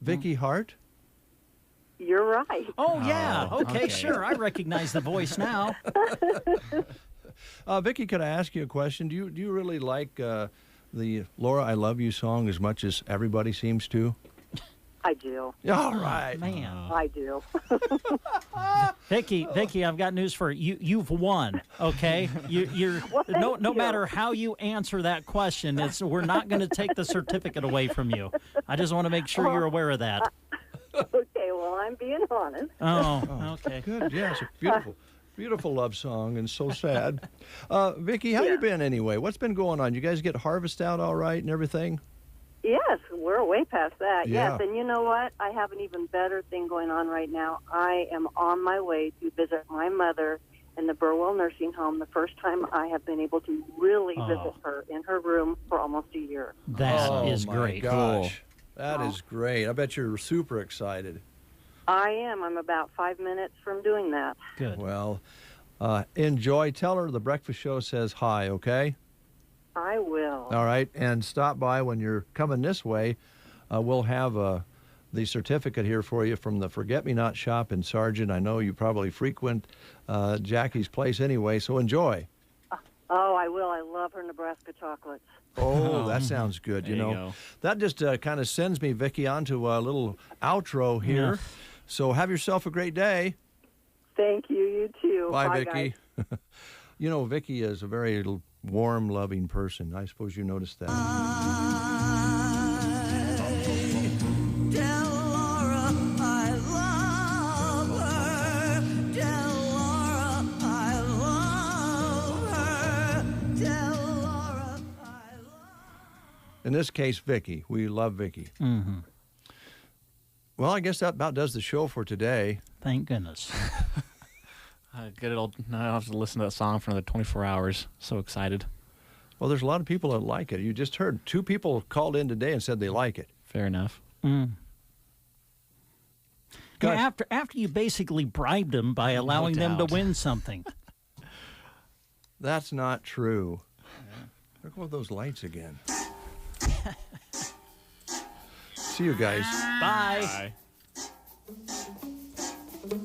Vicky Hart? You're right. Oh, yeah. Okay, sure. I recognize the voice now. Vicky, could I ask you a question? Do you really like the Laura, I Love You song as much as everybody seems to? I do. All right. Man. I do. Vicky, I've got news for you. You've won, okay? You're Well, no matter how you answer that question, we're not going to take the certificate away from you. I just want to make sure you're aware of that. Okay, well, I'm being honest. Oh, okay. Good, yes. Beautiful. Beautiful love song and so sad. Vicky, how you been anyway? What's been going on? You guys get harvest out all right and everything? Yes, we're way past that. Yeah. Yes, and you know what? I have an even better thing going on right now. I am on my way to visit my mother in the Burwell Nursing Home, the first time I have been able to really visit her in her room for almost a year. That is my great. Gosh. That is great. I bet you're super excited. I am. I'm about 5 minutes from doing that. Good. Well, enjoy. Tell her the breakfast show says hi, okay? I will. All right. And stop by when you're coming this way. We'll have the certificate here for you from the Forget-Me-Not shop in Sargent. I know you probably frequent Jackie's place anyway, so enjoy. Oh, I will. I love her Nebraska chocolates. Oh, that sounds good. You There know, you go. that just kind of sends me, Vicky, onto a little outro here. Yeah. So have yourself a great day. Thank you. You too. Bye, guys. Vicky. You know, Vicky is a very warm, loving person. I suppose you noticed that. Tell Laura I love her. Tell Laura I love her. Tell Laura I In this case, Vicky. We love Vicky. Mm-hmm. Well, I guess that about does the show for today. Thank goodness. Good old. Now I'll have to listen to that song for another 24 hours. So excited. Well, there's a lot of people that like it. You just heard 2 people called in today and said they like it. Fair enough. Mm. Yeah, after you basically bribed them by allowing them to doubt. win something. That's not true. There go those lights again. See you guys. Bye. Bye.